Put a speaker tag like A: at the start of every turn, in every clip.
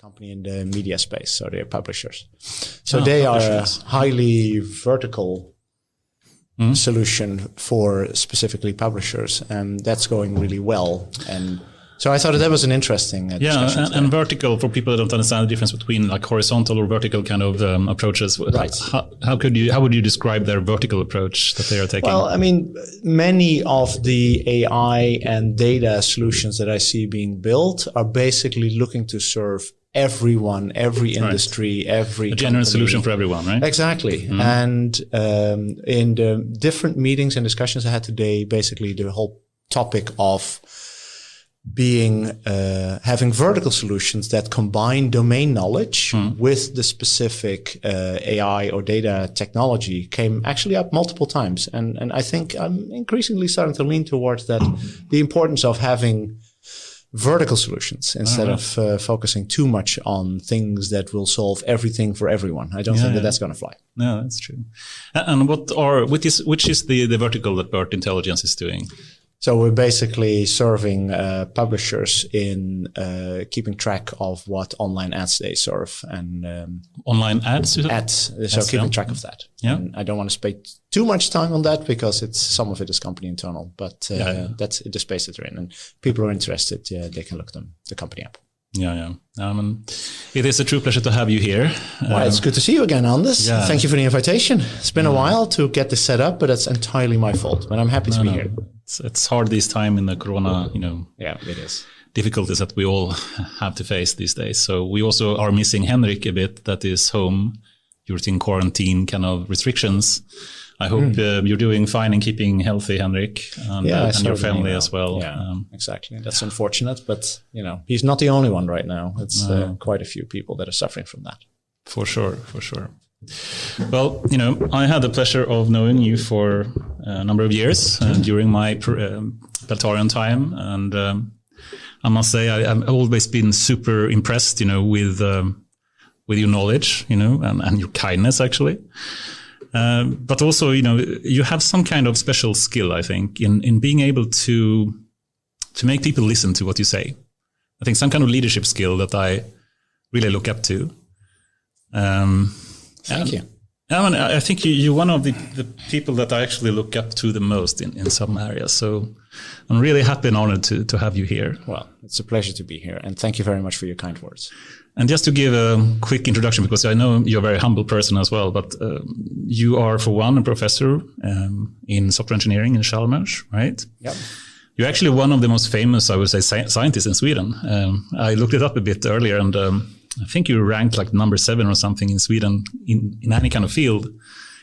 A: company in the media space, so they're publishers. So they are a highly vertical solution for specifically publishers, and that's going really well. And so I thought that was an interesting discussion.
B: And vertical, for people that don't understand the difference between like horizontal or vertical kind of approaches.
A: Right.
B: How would you describe their vertical approach that they are taking?
A: Well, I mean, many of the AI and data solutions that I see being built are basically looking to serve everyone, every industry, every
B: a general
A: company.
B: Solution for everyone, right?
A: Exactly. And in the different meetings and discussions I had today, basically the whole topic of having vertical solutions that combine domain knowledge with the specific AI or data technology came actually up multiple times. And I think I'm increasingly starting to lean towards that, the importance of having vertical solutions instead of focusing too much on things that will solve everything for everyone. I don't think that that's going to fly.
B: No, that's true. And which is the vertical that BERT Intelligence is doing?
A: So we're basically serving publishers in keeping track of what online ads they serve and
B: online ads.
A: So keeping track of that. Yeah. And I don't want to spend too much time on that because some of it is company internal, but that's the space that they're in. And people who are interested, they can look the company up.
B: Yeah. It is a true pleasure to have you here.
A: Well, it's good to see you again, Anders. Yeah. Thank you for the invitation. It's been a while to get this set up, but that's entirely my fault. But I'm happy to be here.
B: It's hard this time in the corona,
A: Yeah, it is.
B: Difficulties that we all have to face these days. So we also are missing Henrik a bit. That is home. You're in quarantine kind of restrictions. I hope you're doing fine and keeping healthy, Henrik, and your family as well.
A: Yeah, exactly. That's unfortunate, but he's not the only one right now. It's quite a few people that are suffering from that.
B: For sure. Well, I had the pleasure of knowing you for a number of years during my Peltarion time, and I must say I've always been super impressed, with your knowledge, and your kindness actually. But also, you have some kind of special skill, I think, in being able to make people listen to what you say. I think some kind of leadership skill that I really look up to.
A: Thank you.
B: I think you're one of the people that I actually look up to the most in some areas. So I'm really happy and honored to have you here.
A: Well, it's a pleasure to be here. And thank you very much for your kind words.
B: And just to give a quick introduction, because I know you're a very humble person as well, but you are, for one, a professor in software engineering in Chalmers, right?
A: Yep.
B: You're actually one of the most famous, I would say, scientists in Sweden. I looked it up a bit earlier, and I think you ranked like number 7 or something in Sweden in any kind of field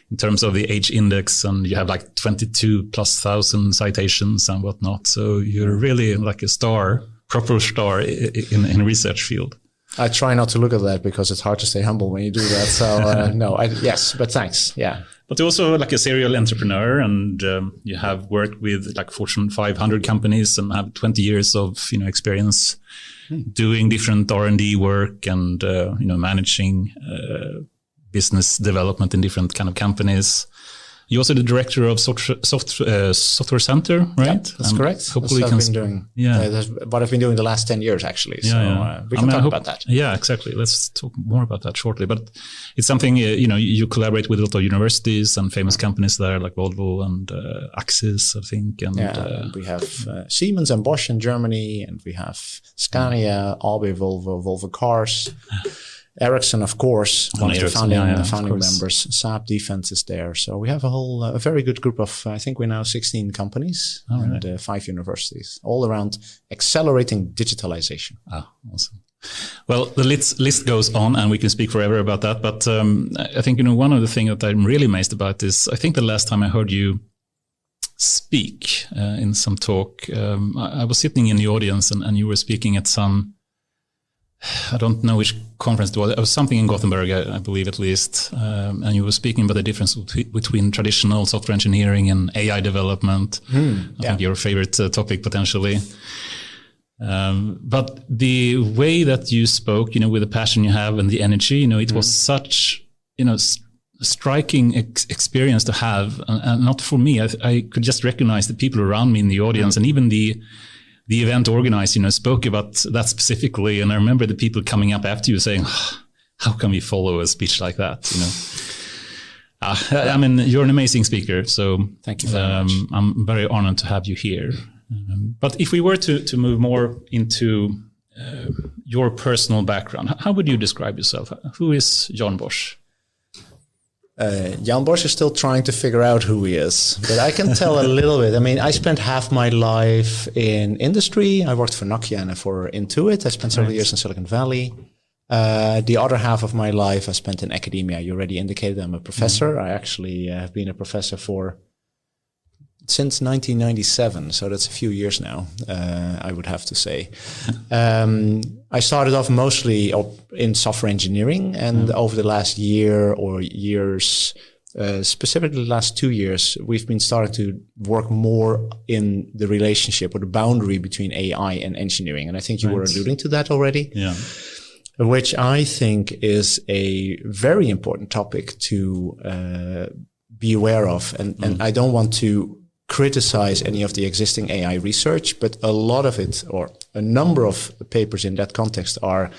B: in terms of the age index, and you have like 22,000+ citations and whatnot. So you're really like a proper star in research field.
A: I try not to look at that because it's hard to stay humble when you do that. So yes, but thanks. Yeah.
B: But you're also like a serial entrepreneur, and you have worked with like Fortune 500 companies and have 20 years of experience doing different R&D work and managing business development in different kind of companies. You're also the director of Software Center, right?
A: Yep, that's correct.
B: Hopefully,
A: that's what I've been doing the last 10 years, actually. We can talk about that.
B: Yeah, exactly. Let's talk more about that shortly. But it's something you collaborate with a lot of universities and famous companies there, like Volvo and Axis, I think. And
A: we have Siemens and Bosch in Germany, and we have Scania, Audi, Volvo Cars. Ericsson, of course, one of the founding members. Saab Defense is there. So we have a very good group of, I think we're now 16 companies and 5 universities, all around accelerating digitalization.
B: Ah, awesome. Well, the list goes on, and we can speak forever about that. But I think, one of the things that I'm really amazed about is, I think the last time I heard you speak in some talk, I was sitting in the audience and you were speaking at some, I don't know which conference it was. It was something in Gothenburg, I believe at least. And you were speaking about the difference between traditional software engineering and AI development. I think your favorite topic potentially. But the way that you spoke, with the passion you have and the energy, it was such, striking experience to have. And not for me, I could just recognize the people around me in the audience and even the the event organizer, spoke about that specifically. And I remember the people coming up after you saying, how can we follow a speech like that? I mean, you're an amazing speaker. So
A: thank you very much.
B: I'm very honored to have you here. But if we were to move more into your personal background, how would you describe yourself? Who is Jan Bosch?
A: Jan Bosch is still trying to figure out who he is, but I can tell a little bit. I mean, I spent half my life in industry. I worked for Nokia and for Intuit. I spent several years in Silicon Valley. The other half of my life I spent in academia. You already indicated I'm a professor. I actually have been a professor since 1997, so that's a few years now, I would have to say. I started off mostly in software engineering, and over the last year or years, specifically the last 2 years, we've been starting to work more in the relationship or the boundary between AI and engineering. And I think you were alluding to that already.
B: Yeah.
A: Which I think is a very important topic to be aware of. And I don't want to criticize any of the existing AI research, but a lot of it, or a number of papers in that context are,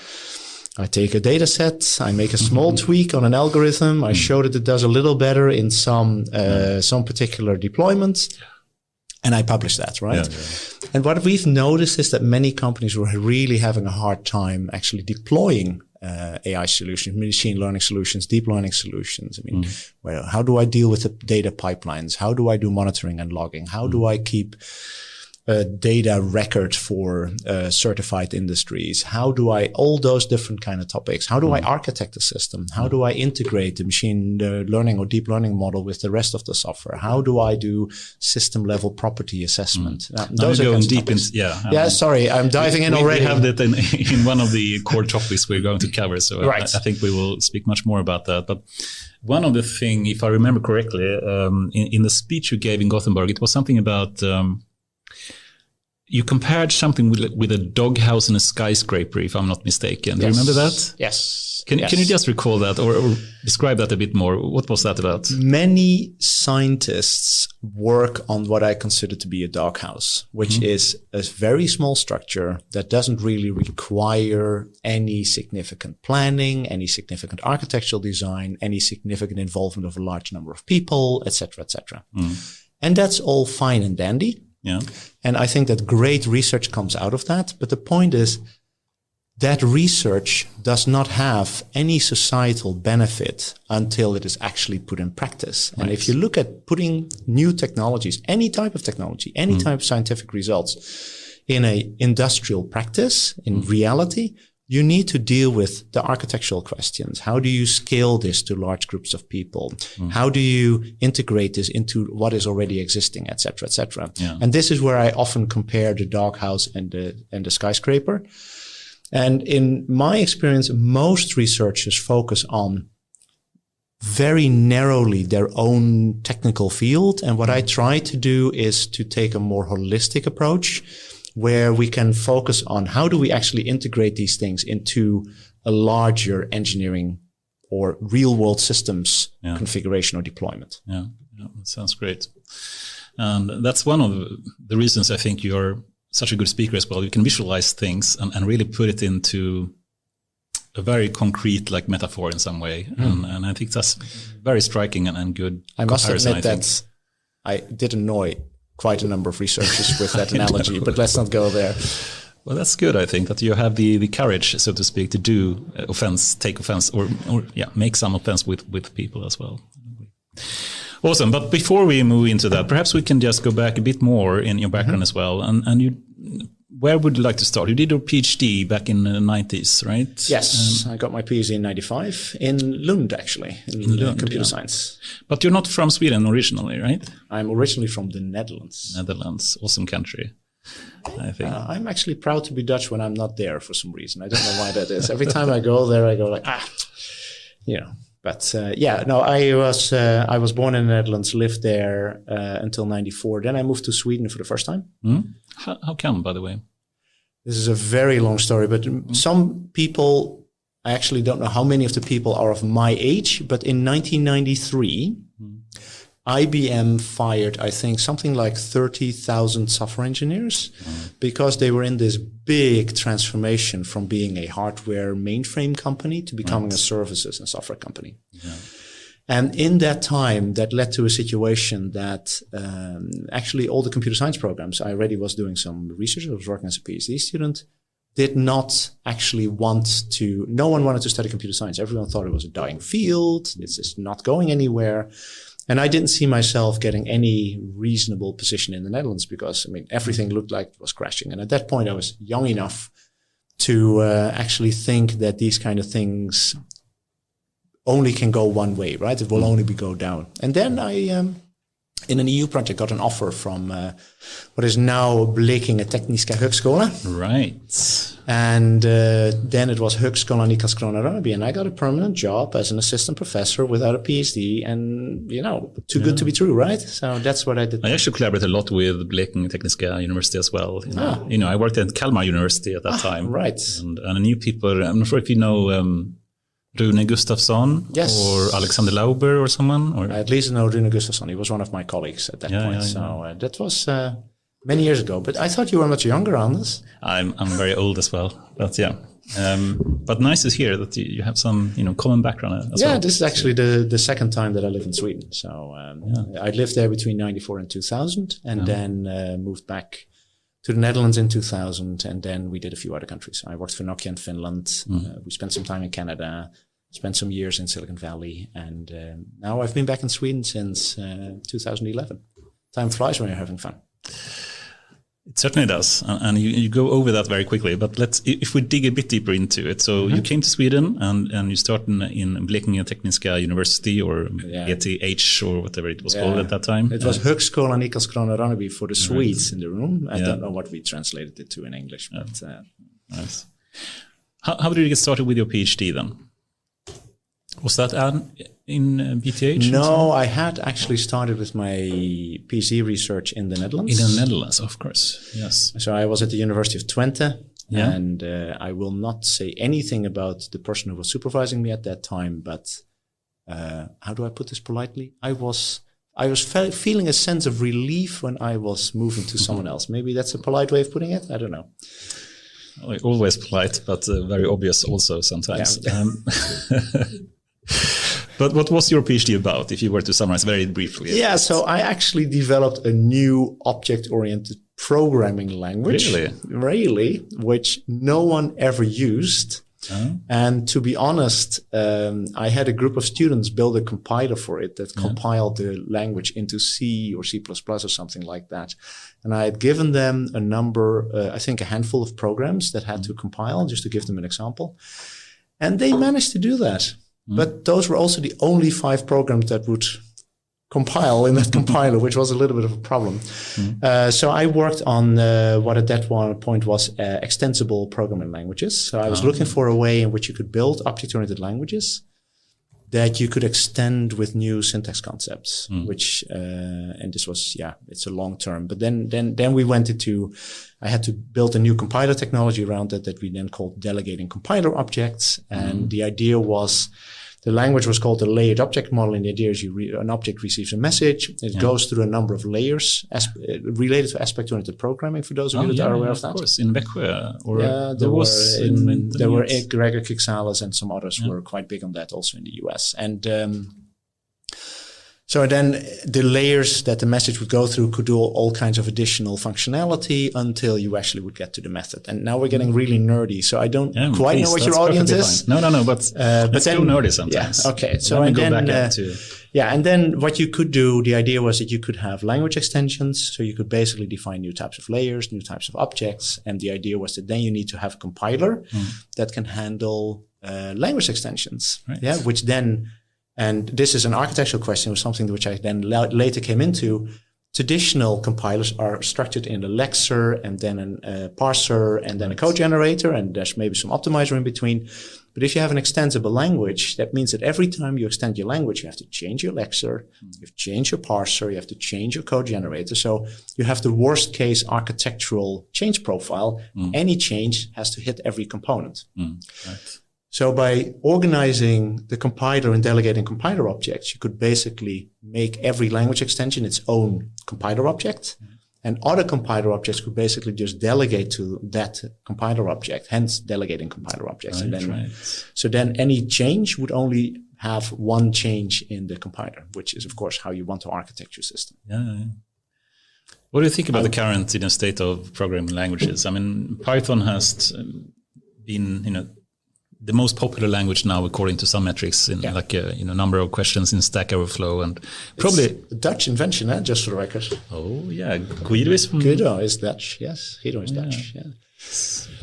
A: I take a data set, I make a small tweak on an algorithm, I show that it does a little better in some particular deployment, and I publish that, right? Yeah. And what we've noticed is that many companies were really having a hard time actually deploying AI solutions, machine learning solutions, deep learning solutions. I mean, well, how do I deal with the data pipelines? How do I do monitoring and logging? How do I keep a data record for certified industries? How do I, all those different kind of topics, how do I architect a system? How do I integrate the machine learning or deep learning model with the rest of the software? How do I do system level property assessment?
B: Those are going deep in,
A: sorry, I'm diving in already.
B: We have that in one of the core topics we're going to cover. So I think we will speak much more about that. But one of the things, if I remember correctly, in the speech you gave in Gothenburg, it was something about, you compared something with a doghouse and a skyscraper, if I'm not mistaken. Do you remember that?
A: Yes.
B: Can you just recall that or describe that a bit more? What was that about?
A: Many scientists work on what I consider to be a doghouse, which is a very small structure that doesn't really require any significant planning, any significant architectural design, any significant involvement of a large number of people, etc., etc. And that's all fine and dandy.
B: Yeah.
A: And I think that great research comes out of that. But the point is that research does not have any societal benefit until it is actually put in practice. Right. And if you look at putting new technologies, any type of technology, any type of scientific results in a industrial practice, in reality, you need to deal with the architectural questions. How do you scale this to large groups of people? How do you integrate this into what is already existing, et cetera, et cetera? Yeah. And this is where I often compare the doghouse and the skyscraper. And in my experience, most researchers focus on very narrowly their own technical field. And what I try to do is to take a more holistic approach, where we can focus on how do we actually integrate these things into a larger engineering or real world systems configuration or deployment.
B: Yeah, that sounds great. And that's one of the reasons I think you're such a good speaker as well. You can visualize things and really put it into a very concrete like metaphor in some way. And I think that's very striking and good.
A: I must admit that I did annoy quite a number of researchers with that analogy, but let's not go there.
B: Well, that's good. I think that you have the courage, so to speak, to do take offense or make some offense with people as well. Awesome. But before we move into that, perhaps we can just go back a bit more in your background as well. And you, where would you like to start? You did your PhD back in the 90s, right?
A: Yes, I got my PhD in 95 in Lund, actually, in Lund, computer science.
B: But you're not from Sweden originally, right?
A: I'm originally from the Netherlands.
B: Netherlands, awesome country, I think.
A: I'm actually proud to be Dutch when I'm not there for some reason. I don't know why that is. Every time I go there, I go like, But I was born in the Netherlands, lived there until 94. Then I moved to Sweden for the first time.
B: How come, by the way?
A: This is a very long story, but some people, I actually don't know how many of the people are of my age, but in 1993, IBM fired, I think, something like 30,000 software engineers because they were in this big transformation from being a hardware mainframe company to becoming a services and software company. Yeah. And in that time, that led to a situation that actually all the computer science programs, I already was doing some research, I was working as a PhD student, did not actually no one wanted to study computer science. Everyone thought it was a dying field. It's just not going anywhere. And I didn't see myself getting any reasonable position in the Netherlands because, everything looked like it was crashing. And at that point, I was young enough to actually think that these kind of things only can go one way, right? It will only go down. And then I, in an EU project, got an offer from what is now Blekinge Tekniska Högskola.
B: Right.
A: And then it was Högskolan i Karlskrona-Ronneby, and I got a permanent job as an assistant professor without a PhD, and too good to be true, right? So that's what I did.
B: I actually collaborated a lot with Blekinge Tekniska University as well. I worked at Chalmers University at that time.
A: Right.
B: And I knew people. I'm not sure if you know Rune Gustafsson,
A: yes,
B: or Alexander Lauber or someone. Or
A: I at least know Rune Gustafsson. He was one of my colleagues at that point. So that was many years ago. But I thought you were much younger, Anders.
B: I'm very old as well. But yeah. But nice to hear that you have some common background as well.
A: Yeah, this is actually the second time that I live in Sweden. So I lived there between 1994 and 2000, and then moved back to the Netherlands in 2000, and then we did a few other countries. I worked for Nokia in Finland. We spent some time in Canada, spent some years in Silicon Valley, and now I've been back in Sweden since 2011. Time flies when you're having fun.
B: It certainly does, and you go over that very quickly. But if we dig a bit deeper into it. So you came to Sweden, and you started in Blekinge Tekniska University, or ETH, or whatever it was called at that time.
A: It was Högskolan i Karlskrona-Ronneby for the Swedes in the room. I don't know what we translated it to in English, but
B: nice. How did you get started with your PhD then? Was that in BTH?
A: No, I had actually started with my PhD research in the Netherlands.
B: In the Netherlands, of course, yes.
A: So I was at the University of Twente, and I will not say anything about the person who was supervising me at that time, but how do I put this politely? I was feeling a sense of relief when I was moving to someone else. Maybe that's a polite way of putting it. I don't know.
B: Always polite, but very obvious also sometimes. Yeah. But what was your PhD about, if you were to summarize very briefly?
A: Yeah, so I actually developed a new object-oriented programming language. Really? Which no one ever used. And to be honest, I had a group of students build a compiler for it that compiled the language into C or C++ or something like that. And I had given them a number, I think a handful of programs that had to compile, just to give them an example. And they managed to do that. But those were also the only 5 programs that would compile in that compiler, which was a little bit of a problem. So I worked on what at that one point was extensible programming languages. So I was looking for a way in which you could build object-oriented languages that you could extend with new syntax concepts, which, and this was, it's a long term. But then we went into, I had to build a new compiler technology around that we then called delegating compiler objects. And the idea was, the language was called the layered object model, and the idea is an object receives a message. It goes through a number of layers related to aspect-oriented programming, for those of you that are aware of that.
B: Of course, in Växjö. Or
A: there were Gregor Kixalis and some others were quite big on that also in the US. And so then the layers that the message would go through could do all kinds of additional functionality until you actually would get to the method. And now we're getting really nerdy, so I don't quite know what your audience is.
B: Fine. No, but let's go nerdy sometimes.
A: Yeah, okay. So and then what you could do, the idea was that you could have language extensions. So you could basically define new types of layers, new types of objects. And the idea was that then you need to have a compiler that can handle language extensions. Right. Yeah, which then... And this is an architectural question, or something which I then later came into. Traditional compilers are structured in a lexer and then a parser and then a code generator, and there's maybe some optimizer in between. But if you have an extensible language, that means that every time you extend your language, you have to change your lexer, you have to change your parser, you have to change your code generator. So you have the worst case architectural change profile. Any change has to hit every component. Right. So by organizing the compiler and delegating compiler objects, you could basically make every language extension its own compiler object. And other compiler objects could basically just delegate to that compiler object, hence delegating compiler objects. So then any change would only have one change in the compiler, which is, of course, how you want to architect your system.
B: Yeah. What do you think about the current state of programming languages? I mean, Python has been, the most popular language now, according to some metrics, in number of questions in Stack Overflow, and probably
A: it's a Dutch invention, just for the record.
B: Oh yeah, Guido
A: is Dutch. Yes, Guido is Dutch. Yeah.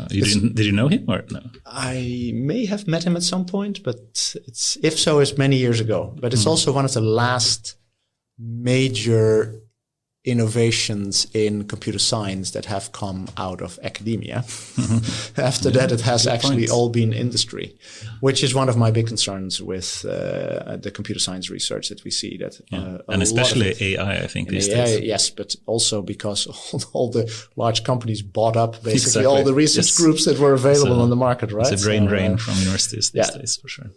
B: Did you know him or no?
A: I may have met him at some point, but it's many years ago. But it's also one of the last major innovations in computer science that have come out of academia. After that, it has actually all been industry, which is one of my big concerns with the computer science research that we see. That
B: and especially AI, I think these days.
A: Yes, but also because all the large companies bought up basically all the research groups that were available on the market, right?
B: It's a brain drain from universities these days, for sure.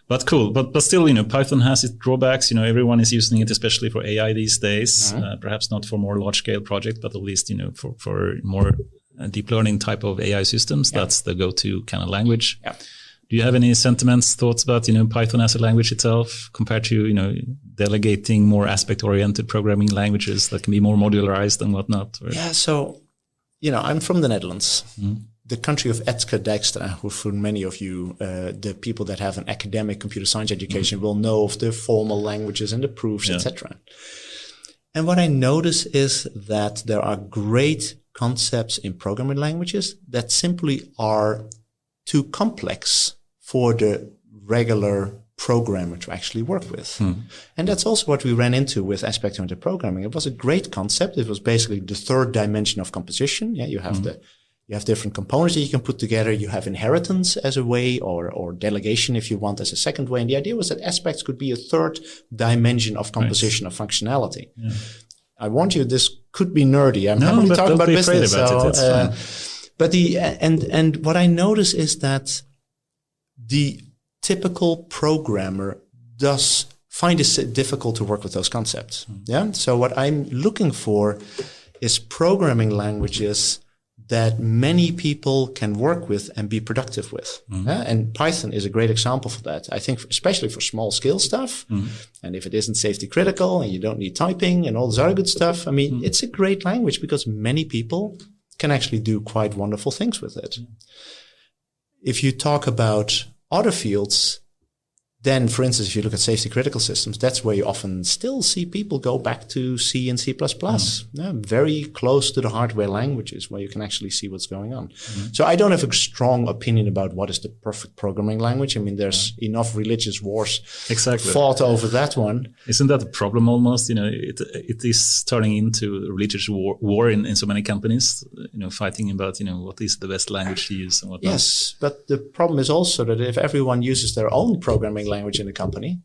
B: But cool. But still, Python has its drawbacks. Everyone is using it, especially for AI these days. Perhaps not for more large scale projects, but at least, for more deep learning type of AI systems. That's the go-to kind of language. Yeah. Do you have any sentiments, thoughts about, Python as a language itself compared to, delegating more aspect oriented programming languages that can be more modularized and whatnot? Or?
A: Yeah. So, I'm from the Netherlands. The country of Eske Dijkstra, who for many of you, the people that have an academic computer science education will know of the formal languages and the proofs, etc. And what I notice is that there are great concepts in programming languages that simply are too complex for the regular programmer to actually work with. And that's also what we ran into with aspect-oriented programming. It was a great concept. It was basically the third dimension of composition. Yeah, you have different components that you can put together. You have inheritance as a way, or delegation if you want as a second way. And the idea was that aspects could be a third dimension of composition, of functionality. Yeah. I warned you, this could be nerdy. I'm not really talking about business. But what I notice is that the typical programmer does find it difficult to work with those concepts. Yeah. So what I'm looking for is programming languages that many people can work with and be productive with. And Python is a great example for that. I think especially for small scale stuff. And if it isn't safety critical and you don't need typing and all this other good stuff, it's a great language because many people can actually do quite wonderful things with it. If you talk about other fields, then, for instance, if you look at safety critical systems, that's where you often still see people go back to C and C++. Very close to the hardware languages where you can actually see what's going on. So I don't have a strong opinion about what is the perfect programming language. There's enough religious wars fought over that one.
B: Isn't that a problem almost? It is turning into a religious war in so many companies, fighting about, what is the best language to use and whatnot.
A: Yes, but the problem is also that if everyone uses their own programming language in the company.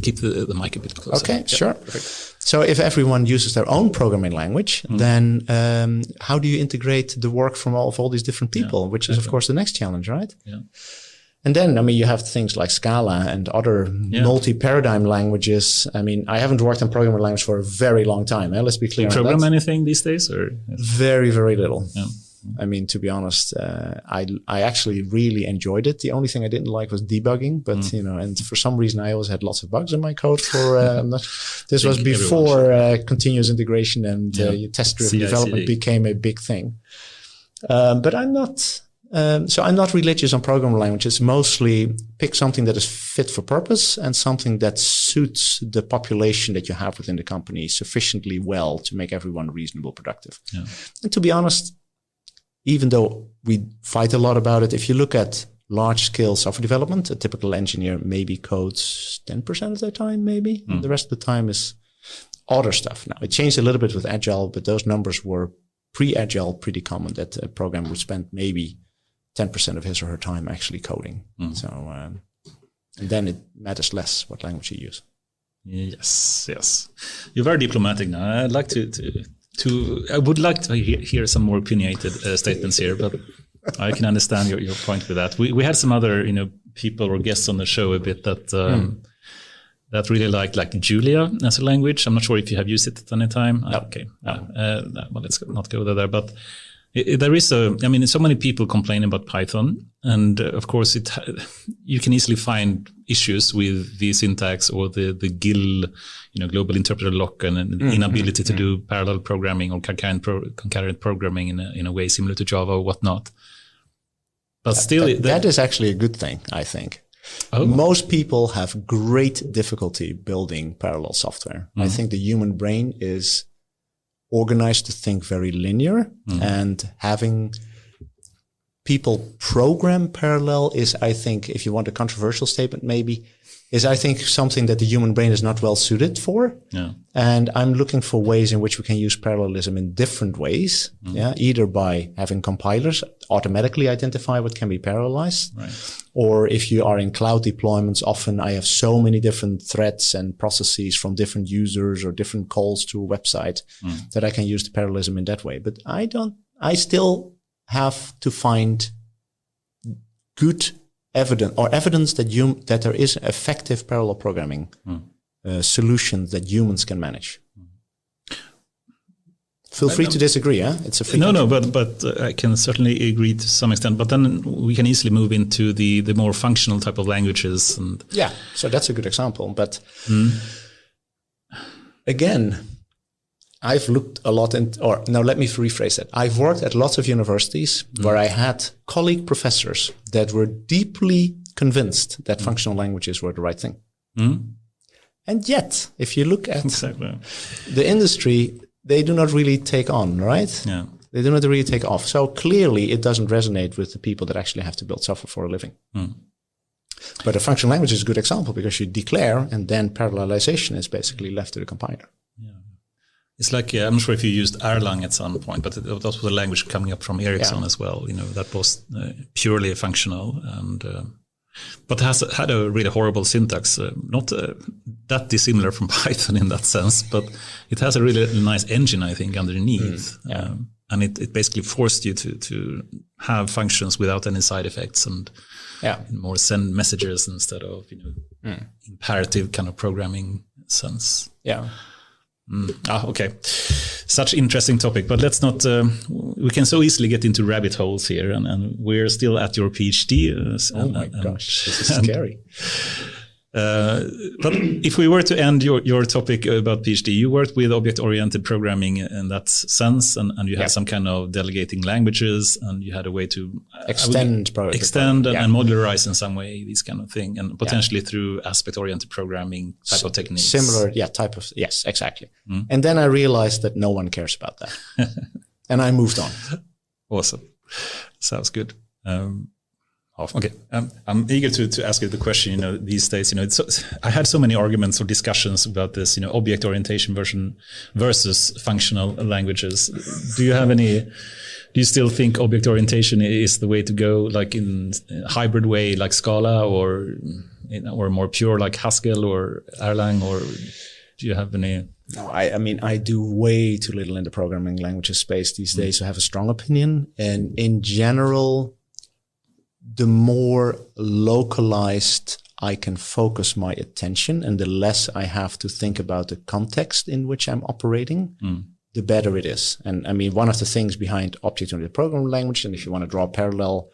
B: Keep the mic a bit closer.
A: Okay, sure. Perfect. So if everyone uses their own programming language, then how do you integrate the work from all these different people, which is, of course, the next challenge, right? Yeah. And then, you have things like Scala and other multi-paradigm languages. I haven't worked on programming language for a very long time. Let's be clear.
B: Do you program anything these days? Or
A: Very, very little. Yeah. To be honest, I actually really enjoyed it. The only thing I didn't like was debugging, but and for some reason I always had lots of bugs in my code this was before continuous integration and test-driven development became a big thing. But I'm not, I'm not religious on programming languages. Mostly pick something that is fit for purpose and something that suits the population that you have within the company sufficiently well to make everyone reasonable productive. Yeah. And to be honest, even though we fight a lot about it, if you look at large-scale software development, a typical engineer maybe codes 10% of their time, maybe. The rest of the time is other stuff. Now, it changed a little bit with Agile, but those numbers were pre-Agile pretty common, that a programmer would spend maybe 10% of his or her time actually coding. So, and then it matters less what language you use.
B: Yes. You're very diplomatic now. I'd like I would like to hear some more opinionated statements here, but I can understand your point with that. We had some other, people or guests on the show a bit that that really like Julia as a language. I'm not sure if you have used it at any time.
A: No.
B: Okay. Well, let's not go there. But there is so many people complain about Python, and of course, you can easily find issues with the syntax or the GIL, global interpreter lock, and an inability to do parallel programming or concurrent programming in a way similar to Java or whatnot. But still,
A: that is actually a good thing, I think. Oh. Most people have great difficulty building parallel software. I think the human brain is organized to think very linear, and having people program parallel is, I think, if you want a controversial statement, maybe, is, I think, something that the human brain is not well suited for. Yeah. And I'm looking for ways in which we can use parallelism in different ways. Yeah. Either by having compilers automatically identify what can be parallelized. Right. Or if you are in cloud deployments, often I have so many different threads and processes from different users or different calls to a website that I can use the parallelism in that way. But I still have to find good evidence that there is effective parallel programming solutions that humans can manage. Feel free to disagree. It's a free
B: no, but I can certainly agree to some extent. But then we can easily move into the more functional type of languages, and
A: so that's a good example. But again, I've looked a lot let me rephrase that. I've worked at lots of universities where I had colleague professors that were deeply convinced that functional languages were the right thing. And yet, if you look at the industry, they do not really take on, right? Yeah. They do not really take off. So clearly it doesn't resonate with the people that actually have to build software for a living. But a functional language is a good example because you declare and then parallelization is basically left to the compiler. Yeah.
B: It's like, I'm not sure if you used Erlang at some point, but that was a language coming up from Ericsson as well. That was purely functional, and but had a really horrible syntax. Not that dissimilar from Python in that sense, but it has a really nice engine, I think, underneath. And it basically forced you to have functions without any side effects and more send messages instead of imperative kind of programming sense.
A: Yeah.
B: Okay. Such interesting topic, but let's not, we can so easily get into rabbit holes here, and we're still at your PhD.
A: Gosh, this is scary.
B: But if we were to end your topic about PhD, you worked with object-oriented programming in that sense, and you had some kind of delegating languages, and you had a way to extend and modularize in some way, this kind of thing, and potentially through aspect-oriented programming type of techniques.
A: Similar, yes, exactly. And then I realized that no one cares about that. And I moved on.
B: Awesome. Sounds good. Okay, I'm eager to ask you the question. These days, I had so many arguments or discussions about this. Object orientation versus functional languages. Do you still think object orientation is the way to go, like in a hybrid way, like Scala, or more pure like Haskell or Erlang, or do you have any?
A: No, I do way too little in the programming languages space these days to have a strong opinion. And in general, the more localized I can focus my attention and the less I have to think about the context in which I'm operating, the better it is. And one of the things behind object-oriented programming language, and if you want to draw parallel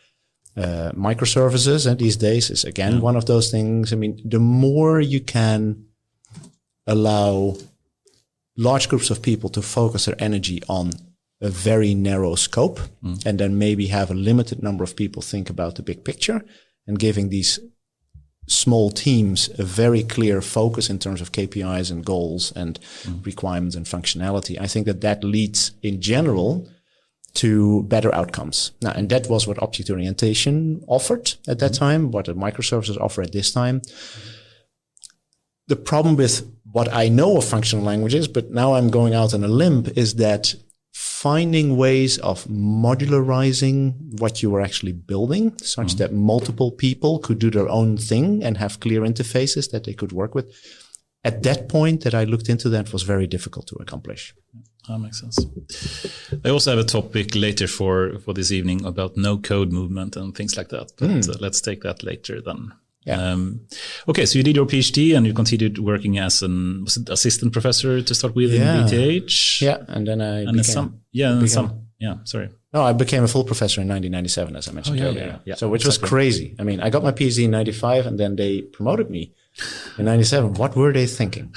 A: microservices these days, is again one of those things. The more you can allow large groups of people to focus their energy on a very narrow scope, and then maybe have a limited number of people think about the big picture, and giving these small teams a very clear focus in terms of KPIs and goals and requirements and functionality. I think that leads in general to better outcomes. Now, and that was what object orientation offered at that time, what the microservices offer at this time. The problem with what I know of functional languages, but now I'm going out on a limb, is that finding ways of modularizing what you were actually building such that multiple people could do their own thing and have clear interfaces that they could work with at that point that I looked into that was very difficult to accomplish.
B: That makes sense. I also have a topic later for this evening about no-code movement and things like that. But let's take that later then.
A: Yeah.
B: Okay, so you did your PhD and you continued working as an assistant professor to start with in BTH.
A: Yeah, and then I I became a full professor in 1997, as I mentioned earlier. Yeah. So which was crazy. I mean, I got my PhD in 95 and then they promoted me in 97. What were they thinking?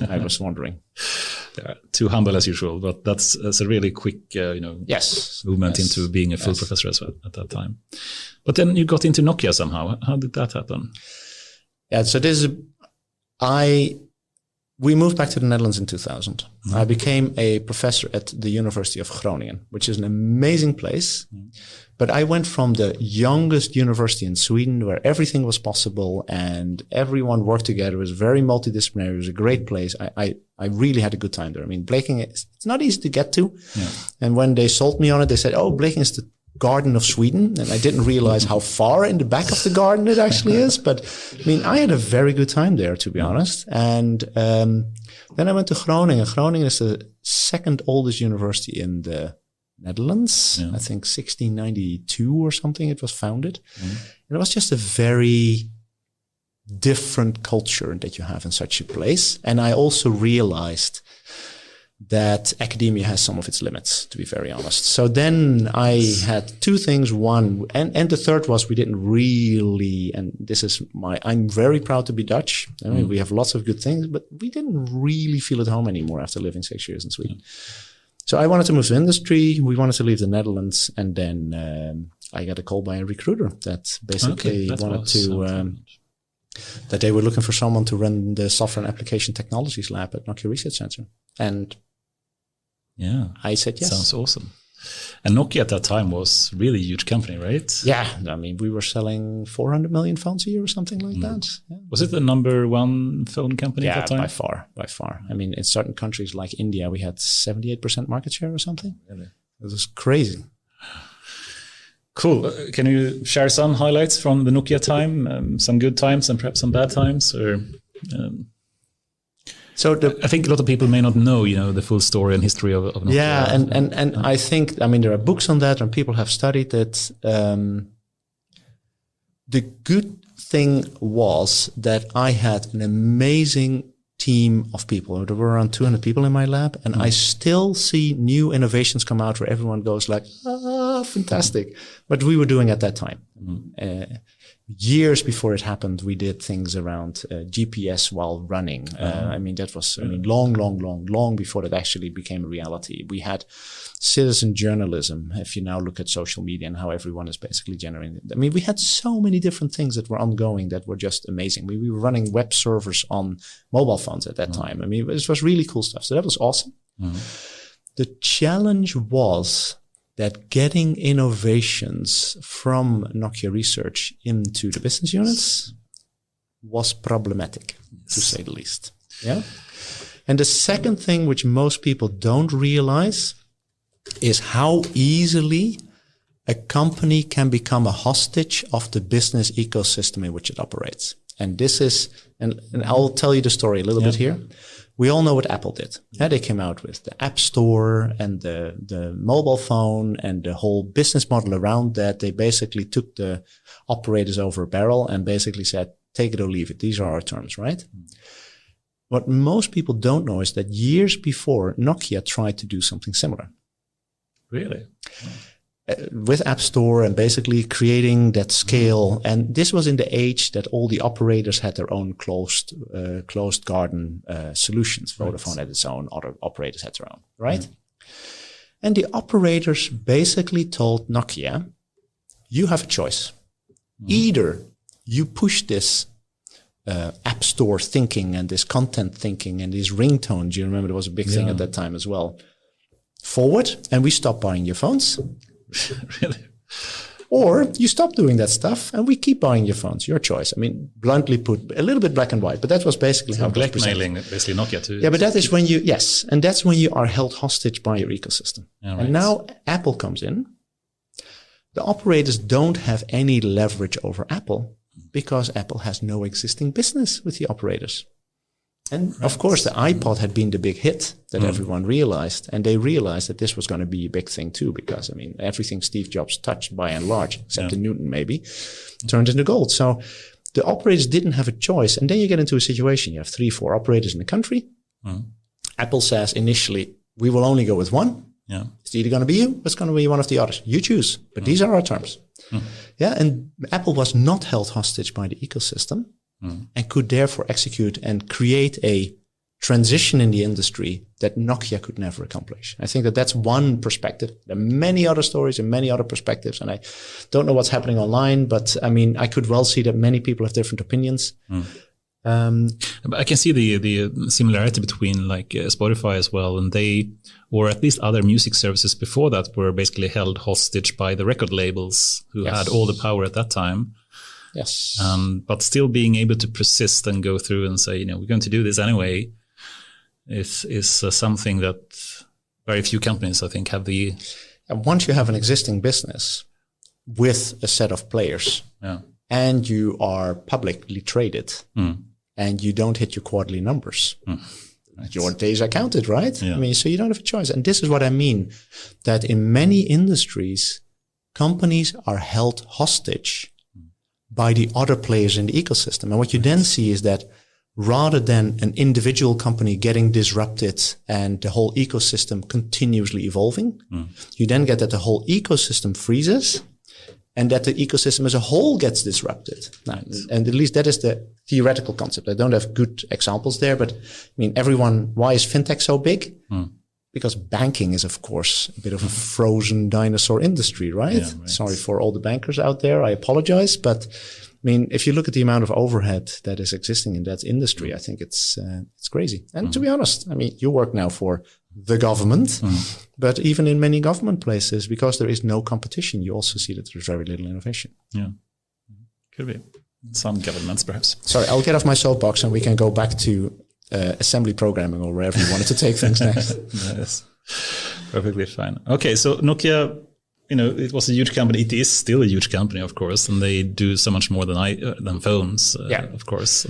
A: I was wondering.
B: Yeah, too humble as usual, but that's a really quick, movement into being a full professor as well at that time. But then you got into Nokia somehow. How did that happen?
A: Yeah, so we moved back to the Netherlands in 2000. Mm-hmm. I became a professor at the University of Groningen, which is an amazing place. Mm-hmm. But I went from the youngest university in Sweden where everything was possible and everyone worked together. It was very multidisciplinary. It was a great place. I really had a good time there. I mean, Bleking, it's not easy to get to. Yeah. And when they sold me on it, they said, Bleking is the garden of Sweden. And I didn't realize how far in the back of the garden it actually is. But I mean, I had a very good time there, to be honest. And then I went to Groningen. Groningen is the second oldest university in the Netherlands. Yeah. I think 1692 or something it was founded. Mm-hmm. And it was just a very different culture that you have in such a place. And I also realized that academia has some of its limits, to be very honest. So then I had two things. One, and the third was we didn't really, and this is I'm very proud to be Dutch. I mean, we have lots of good things, but we didn't really feel at home anymore after living 6 years in Sweden. So I wanted to move to industry. We wanted to leave the Netherlands. And then I got a call by a recruiter that basically wanted to, that they were looking for someone to run the software and application technologies lab at Nokia Research Center. And I said yes.
B: Sounds awesome. And Nokia at that time was really a huge company, right?
A: Yeah. I mean, we were selling 400 million phones a year or something like that. Yeah.
B: Was it the number one phone company at that time?
A: By far. I mean, in certain countries like India, we had 78% market share or something. Really? It was crazy.
B: Cool. Can you share some highlights from the Nokia time? Some good times and perhaps some bad times? Or I think a lot of people may not know, the full story and history of Nokia.
A: Yeah, and I think, there are books on that and people have studied it. The good thing was that I had an amazing team of people. There were around 200 people in my lab, and I still see new innovations come out where everyone goes like, fantastic. But we were doing at that time. Years before it happened, we did things around GPS while running. That was long before that actually became a reality. We had citizen journalism. If you now look at social media and how everyone is basically generating it. We had so many different things that were ongoing that were just amazing. We were running web servers on mobile phones at that time. It was really cool stuff. So that was awesome. The challenge was that getting innovations from Nokia Research into the business units was problematic, to say the least. Yeah. And the second thing, which most people don't realize, is how easily a company can become a hostage of the business ecosystem in which it operates. And this is, and I'll tell you the story a little bit here. We all know what Apple did. Yeah, they came out with the App Store and the mobile phone and the whole business model around that. They basically took the operators over a barrel and basically said, take it or leave it. These are our terms, right? What most people don't know is that years before, Nokia tried to do something similar.
B: Really?
A: With App Store and basically creating that scale. And this was in the age that all the operators had their own closed garden solutions. Right. Vodafone had its own, other operators had their own, right? And the operators basically told Nokia, you have a choice. Either you push this App Store thinking and this content thinking and these ringtones, you remember there was a big thing at that time as well, forward, and we stop buying your phones.
B: Really?
A: Or you stop doing that stuff and we keep buying your phones. Your choice. Bluntly put, a little bit black and white, but that was basically how it was presented.
B: Blackmailing basically Nokia too.
A: Yeah, but that is when and that's when you are held hostage by your ecosystem. Yeah, right. And now Apple comes in. The operators don't have any leverage over Apple because Apple has no existing business with the operators. And of course, the iPod had been the big hit that everyone realized. And they realized that this was going to be a big thing too, because, I mean, everything Steve Jobs touched by and large, except the Newton maybe, turned into gold. So the operators didn't have a choice. And then you get into a situation. You have 3-4 operators in the country. Apple says initially, we will only go with one.
B: Yeah.
A: It's either going to be you, or it's going to be one of the others. You choose. But these are our terms. Yeah. And Apple was not held hostage by the ecosystem. And could therefore execute and create a transition in the industry that Nokia could never accomplish. I think that that's one perspective. There are many other stories and many other perspectives, and I don't know what's happening online, but I mean, I could well see that many people have different opinions.
B: But I can see the similarity between like Spotify as well, and they, or at least other music services before that, were basically held hostage by the record labels who had all the power at that time.
A: Yes.
B: But still being able to persist and go through and say, we're going to do this anyway, is something that very few companies, I think, have the...
A: And once you have an existing business with a set of players and you are publicly traded and you don't hit your quarterly numbers, your days are counted, right? I mean, so you don't have a choice. And this is what I mean, that in many industries, companies are held hostage by the other players in the ecosystem. And what you then see is that rather than an individual company getting disrupted and the whole ecosystem continuously evolving, you then get that the whole ecosystem freezes and that the ecosystem as a whole gets disrupted. And at least that is the theoretical concept. I don't have good examples there, but I mean, why is fintech so big? Because banking is, of course, a bit of a frozen dinosaur industry, right? Yeah, right? Sorry for all the bankers out there. I apologize. But I mean, if you look at the amount of overhead that is existing in that industry, I think it's crazy. And to be honest, I mean, you work now for the government, but even in many government places, because there is no competition, you also see that there's very little innovation. Yeah,
B: could be. Some governments, perhaps.
A: Sorry, I'll get off my soapbox and we can go back to assembly programming or wherever you wanted to take things next.
B: Yes, perfectly fine. Okay, so Nokia, it was a huge company. It is still a huge company, of course, and they do so much more than phones, of course.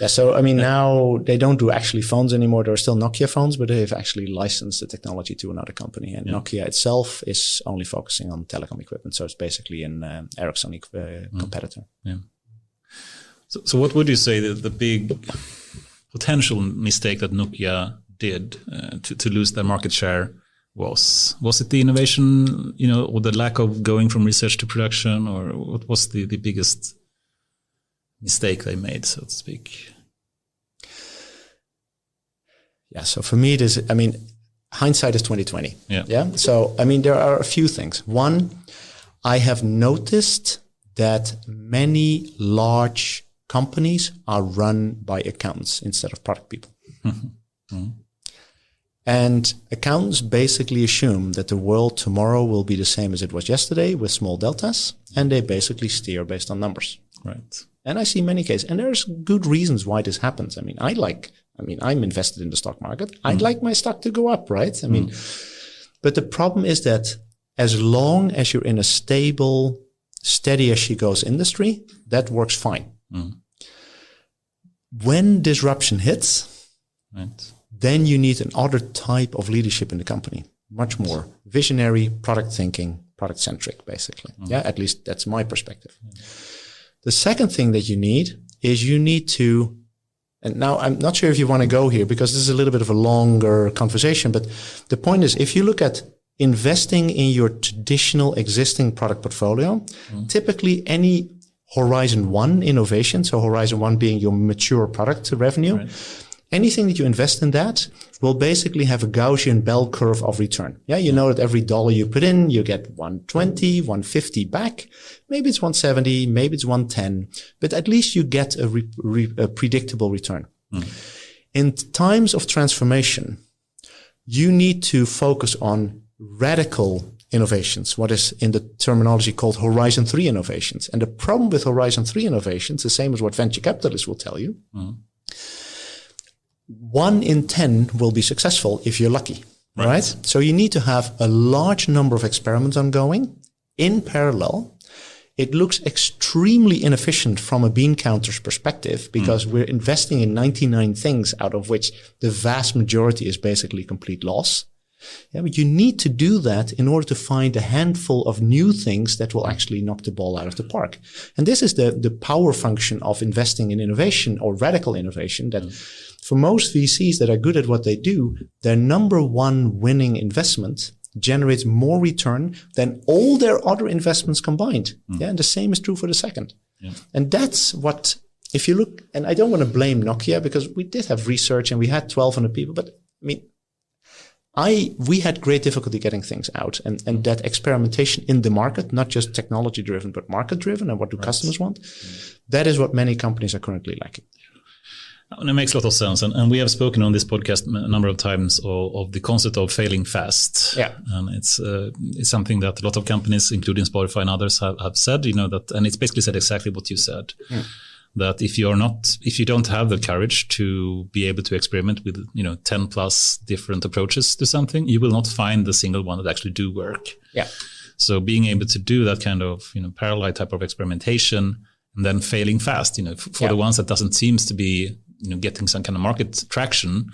A: So I mean, now they don't do actually phones anymore. There are still Nokia phones, but they've actually licensed the technology to another company. And Nokia itself is only focusing on telecom equipment, so it's basically an Ericsson competitor.
B: Yeah. So what would you say the big potential mistake that Nokia did to lose their market share was? Was it the innovation, or the lack of going from research to production, or what was the biggest mistake they made, so to speak?
A: Yeah, so for me, hindsight is 2020. Yeah. So, I mean, there are a few things. One, I have noticed that many large companies are run by accountants instead of product people. And accountants basically assume that the world tomorrow will be the same as it was yesterday with small deltas, and they basically steer based on numbers.
B: Right.
A: And I see many cases, and there's good reasons why this happens. I mean, I'm invested in the stock market. I'd like my stock to go up, right? I mean, but the problem is that as long as you're in a stable, steady as she goes industry, that works fine. When disruption hits, then you need another type of leadership in the company, much more visionary, product thinking, product centric, basically. Yeah, at least that's my perspective. The second thing that you need to, and now I'm not sure if you want to go here because this is a little bit of a longer conversation, but the point is, if you look at investing in your traditional existing product portfolio, typically any Horizon 1 innovation, so Horizon 1 being your mature product revenue, anything that you invest in that will basically have a Gaussian bell curve of return. Yeah, you know that every dollar you put in, you get 120, 150 back. Maybe it's 170, maybe it's 110, but at least you get a predictable return. In times of transformation, you need to focus on radical innovations, what is in the terminology called Horizon 3 innovations. And the problem with Horizon 3 innovations, the same as what venture capitalists will tell you, 1 in 10 will be successful if you're lucky, right? So you need to have a large number of experiments ongoing in parallel it looks extremely inefficient from a bean counter's perspective because we're investing in 99 things out of which the vast majority is basically complete loss. Yeah, but you need to do that in order to find a handful of new things that will actually knock the ball out of the park. And this is the power function of investing in innovation or radical innovation, that for most VCs that are good at what they do, their number one winning investment generates more return than all their other investments combined. Yeah, and the same is true for the second. Yeah. And that's what, if you look, and I don't want to blame Nokia because we did have research and we had 1,200 people, but I mean, we had great difficulty getting things out, and that experimentation in the market, not just technology driven, but market driven, and what do customers want? That is what many companies are currently lacking.
B: And it makes a lot of sense. And we have spoken on this podcast a number of times of the concept of failing fast. Yeah. And it's something that a lot of companies, including Spotify and others, have said, that, and it's basically said exactly what you said. That if you don't have the courage to be able to experiment with, 10 plus different approaches to something, you will not find the single one that actually do work. Yeah. So being able to do that kind of, parallel type of experimentation and then failing fast, for the ones that doesn't seems to be, getting some kind of market traction,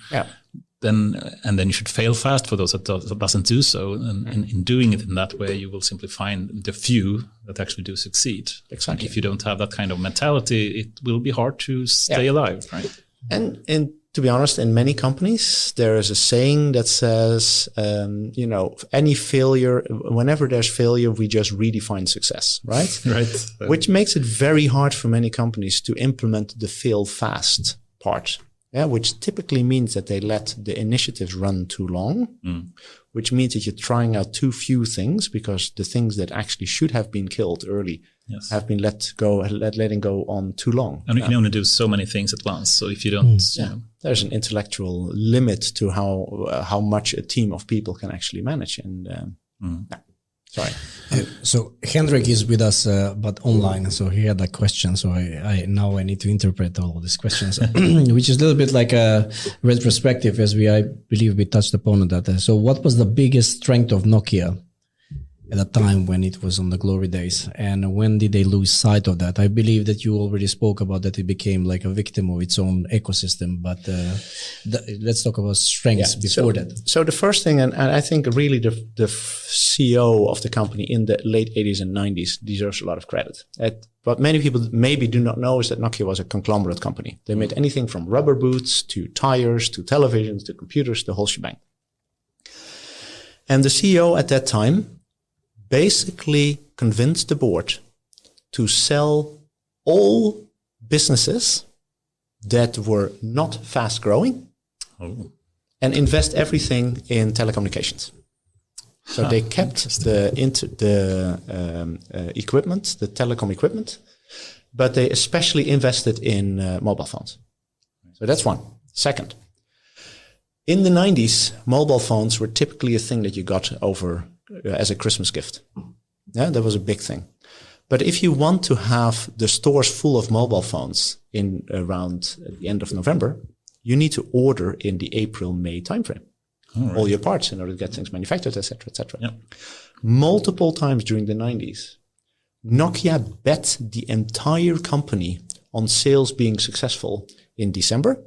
B: then you should fail fast for those that doesn't do so. And in doing it in that way, you will simply find the few that actually do succeed. Exactly. If you don't have that kind of mentality, it will be hard to stay alive, right?
A: And to be honest, in many companies, there is a saying that says, any failure, whenever there's failure, we just redefine success, right? Right. Which makes it very hard for many companies to implement the fail fast part. Yeah, which typically means that they let the initiatives run too long, which means that you're trying out too few things because the things that actually should have been killed early have been letting go on too long.
B: And you can only do so many things at once. So if you don't,
A: there's an intellectual limit to how much a team of people can actually manage. And sorry.
C: So Hendrik is with us, but online. So he had a question. So I now need to interpret all of these questions, which is a little bit like a retrospective, as I believe we touched upon that. So what was the biggest strength of Nokia at the time when it was on the glory days, and when did they lose sight of that? I believe that you already spoke about that it became like a victim of its own ecosystem, but let's talk about strengths before that.
A: So the first thing, and I think really the CEO of the company in the late 80s and 90s deserves a lot of credit. What many people maybe do not know is that Nokia was a conglomerate company. They made anything from rubber boots to tires to televisions to computers, the whole shebang. And the CEO at that time basically convinced the board to sell all businesses that were not fast growing and invest everything in telecommunications. So they kept the equipment, the telecom equipment, but they especially invested in mobile phones. So that's one. Second, in the 90s, mobile phones were typically a thing that you got over as a Christmas gift. Yeah, that was a big thing. But if you want to have the stores full of mobile phones in around the end of November, you need to order in the April-May timeframe. All your parts in order to get things manufactured, etc., etc. Yep. Multiple times during the 90s, Nokia bet the entire company on sales being successful in December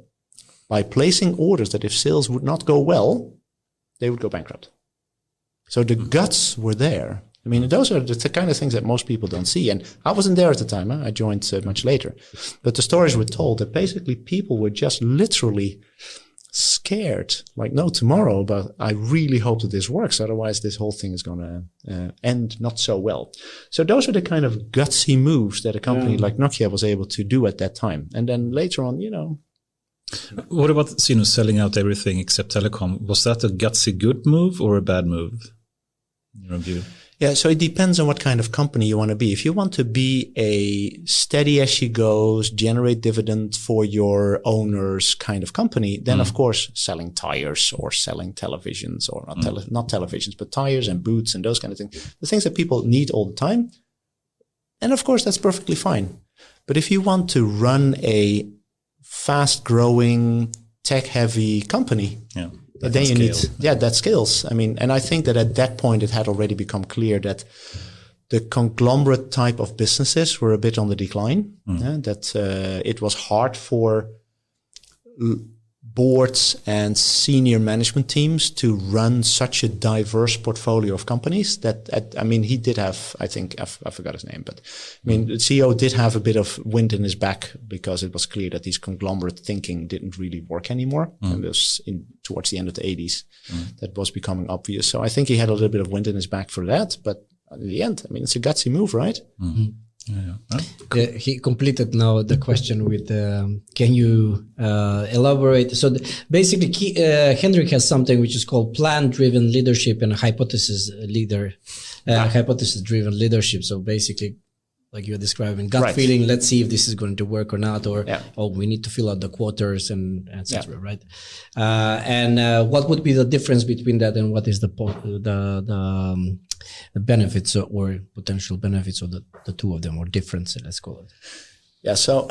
A: by placing orders that if sales would not go well, they would go bankrupt. So the guts were there. I mean, those are the kind of things that most people don't see. And I wasn't there at the time. I joined much later. But the stories were told that basically people were just literally scared, like no tomorrow, but I really hope that this works. Otherwise, this whole thing is going to end not so well. So those are the kind of gutsy moves that a company like Nokia was able to do at that time. And then later on,
B: What about selling out everything except telecom? Was that a gutsy good move or a bad move in your view?
A: Yeah, so it depends on what kind of company you want to be. If you want to be a steady as she goes, generate dividend for your owners kind of company, then of course selling tires or selling televisions or not televisions, but tires and boots and those kind of things, the things that people need all the time. And of course, that's perfectly fine. But if you want to run a fast-growing, tech-heavy company, then you need that scales. I mean, and I think that at that point it had already become clear that the conglomerate type of businesses were a bit on the decline. It was hard for boards and senior management teams to run such a diverse portfolio of companies he did have, I think, I forgot his name, but the CEO did have a bit of wind in his back because it was clear that these conglomerate thinking didn't really work anymore. And it was towards the end of the 80s that was becoming obvious. So I think he had a little bit of wind in his back for that, but in the end, it's a gutsy move, right?
C: He completed now the question with, can you elaborate? So basically, Hendrik has something which is called plan-driven leadership and hypothesis-driven leadership. So basically, like you're describing, gut feeling, let's see if this is going to work or not, or we need to fill out the quarters and etc. Right? What would be the difference between that and what is the benefits or potential benefits of the two of them, or difference, let's call it?
A: Yeah. So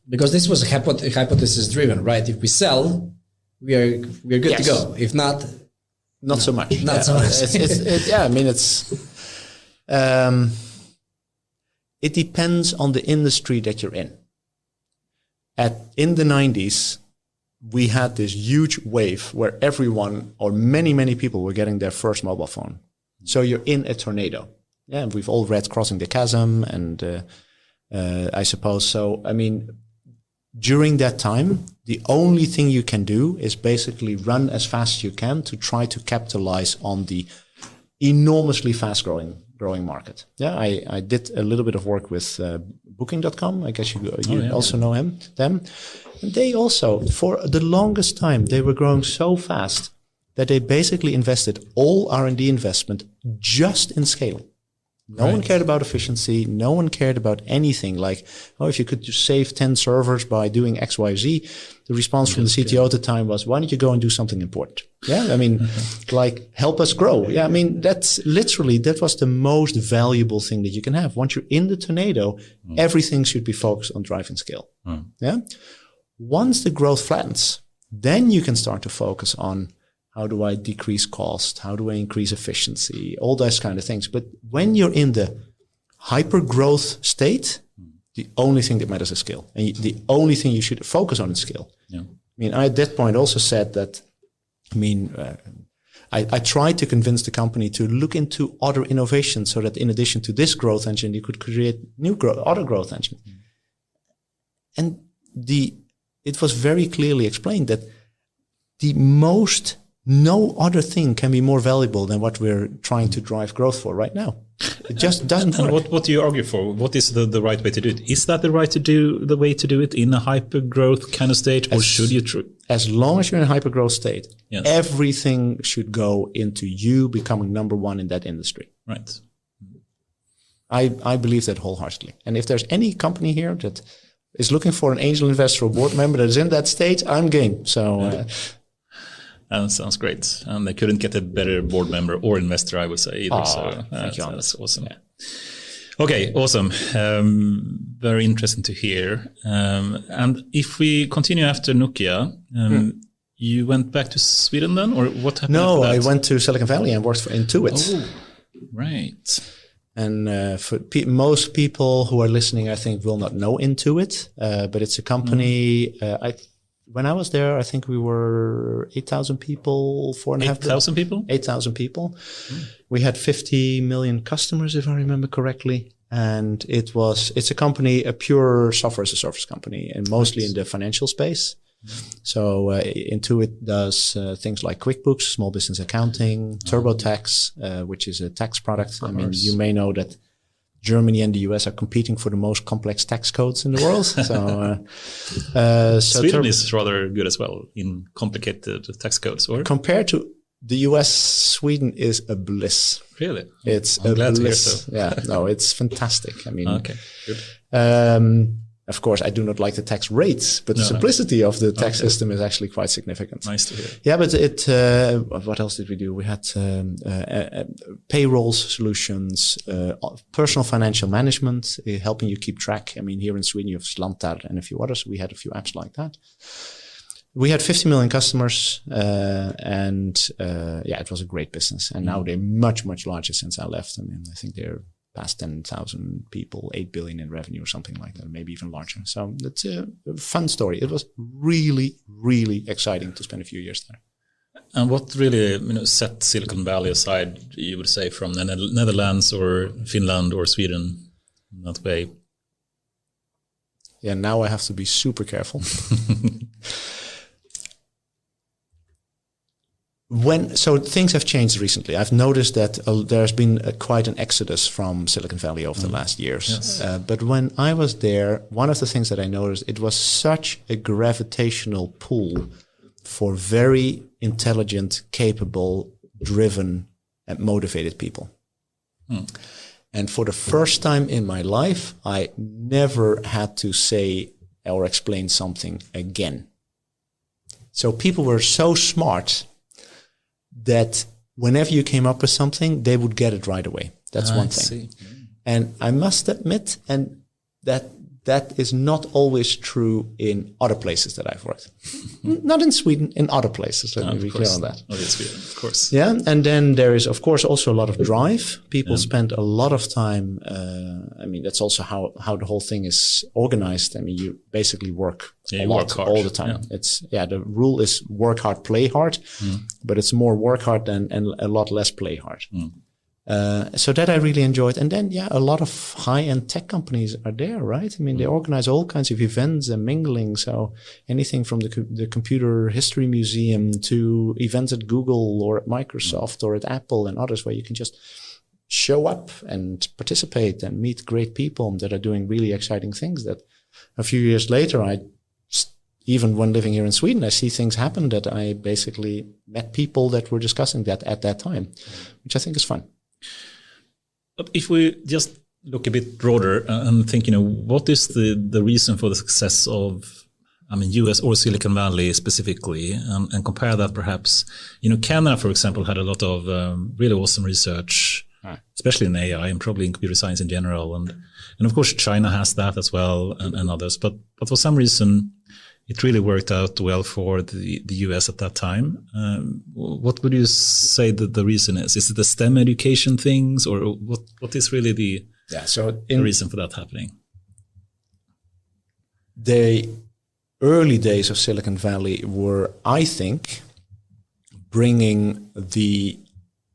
C: because this was hypothesis driven, right? If we sell, we are good to go. If not
A: so much.
C: Not so much.
A: It depends on the industry that you're in. In the 90s, we had this huge wave where everyone or many people were getting their first mobile phone. So you're in a tornado. Yeah, we've all read Crossing the Chasm, and I suppose so. During that time, the only thing you can do is basically run as fast as you can to try to capitalize on the enormously fast growing market. Yeah, I did a little bit of work with Booking.com. I guess you also know them. And they also, for the longest time, they were growing so fast that they basically invested all R&D investment just in scale. No one cared about efficiency. No one cared about anything like, if you could just save 10 servers by doing X, Y, Z. The response from the CTO at the time was, why don't you go and do something important? Yeah, help us grow. Yeah, that was the most valuable thing that you can have. Once you're in the tornado, everything should be focused on driving scale. Yeah. Once the growth flattens, then you can start to focus on, how do I decrease cost? How do I increase efficiency? All those kind of things. But when you're in the hyper growth state, the only thing that matters is scale. And the only thing you should focus on is scale. Yeah. I at that point also said that, I tried to convince the company to look into other innovations so that in addition to this growth engine, you could create other growth engine. And it was very clearly explained that no other thing can be more valuable than what we're trying to drive growth for right now. It just doesn't work.
B: And what do you argue for? What is the right way to do it? Is that the way to do it in a hyper growth kind of state, or should you?
A: As long as you're in a hyper growth state, everything should go into you becoming number one in that industry.
B: Right.
A: I believe that wholeheartedly. And if there's any company here that is looking for an angel investor or board member that is in that state, I'm game. So.
B: That sounds great. And they couldn't get a better board member or investor, I would say, either.
A: Thank you.
B: That's awesome. Yeah. Okay, awesome. Very interesting to hear. And if we continue after Nokia, you went back to Sweden then, or what happened?
A: No, I went to Silicon Valley and worked for Intuit.
B: Oh, right.
A: And for most people who are listening, I think will not know Intuit, but it's a company. When I was there, I think we were 8,000 people,
B: 8,000 people?
A: 8,000 people. We had 50 million customers, if I remember correctly. And it's a company, a pure software as a service company, and mostly in the financial space. So Intuit does things like QuickBooks, small business accounting, TurboTax, which is a tax product. You may know that Germany and the US are competing for the most complex tax codes in the world. So
B: Sweden is rather good as well in complicated tax codes. Or
A: compared to the US, Sweden is a bliss.
B: Really?
A: It's
B: I'm glad
A: bliss.
B: To hear so.
A: Yeah, no, it's fantastic.
B: Okay, good.
A: Of course, I do not like the tax rates, but the simplicity of the tax system is actually quite significant.
B: Nice to hear.
A: Yeah, but what else did we do? We had payrolls solutions, personal financial management, helping you keep track. Here in Sweden, you have Slantar and a few others. We had a few apps like that. We had 50 million customers, and it was a great business. And now they're much, much larger since I left. I mean, I think they're past 10,000 people, 8 billion in revenue or something like that, maybe even larger. So it's a fun story. It was really, really exciting to spend a few years there.
B: And what really set Silicon Valley aside, you would say, from the Netherlands or Finland or Sweden in that way?
A: Yeah, now I have to be super careful. So things have changed recently. I've noticed that there's been quite an exodus from Silicon Valley over the last years.
B: Yes.
A: But when I was there, one of the things that I noticed, it was such a gravitational pull for very intelligent, capable, driven, and motivated people. And for the first time in my life, I never had to say or explain something again. So people were so smart that whenever you came up with something, they would get it right away. That's one thing. And I must admit, and that is not always true in other places that I've worked. Not in Sweden, in other places. Let me be clear on that.
B: Not in Sweden, of course.
A: Yeah, and then there is, of course, also a lot of drive. People spend a lot of time. That's also how the whole thing is organized. I mean, you basically work a lot
B: hard
A: all the time.
B: Yeah.
A: The rule is work hard, play hard, but it's more work hard and a lot less play hard. So that I really enjoyed. And then, a lot of high-end tech companies are there, right? I mean, they organize all kinds of events and mingling. So anything from the Computer History Museum to events at Google or at Microsoft or at Apple and others where you can just show up and participate and meet great people that are doing really exciting things that a few years later, even when living here in Sweden, I see things happen that I basically met people that were discussing that at that time, which I think is fun.
B: But if we just look a bit broader and think, what is the reason for the success of, US or Silicon Valley specifically, and compare that perhaps, Canada, for example, had a lot of really awesome research, especially in AI and probably in computer science in general. And of course, China has that as well and others. But for some reason, it really worked out well for the US at that time. What would you say that the reason is? Is it the STEM education things, or what is really the reason for that happening?
A: The early days of Silicon Valley were, I think, bringing the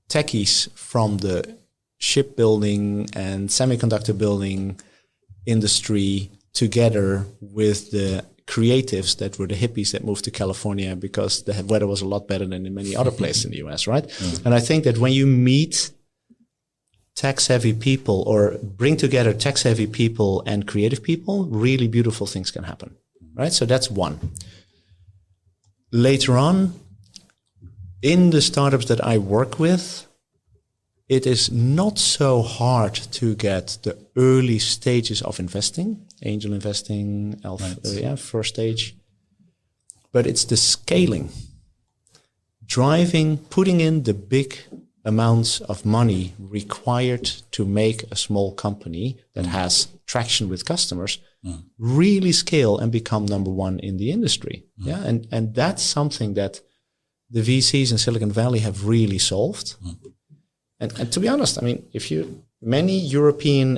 A: techies from the shipbuilding and semiconductor building industry together with the creatives that were the hippies that moved to California because the weather was a lot better than in many other places in the US, right? And I think that when you meet tech-savvy people or bring together tech-savvy people and creative people, really beautiful things can happen, right? So that's one. Later on, in the startups that I work with, it is not so hard to get the early stages of investing, angel investing, first stage. But it's the scaling, putting in the big amounts of money required to make a small company that has traction with customers really scale and become number one in the industry. Yeah, and that's something that the VCs in Silicon Valley have really solved. And to be honest, many European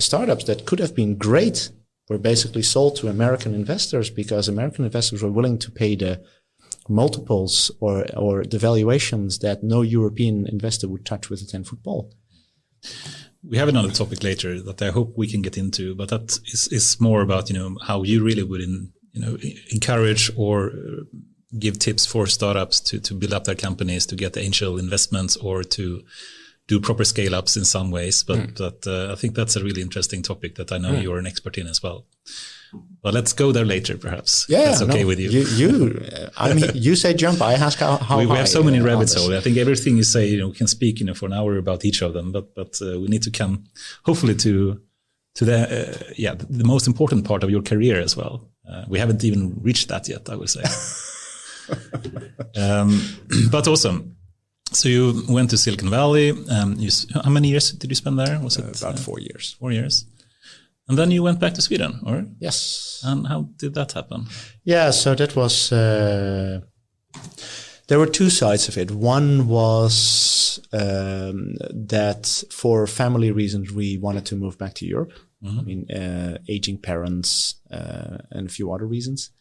A: startups that could have been great were basically sold to American investors because American investors were willing to pay the multiples or the valuations that no European investor would touch with a 10-foot ball.
B: We have another topic later that I hope we can get into, but that is more about, how you really would, encourage or give tips for startups to build up their companies, to get angel investments or to do proper scale ups in some ways. But I think that's a really interesting topic that I know you're an expert in as well. But let's go there later, perhaps.
A: Yeah,
B: that's okay with you.
A: You say jump. I ask how
B: we have so many rabbit holes. I think everything you say, we can speak, for an hour about each of them. But we need to come, hopefully, to the most important part of your career as well. We haven't even reached that yet, I would say. But awesome. So you went to Silicon Valley. How many years did you spend there? Was it
A: about 4 years?
B: 4 years. And then you went back to Sweden, or?
A: Yes.
B: And how did that happen?
A: Yeah, so that was, there were two sides of it. One was that for family reasons, we wanted to move back to Europe. I mean, aging parents and a few other reasons.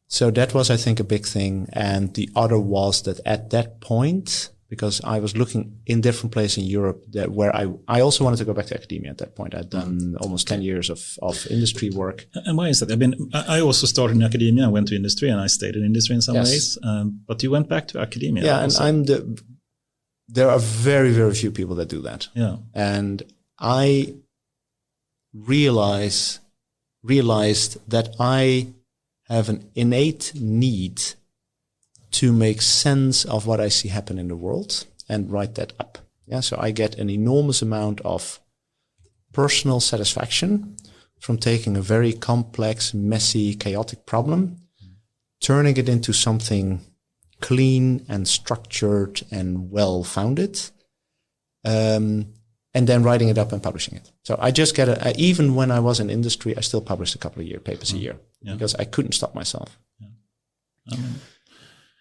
A: So that was, I think, a big thing. And the other was that at that point, because I was looking in different places in Europe where I also wanted to go back to academia at that point. I'd done almost 10 years of industry work.
B: And why is that? I mean, I also started in academia. I went to industry and I stayed in industry in some ways. But you went back to academia.
A: Yeah,
B: also.
A: and there are very, very few people that do that.
B: Yeah.
A: And I realized that I have an innate need to make sense of what I see happen in the world and write that up. Yeah, so I get an enormous amount of personal satisfaction from taking a very complex, messy, chaotic problem, turning it into something clean and structured and well-founded, and then writing it up and publishing it. So I just get even when I was in industry, I still published a couple of papers a year because I couldn't stop myself.
B: Yeah.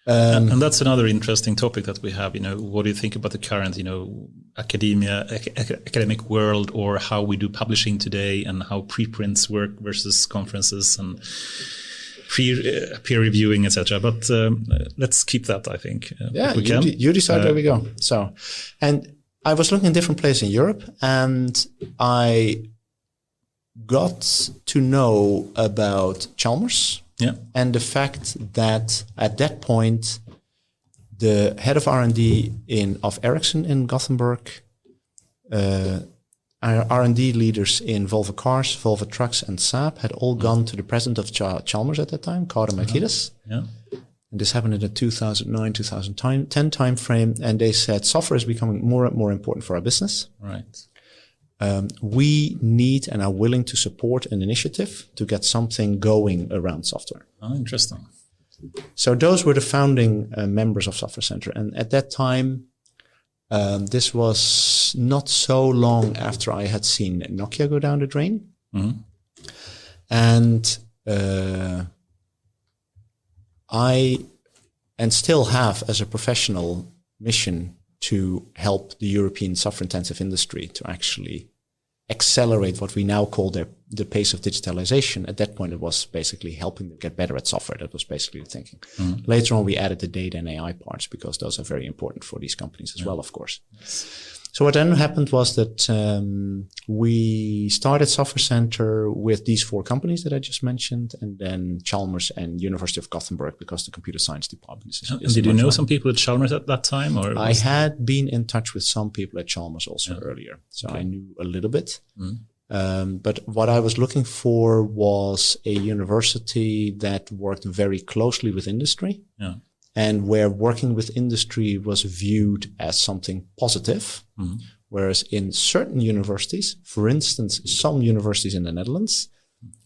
B: And that's another interesting topic that we have. What do you think about the current, academic world, or how we do publishing today, and how preprints work versus conferences and peer reviewing, etc. But let's keep that, I think.
A: You decide where we go. So, and I was looking in different places in Europe, and I got to know about Chalmers.
B: Yeah.
A: And the fact that at that point, the head of R&D of Ericsson in Gothenburg, R&D leaders in Volvo Cars, Volvo Trucks, and Saab had all gone to the president of Chalmers at that time, Karim Akilis.
B: Yeah.
A: And this happened in the 2009, 2010 timeframe. And they said, software is becoming more and more important for our business.
B: Right.
A: We need and are willing to support an initiative to get something going around software.
B: Oh, interesting.
A: So those were the founding members of Software Center. And at that time, this was not so long after I had seen Nokia go down the drain.
B: Mm-hmm.
A: And I still have as a professional mission to help the European software-intensive industry to actually accelerate what we now call the pace of digitalization. At that point, it was basically helping them get better at software. That was basically the thinking. Mm-hmm. Later on, we added the data and AI parts because those are very important for these companies as well, of course. Yes. So what then happened was that we started Software Center with these four companies that I just mentioned, and then Chalmers and University of Gothenburg because the computer science department is
B: and did you know some people at Chalmers at that time? Or
A: I had been in touch with some people at Chalmers also earlier, so I knew a little bit. Mm. But what I was looking for was a university that worked very closely with industry. Yeah. And where working with industry was viewed as something positive, whereas in certain universities, for instance, some universities in the Netherlands,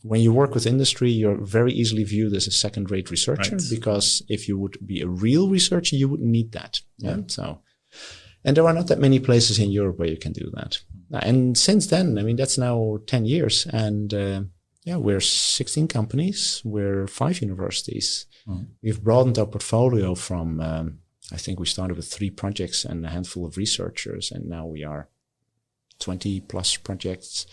A: when you work with industry, you're very easily viewed as a second-rate researcher because if you would be a real researcher, you wouldn't need that. Yeah. So, and there are not that many places in Europe where you can do that. And since then, I mean, that's now 10 years, and we're 16 companies, we're 5 universities. We've broadened our portfolio from, I think we started with 3 projects and a handful of researchers, and now we are 20 plus projects,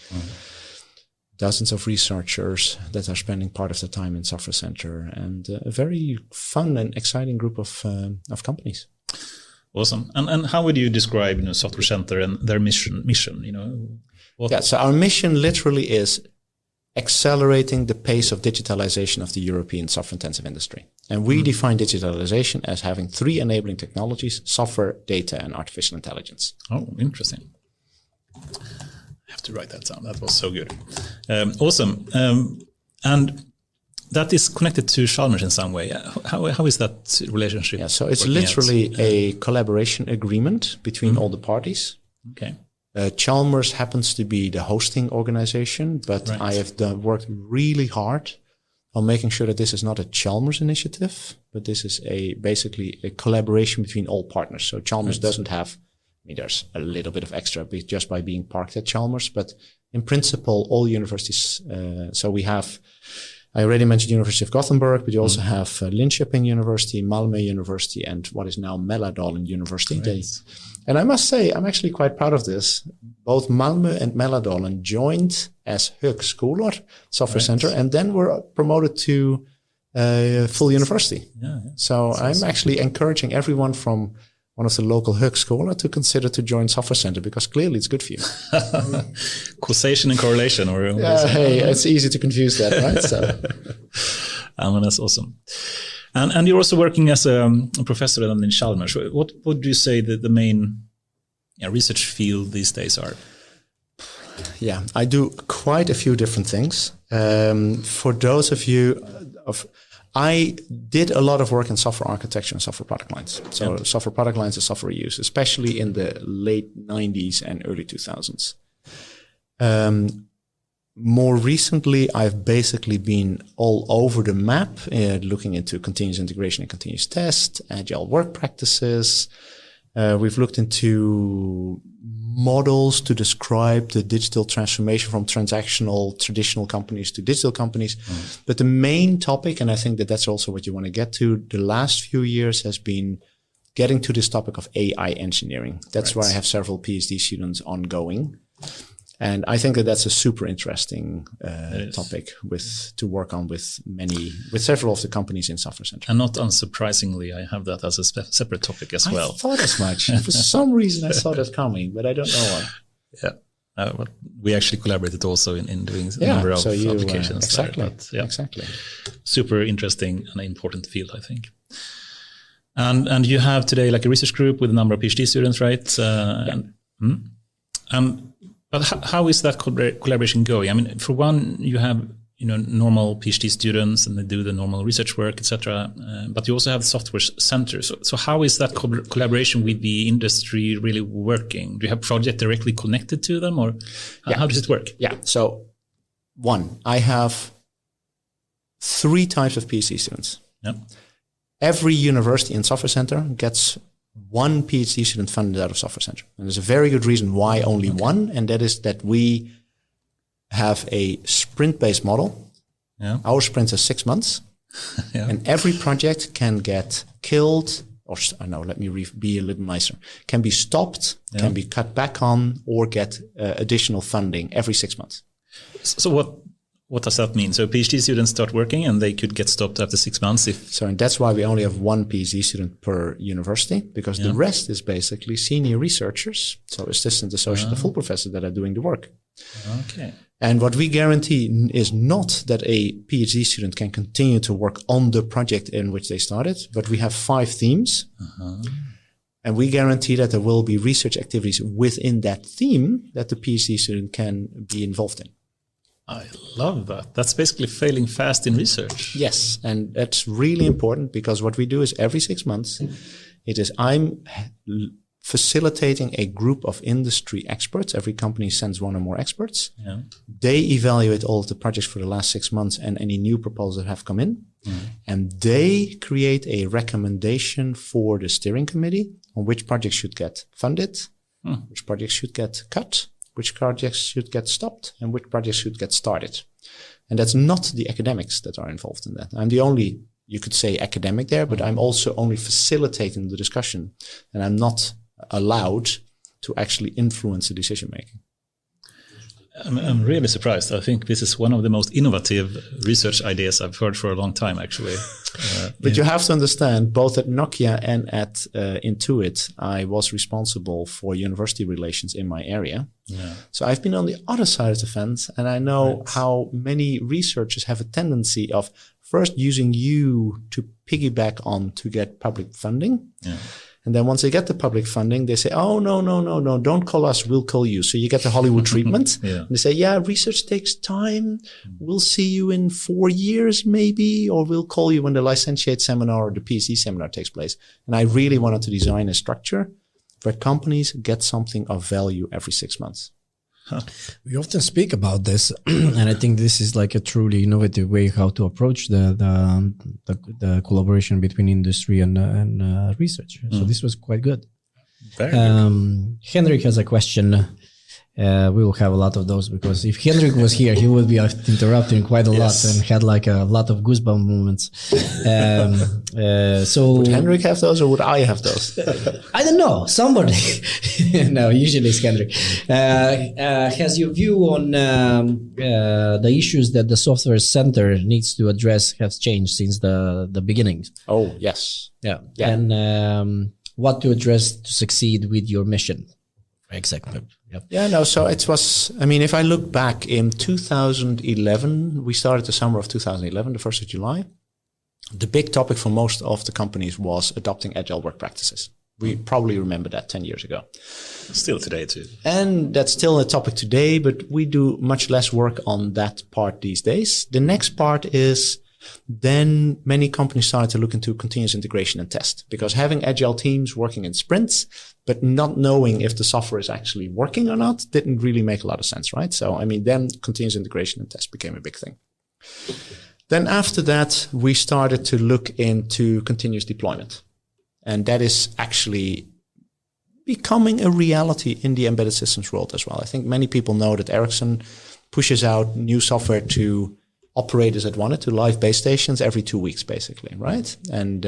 A: dozens of researchers that are spending part of the time in Software Center, and a very fun and exciting group of companies.
B: Awesome. And how would you describe, Software Center and their mission?
A: So our mission literally is accelerating the pace of digitalization of the European software-intensive industry. And we define digitalization as having 3 enabling technologies: software, data, and artificial intelligence.
B: Oh, interesting. I have to write that down. That was so good. Awesome. And that is connected to Chalmers in some way. How is that relationship?
A: Yeah, so it's literally a collaboration agreement between all the parties.
B: Okay.
A: Chalmers happens to be the hosting organization, but I have worked really hard on making sure that this is not a Chalmers initiative, but this is basically a collaboration between all partners. So Chalmers doesn't have, there's a little bit of extra just by being parked at Chalmers, but in principle, all universities. So we have, I already mentioned University of Gothenburg, but you also have Linköping University, Malmö University, and what is now Mälardalen University.
B: Right.
A: And I must say, I'm actually quite proud of this. Both Malmö and Mälardalen joined as högskolor, software center, and then were promoted to full university.
B: Yeah.
A: So that's I'm awesome. Actually encouraging everyone from one of the local högskolor to consider to join software center, because clearly it's good for you.
B: Causation and correlation, or
A: hey, it's easy to confuse that, right? So,
B: that's awesome. And you're also working as a professor in Chalmers. What would you say that the main research field these days are?
A: Yeah, I do quite a few different things. For those of you I did a lot of work in software architecture and software product lines. So software product lines is software use, especially in the late 90s and early 2000s. More recently, I've basically been all over the map, looking into continuous integration and continuous test, agile work practices. We've looked into models to describe the digital transformation from transactional traditional companies to digital companies. But the main topic, and I think that that's also what you want to get to, the last few years has been getting to this topic of AI engineering. That's why I have several PhD students ongoing. And I think that that's a super interesting topic to work on with several of the companies in Software Center.
B: And not unsurprisingly, I have that as a separate topic as well.
A: I thought as much. For some reason, I saw that coming, but I don't know why.
B: Yeah. We actually collaborated also in doing a number of applications.
A: Exactly.
B: There,
A: Exactly.
B: Super interesting and important field, I think. And you have today like a research group with a number of PhD students, right? But how is that collaboration going? I mean, for one, you have normal PhD students and they do the normal research work, etc. But you also have the software center. So how is that collaboration with the industry really working? Do you have projects directly connected to them, or how does it work?
A: Yeah. So one, I have 3 types of PhD students.
B: Yeah.
A: Every university and software center gets 1 PhD student funded out of Software Center. And there's a very good reason why only 1, and that is that we have a sprint-based model.
B: Yeah.
A: Our sprint is 6 months, and every project can get killed, or let me be a little nicer, can be stopped, can be cut back on, or get additional funding every 6 months.
B: So what does that mean? So PhD students start working and they could get stopped after 6 months
A: and that's why we only have 1 PhD student per university, because the rest is basically senior researchers, so assistant, associate, and full professor that are doing the work.
B: Okay.
A: And what we guarantee is not that a PhD student can continue to work on the project in which they started, but we have 5 themes. And we guarantee that there will be research activities within that theme that the PhD student can be involved in.
B: I love that. That's basically failing fast in research.
A: Yes, and that's really important, because what we do is every 6 months, I'm facilitating a group of industry experts. Every company sends 1 or more experts. Yeah. They evaluate all of the projects for the last 6 months and any new proposals that have come in. And they create a recommendation for the steering committee on which projects should get funded, which projects should get cut, which projects should get stopped, and which projects should get started. And that's not the academics that are involved in that. I'm the only, you could say, academic there, but I'm also only facilitating the discussion, and I'm not allowed to actually influence the decision making.
B: I'm really surprised. I think this is one of the most innovative research ideas I've heard for a long time, actually.
A: But you have to understand, both at Nokia and at Intuit, I was responsible for university relations in my area. Yeah. So I've been on the other side of the fence, and I know how many researchers have a tendency of first using you to piggyback on to get public funding. Yeah. And then once they get the public funding, they say, oh, no, don't call us, we'll call you. So you get the Hollywood treatment. And they say, research takes time. We'll see you in 4 years maybe, or we'll call you when the licentiate seminar or the PhD seminar takes place. And I really wanted to design a structure where companies get something of value every 6 months.
C: We often speak about this, and I think this is like a truly innovative way how to approach the collaboration between industry and research. So this was quite good.
B: Very good.
C: Henrik has a question. we will have a lot of those, because if Henrik was here, he would be interrupting quite a lot and had like a lot of goosebump moments. So
A: would Henrik have those, or would I have those?
C: I don't know. Somebody. No, usually it's Henrik. Has your view on the issues that the software center needs to address has changed since the beginning?
A: Oh, yes.
C: Yeah. And what to address to succeed with your mission? Exactly. Yep.
A: Yeah, no, so it was, I mean, if I look back in 2011, we started the summer of 2011, the 1st of July. The big topic for most of the companies was adopting agile work practices. We probably remember that 10 years ago.
B: Still today too.
A: And that's still a topic today, but we do much less work on that part these days. The next part is then many companies started to look into continuous integration and test, because having agile teams working in sprints, but not knowing if the software is actually working or not, didn't really make a lot of sense, right? So, I mean, then continuous integration and test became a big thing. Then after that, we started to look into continuous deployment. And that is actually becoming a reality in the embedded systems world as well. I think many people know that Ericsson pushes out new software to operators that want it, to live base stations every 2 weeks, basically, right? And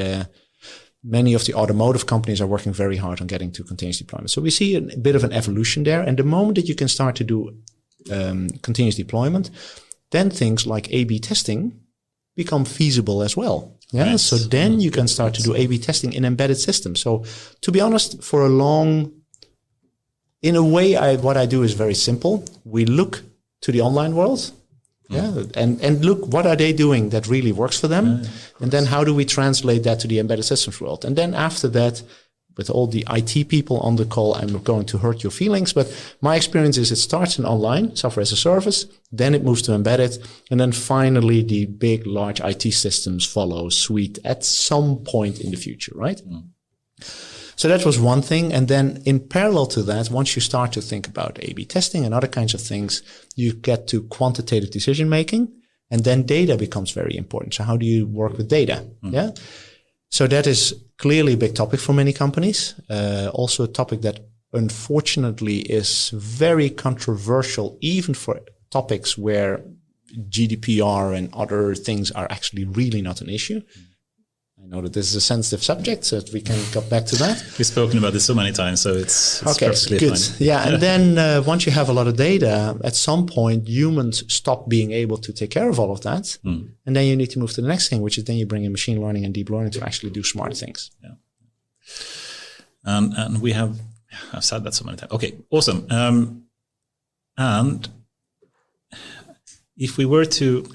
A: many of the automotive companies are working very hard on getting to continuous deployment. So we see a bit of an evolution there. And the moment that you can start to do continuous deployment, then things like A/B testing become feasible as well. Yeah. Right. So then you can start to do A/B testing in embedded systems. So to be honest, in a way, what I do is very simple. We look to the online world. Yeah, and look, what are they doing that really works for them? And then how do we translate that to the embedded systems world? And then after that, with all the IT people on the call, I'm going to hurt your feelings, but my experience is it starts in online, software as a service, then it moves to embedded, and then finally the big, large IT systems follow suite at some point in the future, right? So that was one thing. And then in parallel to that, once you start to think about A/B testing and other kinds of things, you get to quantitative decision making, and then data becomes very important. So how do you work with data? Yeah. So that is clearly a big topic for many companies. Also a topic that unfortunately is very controversial, even for topics where GDPR and other things are actually really not an issue. I know that this is a sensitive subject, so we can go back to that.
B: We've spoken about this so many times, so it's
A: okay,
B: perfectly
A: good.
B: fine.
A: Yeah, and then once you have a lot of data, at some point humans stop being able to take care of all of that, and then you need to move to the next thing, which is then you bring in machine learning and deep learning to actually do smart things.
B: Yeah, and I've said that so many times. Okay, awesome. And if we were to,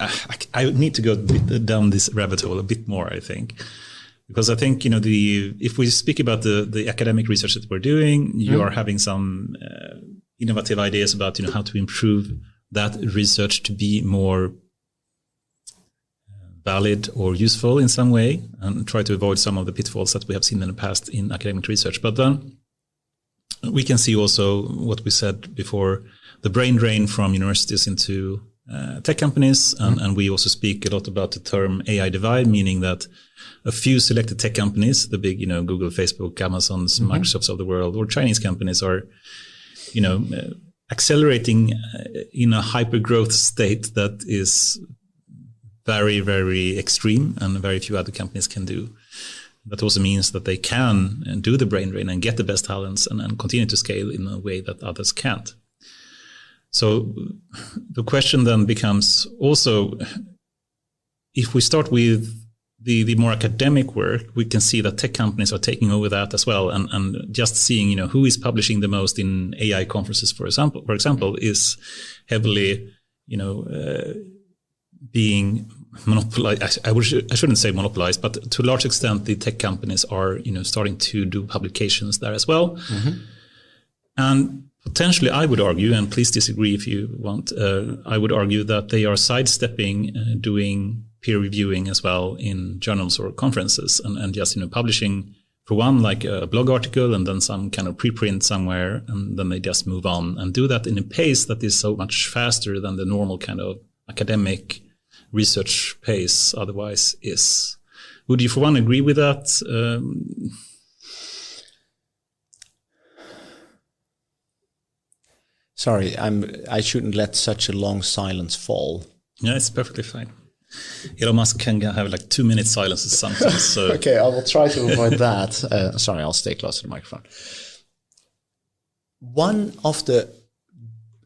B: I need to go down this rabbit hole a bit more, I think, because I think, if we speak about the academic research that we're doing, you are having some innovative ideas about, how to improve that research to be more valid or useful in some way, and try to avoid some of the pitfalls that we have seen in the past in academic research. But then we can see also what we said before, the brain drain from universities into tech companies, and we also speak a lot about the term AI divide, meaning that a few selected tech companies, the big, Google, Facebook, Amazon's, Microsofts of the world, or Chinese companies are, accelerating in a hyper growth state that is very, very extreme, and very few other companies can do. That also means that they can do the brain drain and get the best talents and continue to scale in a way that others can't. So the question then becomes also, if we start with the more academic work, we can see that tech companies are taking over that as well. And just seeing, who is publishing the most in AI conferences, for example, is heavily, being monopolized. I shouldn't say monopolized, but to a large extent, the tech companies are, starting to do publications there as well. And potentially, I would argue, and please disagree if you want, I would argue that they are sidestepping doing peer reviewing as well in journals or conferences, and just, publishing, for one, like a blog article and then some kind of preprint somewhere, and then they just move on and do that in a pace that is so much faster than the normal kind of academic research pace otherwise is. Would you, for one, agree with that?
A: Sorry, I shouldn't let such a long silence fall.
B: Yeah, it's perfectly fine. Elon Musk can have like 2 minute silences sometimes. So.
A: Okay, I will try to avoid that. Sorry, I'll stay close to the microphone.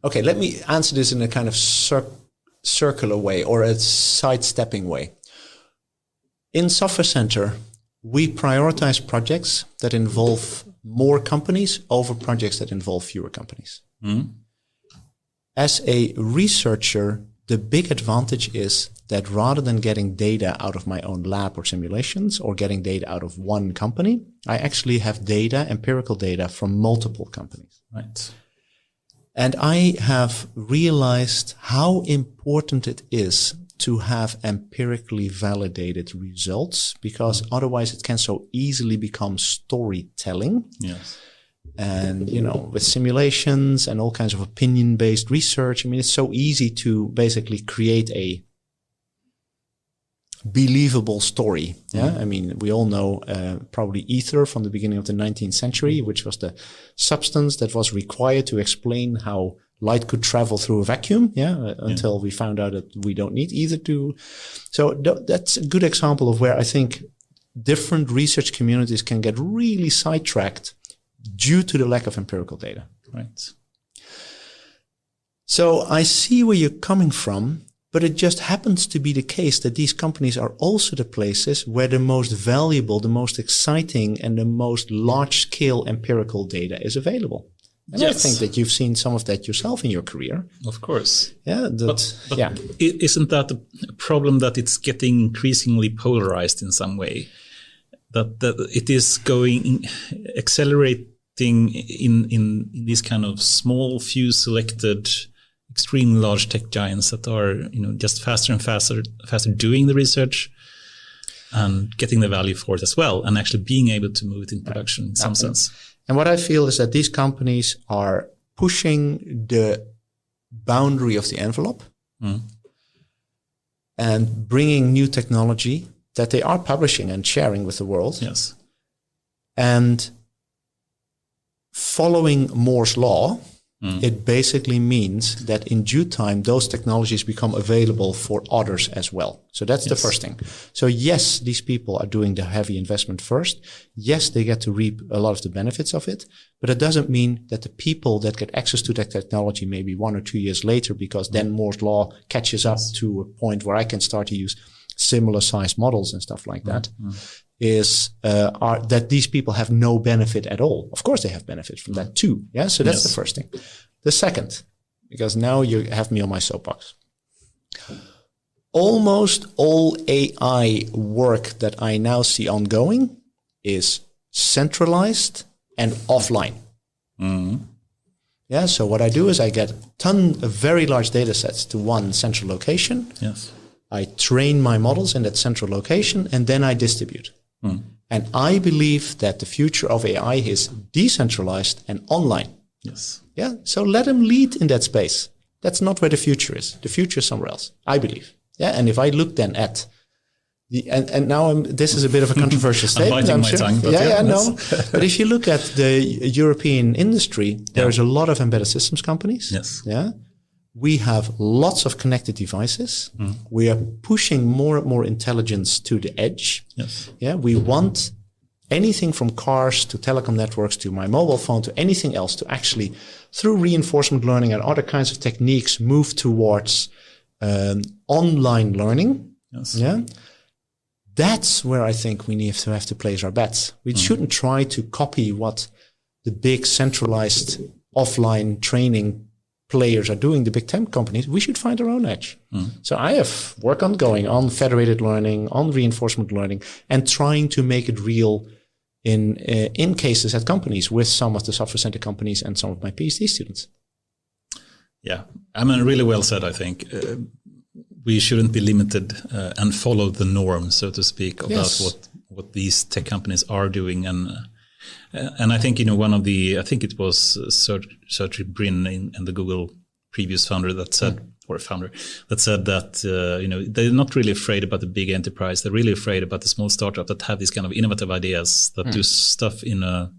A: Okay, let me answer this in a kind of circular way or a sidestepping way. In Software Center, we prioritize projects that involve more companies over projects that involve fewer companies. As a researcher, the big advantage is that rather than getting data out of my own lab or simulations or getting data out of one company, I actually have data, empirical data from multiple companies.
B: Right.
A: And I have realized how important it is to have empirically validated results, because otherwise it can so easily become storytelling.
B: Yes.
A: And, with simulations and all kinds of opinion-based research, it's so easy to basically create a believable story. Yeah. We all know probably ether from the beginning of the 19th century, which was the substance that was required to explain how light could travel through a vacuum. Until we found out that we don't need ether to. So that's a good example of where I think different research communities can get really sidetracked due to the lack of empirical data.
B: Right.
A: So I see where you're coming from. But it just happens to be the case that these companies are also the places where the most valuable, the most exciting, and the most large-scale empirical data is available. And yes. I think that you've seen some of that yourself in your career.
B: Of course.
A: Yeah.
B: But isn't that a problem that it's getting increasingly polarized in some way? That it is accelerating in these kind of small, few selected extremely large tech giants that are, just faster and faster doing the research and getting the value for it as well, and actually being able to move it in production in some sense.
A: And what I feel is that these companies are pushing the boundary of the envelope and bringing new technology that they are publishing and sharing with the world.
B: Yes.
A: And following Moore's law, it basically means that in due time, those technologies become available for others as well. So that's the first thing. So yes, these people are doing the heavy investment first. Yes, they get to reap a lot of the benefits of it, but it doesn't mean that the people that get access to that technology maybe 1 or 2 years later, because then Moore's law catches up to a point where I can start to use similar sized models and stuff like that, are that these people have no benefit at all. Of course they have benefit from that too. Yeah. So that's the first thing. The second, because now you have me on my soapbox. Almost all AI work that I now see ongoing is centralized and offline. Yeah. So what I do is I get a ton of very large data sets to one central location.
B: Yes.
A: I train my models in that central location, and then I distribute. And I believe that the future of AI is decentralized and online.
B: Yes.
A: Yeah. So let them lead in that space. That's not where the future is. The future is somewhere else, I believe. Yeah. And if I look then at and now this is a bit of a controversial statement.
B: I'm biting my tongue. But
A: no. But if you look at the European industry, there's a lot of embedded systems companies.
B: Yes.
A: Yeah. We have lots of connected devices. We are pushing more and more intelligence to the edge.
B: Yes.
A: Yeah. We want anything from cars to telecom networks to my mobile phone to anything else to actually, through reinforcement learning and other kinds of techniques, move towards online learning.
B: Yes.
A: Yeah. That's where I think we need to have to place our bets. We shouldn't try to copy what the big centralized offline training players are doing, the big tech companies. We should find our own edge. So I have work ongoing on federated learning, on reinforcement learning, and trying to make it real in cases at companies with some of the software center companies and some of my PhD students.
B: Yeah, really well said, I think. We shouldn't be limited and follow the norm, so to speak, about what these tech companies are doing. And I think, one of I think it was Sergey Brin and the Google previous founder that said, that, they're not really afraid about the big enterprise. They're really afraid about the small startup that have these kind of innovative ideas that do stuff in a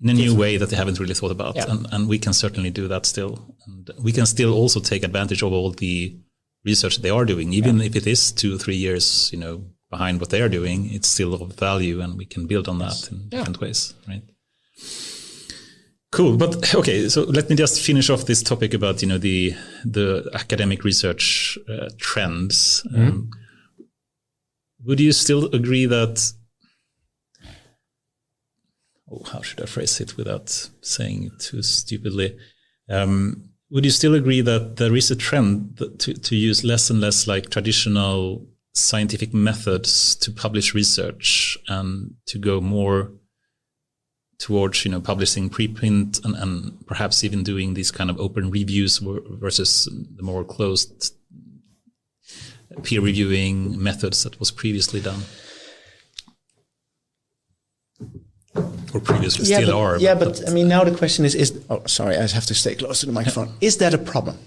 B: in a new way that they haven't really thought about.
A: Yeah.
B: And we can certainly do that still. And we can still also take advantage of all the research they are doing, even if it is 2 or 3 years, behind what they are doing, it's still of value, and we can build on that in different ways, right? Cool. But okay, so let me just finish off this topic about, the academic research trends. Would you still agree that, how should I phrase it without saying it too stupidly? Would you still agree that there is a trend to use less and less like traditional scientific methods to publish research, and to go more towards, publishing preprint and perhaps even doing these kind of open reviews versus the more closed peer reviewing methods that was previously done? Or previously still are.
A: Yeah, but I mean, now the question is, oh, sorry, I have to stay close to the microphone. Is that a problem?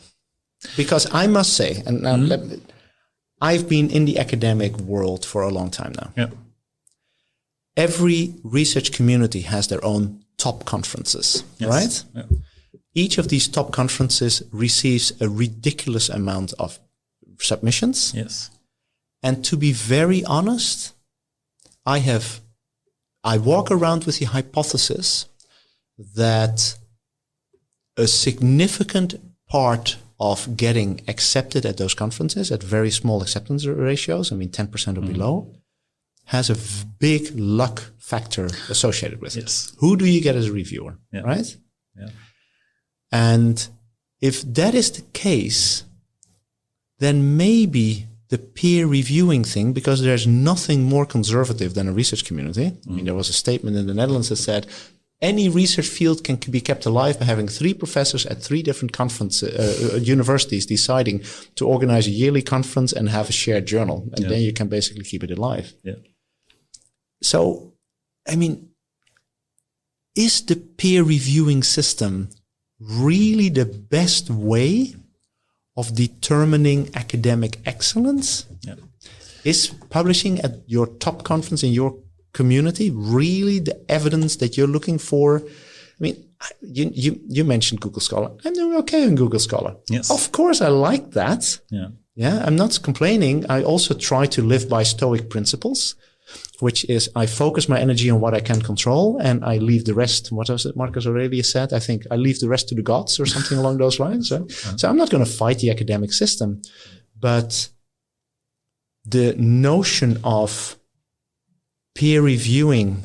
A: Because I must say, and now I've been in the academic world for a long time now.
B: Yeah.
A: Every research community has their own top conferences, right?
B: Yeah.
A: Each of these top conferences receives a ridiculous amount of submissions.
B: Yes.
A: And to be very honest, I walk around with the hypothesis that a significant part of getting accepted at those conferences at very small acceptance ratios, 10% or below, has a big luck factor associated with it. Who do you get as a reviewer, right?
B: Yeah.
A: And if that is the case, then maybe the peer reviewing thing, because there's nothing more conservative than a research community. There was a statement in the Netherlands that said, any research field can be kept alive by having 3 professors at 3 different universities deciding to organize a yearly conference and have a shared journal. And then you can basically keep it alive.
B: Yeah.
A: So, is the peer reviewing system really the best way of determining academic excellence?
B: Yeah.
A: Is publishing at your top conference in your community really the evidence that you're looking for? You mentioned Google Scholar. I'm doing okay on Google Scholar.
B: Yes.
A: Of course, I like that.
B: Yeah.
A: I'm not complaining. I also try to live by Stoic principles, which is I focus my energy on what I can control, and I leave the rest. What was it Marcus Aurelius said? I think I leave the rest to the gods, or something along those lines. So I'm not going to fight the academic system, but the notion of peer reviewing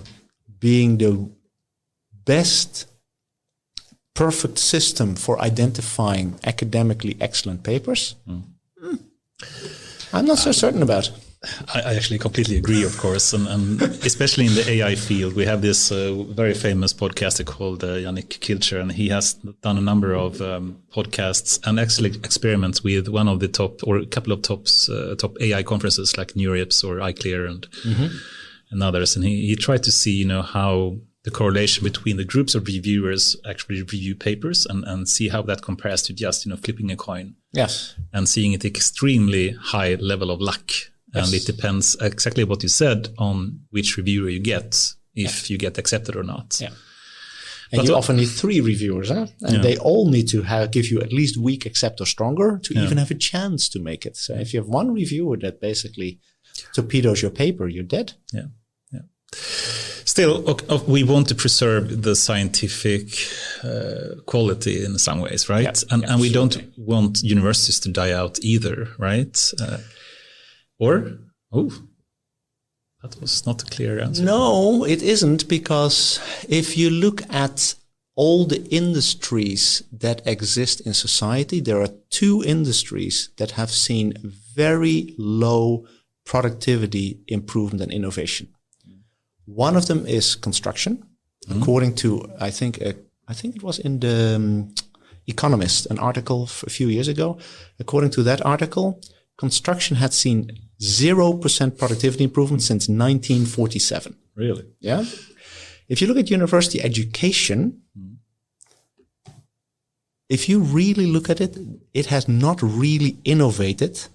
A: being the best perfect system for identifying academically excellent papers, I'm not so certain about.
B: I actually completely agree, of course, and especially in the AI field, we have this very famous podcaster called Yannick Kilcher, and he has done a number of podcasts and actually experiments with one of the top, or a couple of top AI conferences like NeurIPS or iClear and others, and he tried to see how the correlation between the groups of reviewers actually review papers and see how that compares to just flipping a coin.
A: Yes,
B: and seeing it extremely high level of luck. And it depends exactly what you said on which reviewer you get, if you get accepted or not.
A: Yeah. And you often need 3 reviewers, huh? And they all need to give you at least weak, accept, or stronger to even have a chance to make it. So if you have one reviewer that basically torpedoes your paper, you're dead.
B: Yeah. Still, we want to preserve the scientific quality in some ways, right? And we don't want universities to die out either, right? That was not a clear answer.
A: No, it isn't, because if you look at all the industries that exist in society, there are 2 industries that have seen very low productivity improvement and innovation. One of them is construction, according to, I think it was in the Economist, an article a few years ago. According to that article, construction had seen 0% productivity improvement since 1947.
B: Really?
A: Yeah. If you look at university education, if you really look at it, it has not really innovated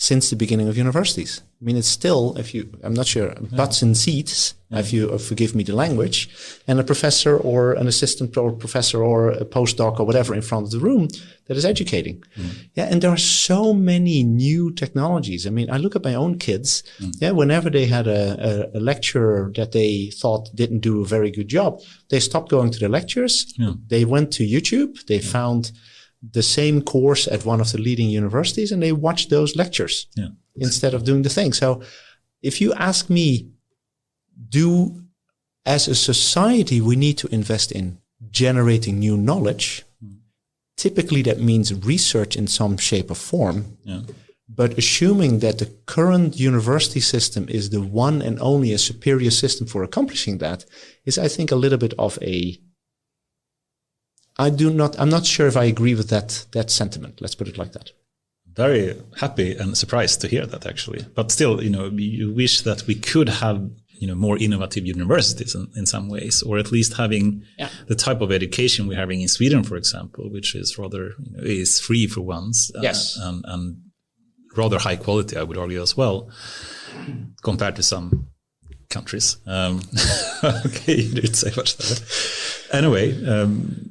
A: since the beginning of universities. I mean, it's still, I'm not sure, butts in seats, if you forgive me the language, and a professor or an assistant or professor or a postdoc or whatever in front of the room that is educating. Yeah, and there are so many new technologies. I mean, I look at my own kids. Whenever they had a lecturer that they thought didn't do a very good job, they stopped going to the lectures. They went to YouTube. They found the same course at one of the leading universities, and they watched those lectures instead of doing the thing. So if you ask me, as a society, we need to invest in generating new knowledge. Typically, that means research in some shape or form. But assuming that the current university system is the one and only a superior system for accomplishing that is, I think, a little bit of I'm not sure if I agree with that sentiment. Let's put it like that.
B: Very happy and surprised to hear that, actually. But still, you wish that we could have, more innovative universities in some ways, or at least having the type of education we're having in Sweden, for example, which is rather, is free for once. And rather high quality, I would argue as well, compared to some countries. Okay, you didn't say much there. Anyway,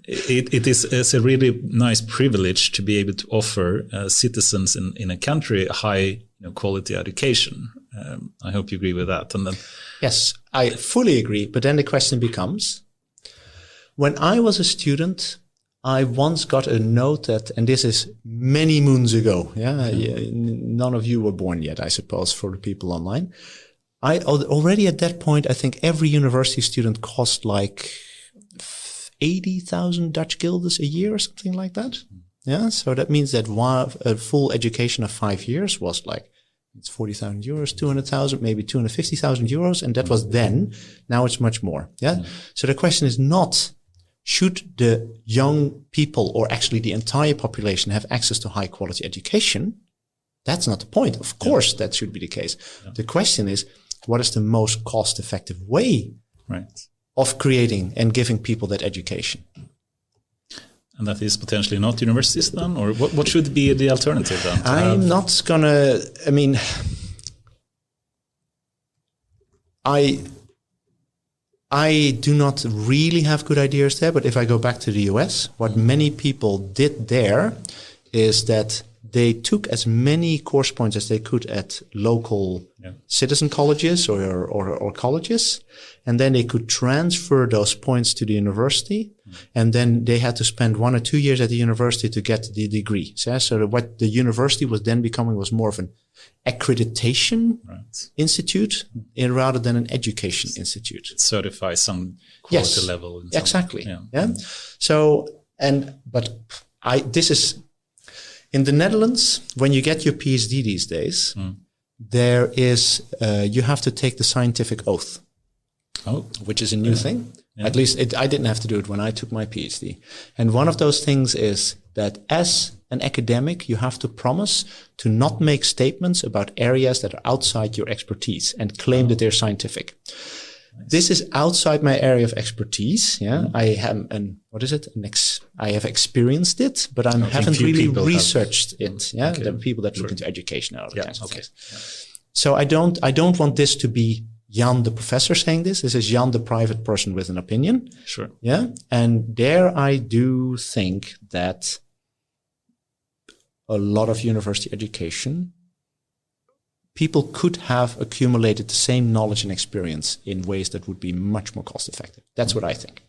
B: it is a really nice privilege to be able to offer citizens in a country a high quality education. I hope you agree with that. And then,
A: yes, I fully agree. But then the question becomes, when I was a student, I once got a note and this is many moons ago. None of you were born yet, I suppose, for the people online. I already at that point, I think every university student cost like 80,000 Dutch guilders a year or something like that. Yeah. So that means that a full education of 5 years was like, it's 40,000 euros, 200,000, maybe 250,000 euros. And that was then. Now it's much more. Yeah. So the question is not, should the young people or actually the entire population have access to high quality education? That's not the point. Of course, that should be the case. The question is, what is the most cost effective way of creating and giving people that education?
B: And that is potentially not universities then? Or what should be the alternative then?
A: I do not really have good ideas there, but if I go back to the US, what many people did there is that they took as many course points as they could at local citizen colleges or colleges, and then they could transfer those points to the university, and then they had to spend 1 or 2 years at the university to get the degree. So what the university was then becoming was more of an accreditation institute rather than an education institute.
B: It certifies some quality level.
A: Exactly. So, this is in the Netherlands, when you get your PhD these days, there is, you have to take the scientific oath, which is a new thing. At least I didn't have to do it when I took my PhD. And one of those things is that as an academic, you have to promise to not make statements about areas that are outside your expertise and claim that they're scientific. This is outside my area of expertise. I have I have experienced it, but I haven't really researched it. There are people that look into education and other kinds of things. So I don't want this to be Jan the professor saying this. This is Jan the private person with an opinion.
B: Sure.
A: Yeah. And there I do think that a lot of university education, people could have accumulated the same knowledge and experience in ways that would be much more cost effective. That's what I think.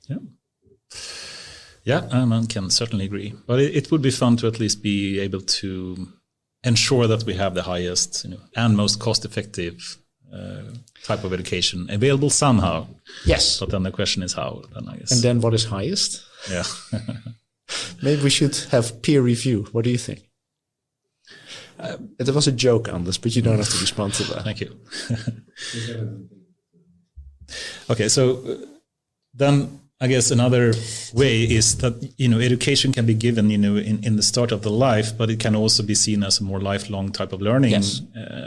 B: Yeah, I can certainly agree. But it would be fun to at least be able to ensure that we have the highest and most cost effective type of education available somehow.
A: Yes.
B: But then the question is how, then I guess.
A: And then what is highest?
B: Yeah.
A: Maybe we should have peer review. What do you think? It was a joke, Anders, but you don't have to respond to that.
B: Thank you. Okay, so then I guess another way is that, education can be given, in the start of the life, but it can also be seen as a more lifelong type of learning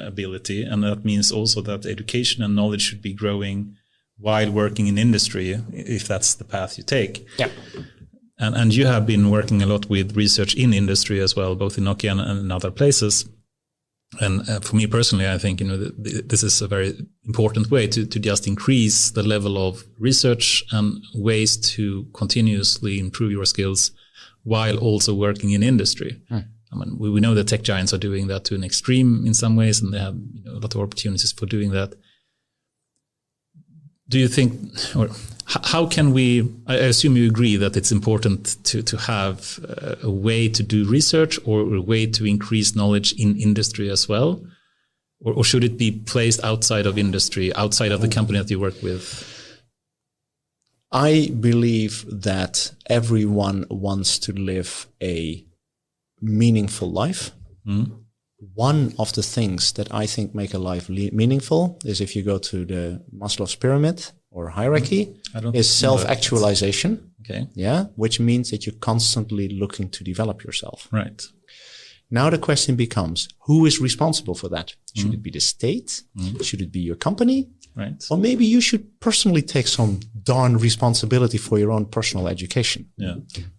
B: ability. And that means also that education and knowledge should be growing while working in industry, if that's the path you take.
A: Yeah.
B: And you have been working a lot with research in industry as well, both in Nokia and other places. And for me personally, I think, this is a very important way to just increase the level of research and ways to continuously improve your skills while also working in industry. I mean, we know that tech giants are doing that to an extreme in some ways, and they have a lot of opportunities for doing that. Do you think, or how can we, I assume you agree that it's important to have a way to do research or a way to increase knowledge in industry as well? Or should it be placed outside of industry, outside of the company that you work with?
A: I believe that everyone wants to live a meaningful life. One of the things that I think make a life meaningful is, if you go to the Maslow's pyramid or hierarchy, is self-actualization.
B: Okay.
A: Yeah, which means that you're constantly looking to develop yourself.
B: Right.
A: Now the question becomes, who is responsible for that? Should it be the state? Should it be your company?
B: Right.
A: Or maybe you should personally take some darn responsibility for your own personal education.
B: Yeah.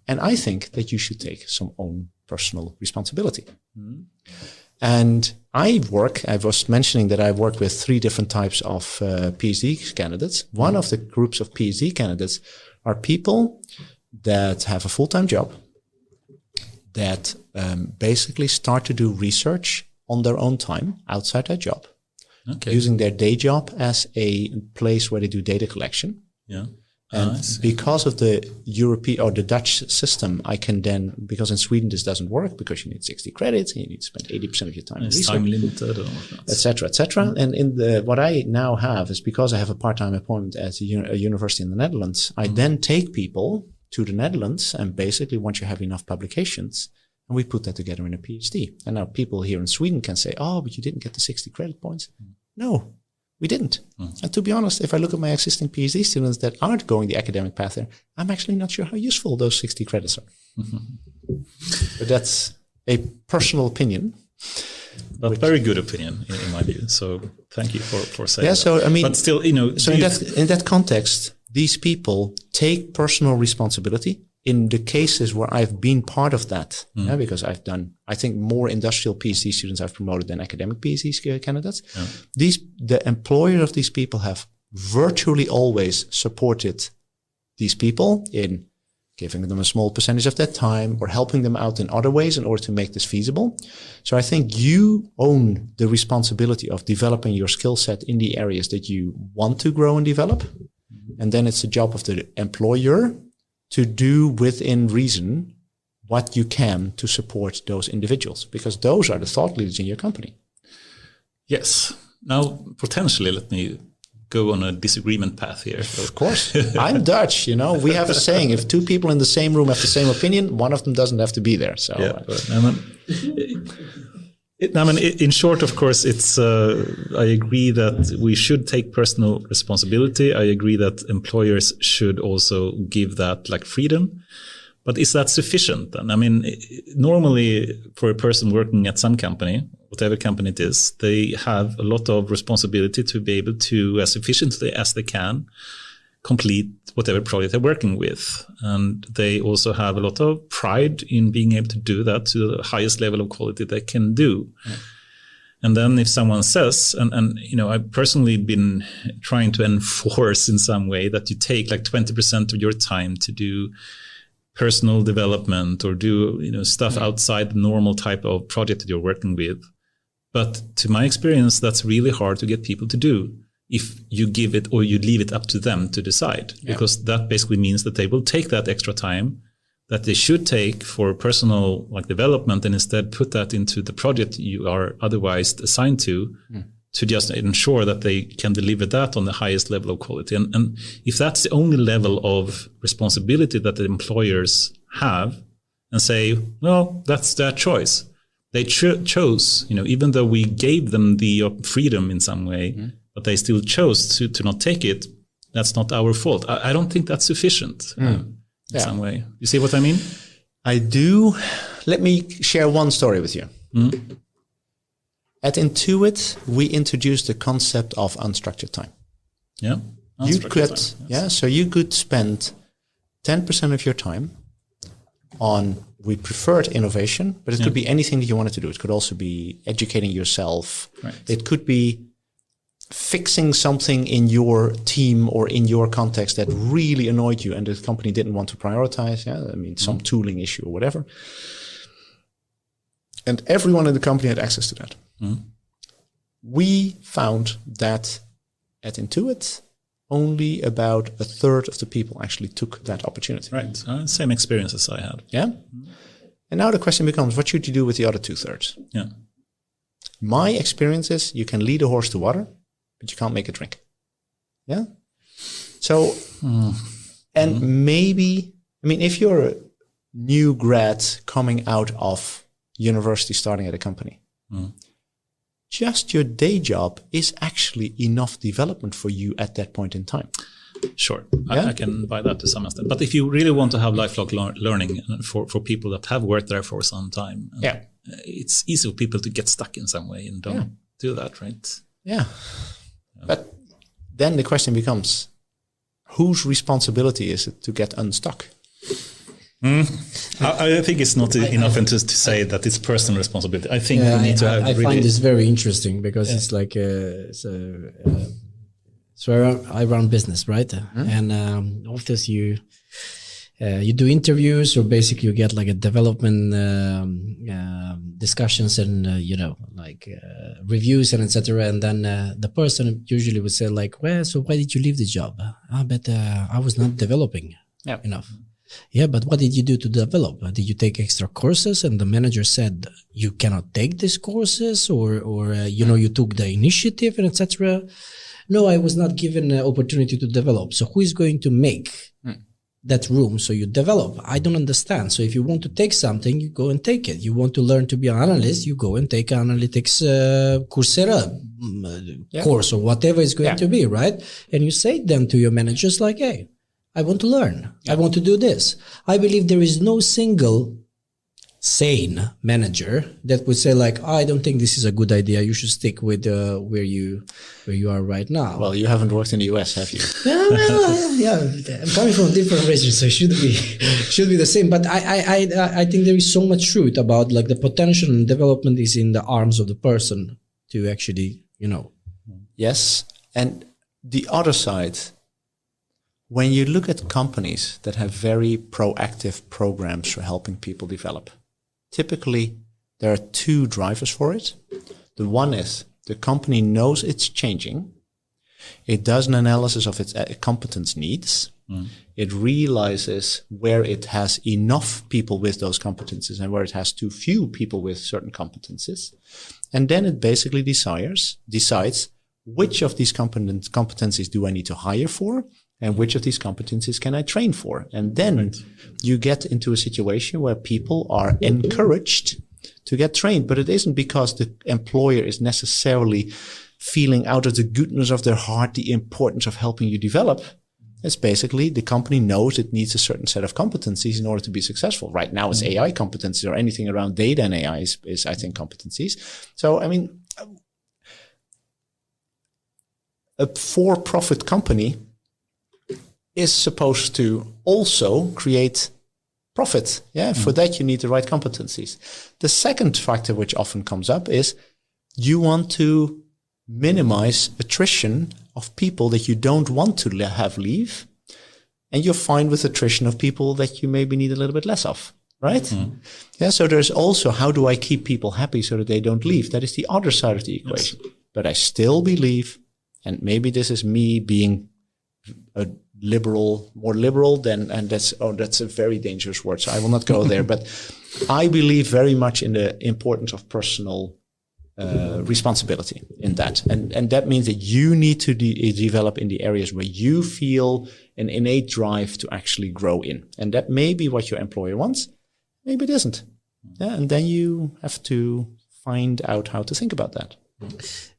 A: And I think that you should take some own personal responsibility. And I was mentioning that I work with 3 different types of PhD candidates. One of the groups of PhD candidates are people that have a full-time job, that basically start to do research on their own time outside their job, using their day job as a place where they do data collection.
B: Yeah.
A: And because of the European or the Dutch system, I can then, because in Sweden this doesn't work because you need 60 credits and you need to spend 80% of your time on research,
B: time limited,
A: etc., etc. And what I now have is, because I have a part-time appointment at a university in the Netherlands, I then take people to the Netherlands, and basically once you have enough publications, and we put that together in a PhD. And now people here in Sweden can say, oh, but you didn't get the 60 credit points. No. We didn't. And to be honest, if I look at my existing PhD students that aren't going the academic path there, I'm actually not sure how useful those 60 credits are. But that's a personal opinion.
B: But very good opinion in my view. So thank you for saying that.
A: So I mean,
B: but still,
A: so in that context, these people take personal responsibility. In the cases where I've been part of that, because I've done, I think, more industrial PhD students I've promoted than academic PhD candidates. Yeah. The employer of these people have virtually always supported these people in giving them a small percentage of their time or helping them out in other ways in order to make this feasible. So I think you own the responsibility of developing your skill set in the areas that you want to grow and develop. And then it's the job of the employer to do within reason what you can to support those individuals, because those are the thought leaders in your company.
B: Yes. Now, potentially, let me go on a disagreement path here.
A: Of course. I'm Dutch, we have a saying, if 2 people in the same room have the same opinion, one of them doesn't have to be there. So,
B: in short, of course, it's. I agree that we should take personal responsibility. I agree that employers should also give that freedom. But is that sufficient? And normally for a person working at some company, whatever company it is, they have a lot of responsibility to be able to, as efficiently as they can, complete whatever project they're working with. And they also have a lot of pride in being able to do that to the highest level of quality they can do. Yeah. And then if someone says, and I've personally been trying to enforce in some way that you take 20% of your time to do personal development or do, stuff outside the normal type of project that you're working with. But to my experience, that's really hard to get people to do if you give it or you leave it up to them to decide, because that basically means that they will take that extra time that they should take for personal development and instead put that into the project you are otherwise assigned to just ensure that they can deliver that on the highest level of quality. And if that's the only level of responsibility that the employers have and say, well, that's their choice. They chose, even though we gave them the freedom in some way, but they still chose to not take it. That's not our fault. I don't think that's sufficient in some way. You see what I mean?
A: I do. Let me share one story with you. At Intuit, we introduced the concept of unstructured time.
B: Yeah.
A: You could, so you could spend 10% of your time on, we preferred innovation, but it could be anything that you wanted to do. It could also be educating yourself.
B: Right.
A: It could be fixing something in your team or in your context that really annoyed you and the company didn't want to prioritize. Yeah, I mean, some tooling issue or whatever. And everyone in the company had access to that. We found that at Intuit, only about a third of the people actually took that opportunity.
B: Right. Same experience as I had.
A: Yeah. And now the question becomes, what should you do with the other 2/3?
B: Yeah.
A: My experience is you can lead a horse to water, but you can't make it drink. Yeah. So, and maybe, I mean, if you're a new grad coming out of university, starting at a company, just your day job is actually enough development for you at that point in time.
B: Sure, I can buy that to some extent. But if you really want to have lifelong learning for people that have worked there for some time, it's easy for people to get stuck in some way and don't do that, right?
A: Yeah. But then the question becomes, whose responsibility is it to get unstuck?
B: I think it's not enough to say that it's personal responsibility. I think you need to have.
C: I find this very interesting because it's like so I run business, right? And often you do interviews, or basically you get like a development discussions and reviews and etc. And then the person usually would say like, "Well, so why did you leave the job?" But I was not developing enough. Yeah, but what did you do to develop? Did you take extra courses and the manager said you cannot take these courses, or you took the initiative and etc.? No, I was not given an opportunity to develop. So who is going to make that room so you develop? I don't understand. So if you want to take something, you go and take it. You want to learn to be an analyst, you go and take an analytics Coursera course or whatever it's going to be, right? And you say then to your managers like, hey, I want to learn. I want to do this. I believe there is no single sane manager that would say like, I don't think this is a good idea. You should stick with where you are right now.
A: Well, you haven't worked in the US, have you?
C: I'm coming from a different region, so it should be the same. But I think there is so much truth about like the potential and development is in the arms of the person to actually,
A: Yes. And the other side, when you look at companies that have very proactive programs for helping people develop, typically there are two drivers for it. The one is the company knows it's changing. It does an analysis of its competence needs. It realizes where it has enough people with those competencies and where it has too few people with certain competencies. And then it basically decides which of these competencies do I need to hire for, and which of these competencies can I train for? And then you get into a situation where people are encouraged to get trained. But it isn't because the employer is necessarily feeling out of the goodness of their heart the importance of helping you develop. It's basically the company knows it needs a certain set of competencies in order to be successful. Right now it's AI competencies, or anything around data and AI is I think, competencies. So, I mean, a for-profit company is supposed to also create profit. For that you need the right competencies. The second factor which often comes up is you want to minimize attrition of people that you don't want to have leave, and you're fine with attrition of people that you maybe need a little bit less of, right? So there's also, how do I keep people happy so that they don't leave? That is the other side of the equation. But I still believe, and maybe this is me being more liberal than, and that's a very dangerous word, so I will not go there. But I believe very much in the importance of personal responsibility in that, and that means that you need to develop in the areas where you feel an innate drive to actually grow in, and that may be what your employer wants, maybe it isn't. And then you have to find out how to think about that.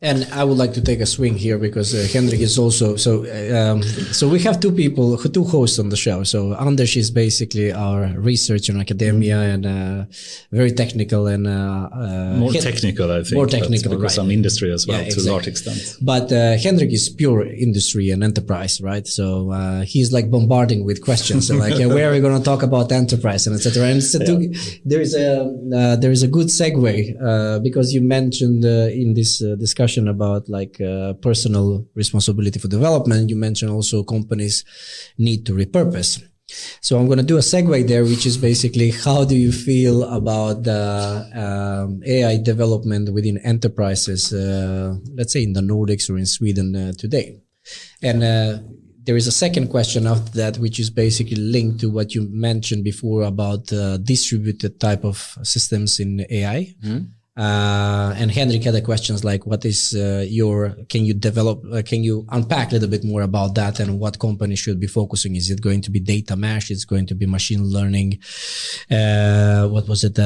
C: And I would like to take a swing here because Hendrik is also so we have two hosts on the show. So Anders is basically our researcher in academia and very technical and
B: more technical, I think.
C: More technical,
B: because
C: right?
B: Some industry as well,
C: exactly.
B: to a large extent.
C: But Hendrik is pure industry and enterprise, right? So he's like bombarding with questions, so like where are we going to talk about enterprise and etc. And there is a good segue because you mentioned in this discussion about like personal responsibility for development. You mentioned also companies need to repurpose. So I'm going to do a segue there, which is basically how do you feel about the AI development within enterprises, let's say in the Nordics or in Sweden today? And there is a second question after that, which is basically linked to what you mentioned before about distributed type of systems in AI. Mm-hmm. And Hendrik had a questions like, what is can you unpack a little bit more about that and what companies should be focusing? Is it going to be data mesh? It's going to be machine learning? What was it?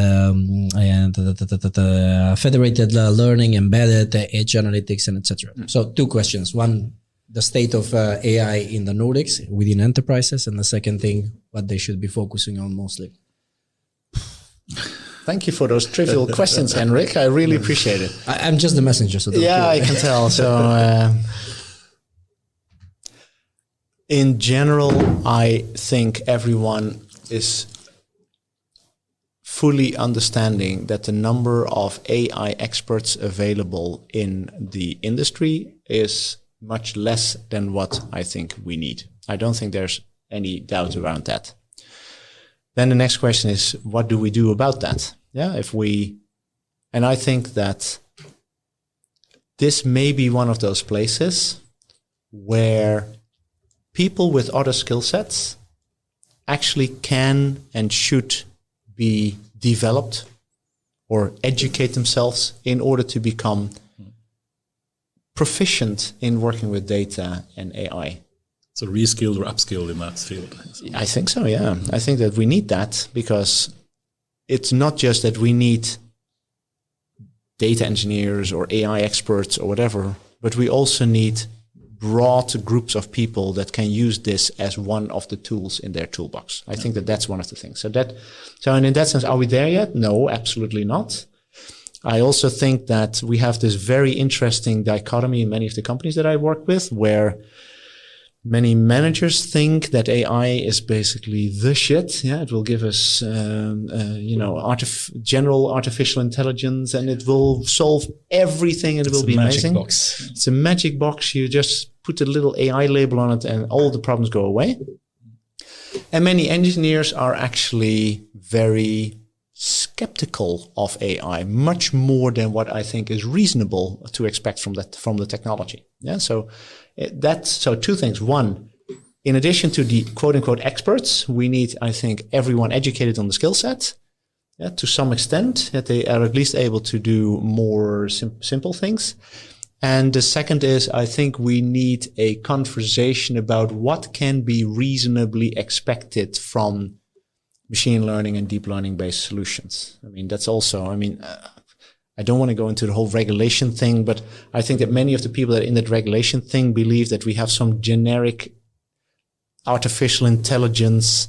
C: Federated learning, embedded, edge analytics, and etc. So 2 questions. One, the state of AI in the Nordics within enterprises. And the second thing, what they should be focusing on mostly.
A: Thank you for those trivial questions, Henrik. I really appreciate it.
C: I'm just the messenger. So
A: I can tell. So, in general, I think everyone is fully understanding that the number of AI experts available in the industry is much less than what I think we need. I don't think there's any doubt around that. Then the next question is, what do we do about that? Yeah, and I think that this may be one of those places where people with other skill sets actually can and should be developed or educate themselves in order to become proficient in working with data and AI.
B: So reskilled or upskilled in that field?
A: I think so, yeah. I think that we need that because it's not just that we need data engineers or AI experts or whatever, but we also need broad groups of people that can use this as one of the tools in their toolbox. I think that that's one of the things. So and in that sense, are we there yet? No, absolutely not. I also think that we have this very interesting dichotomy in many of the companies that I work with, where many managers think that AI is basically the shit. Yeah, it will give us, general artificial intelligence, and it will solve everything, and it will be amazing.
B: Box.
A: It's a magic box. You just put a little AI label on it, and all the problems go away. And many engineers are actually very skeptical of AI, much more than what I think is reasonable to expect from the technology. Yeah, so 2 things. One, in addition to the quote unquote experts, we need, I think, everyone educated on the skill set, to some extent, that they are at least able to do more simple things. And the second is, I think we need a conversation about what can be reasonably expected from machine learning and deep learning based solutions. I mean, that's also, I don't want to go into the whole regulation thing, but I think that many of the people that are in that regulation thing believe that we have some generic artificial intelligence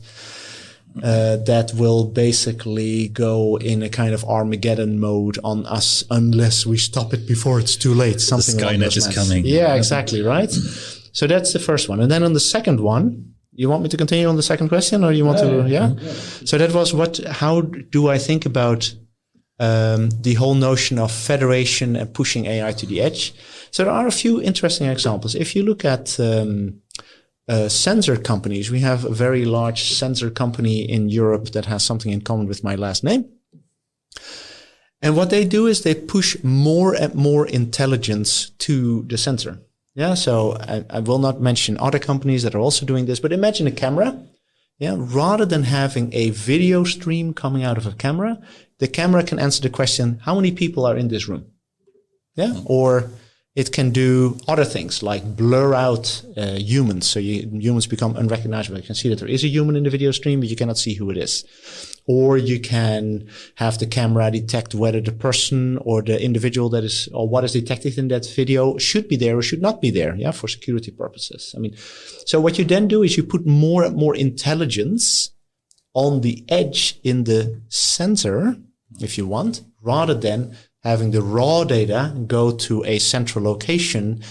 A: that will basically go in a kind of Armageddon mode on us unless we stop it before it's too late. Something
B: the Skynet is coming.
A: Yeah, exactly, right? So that's the first one. And then on the second one, you want me to continue on the second question, or you want to? Yeah. So that was how do I think about the whole notion of federation and pushing AI to the edge? So there are a few interesting examples. If you look at sensor companies, we have a very large sensor company in Europe that has something in common with my last name. And what they do is they push more and more intelligence to the sensor. Yeah, so I will not mention other companies that are also doing this, but imagine a camera. Yeah, rather than having a video stream coming out of a camera, the camera can answer the question, how many people are in this room? Yeah, or it can do other things like blur out humans. So humans become unrecognizable. You can see that there is a human in the video stream, but you cannot see who it is. or you can have the camera detect whether the person or the individual that is, or what is detected in that video should be there or should not be there, yeah, for security purposes. I mean, so what you then do is you put more and more intelligence on the edge in the sensor, if you want, rather than having the raw data go to a central location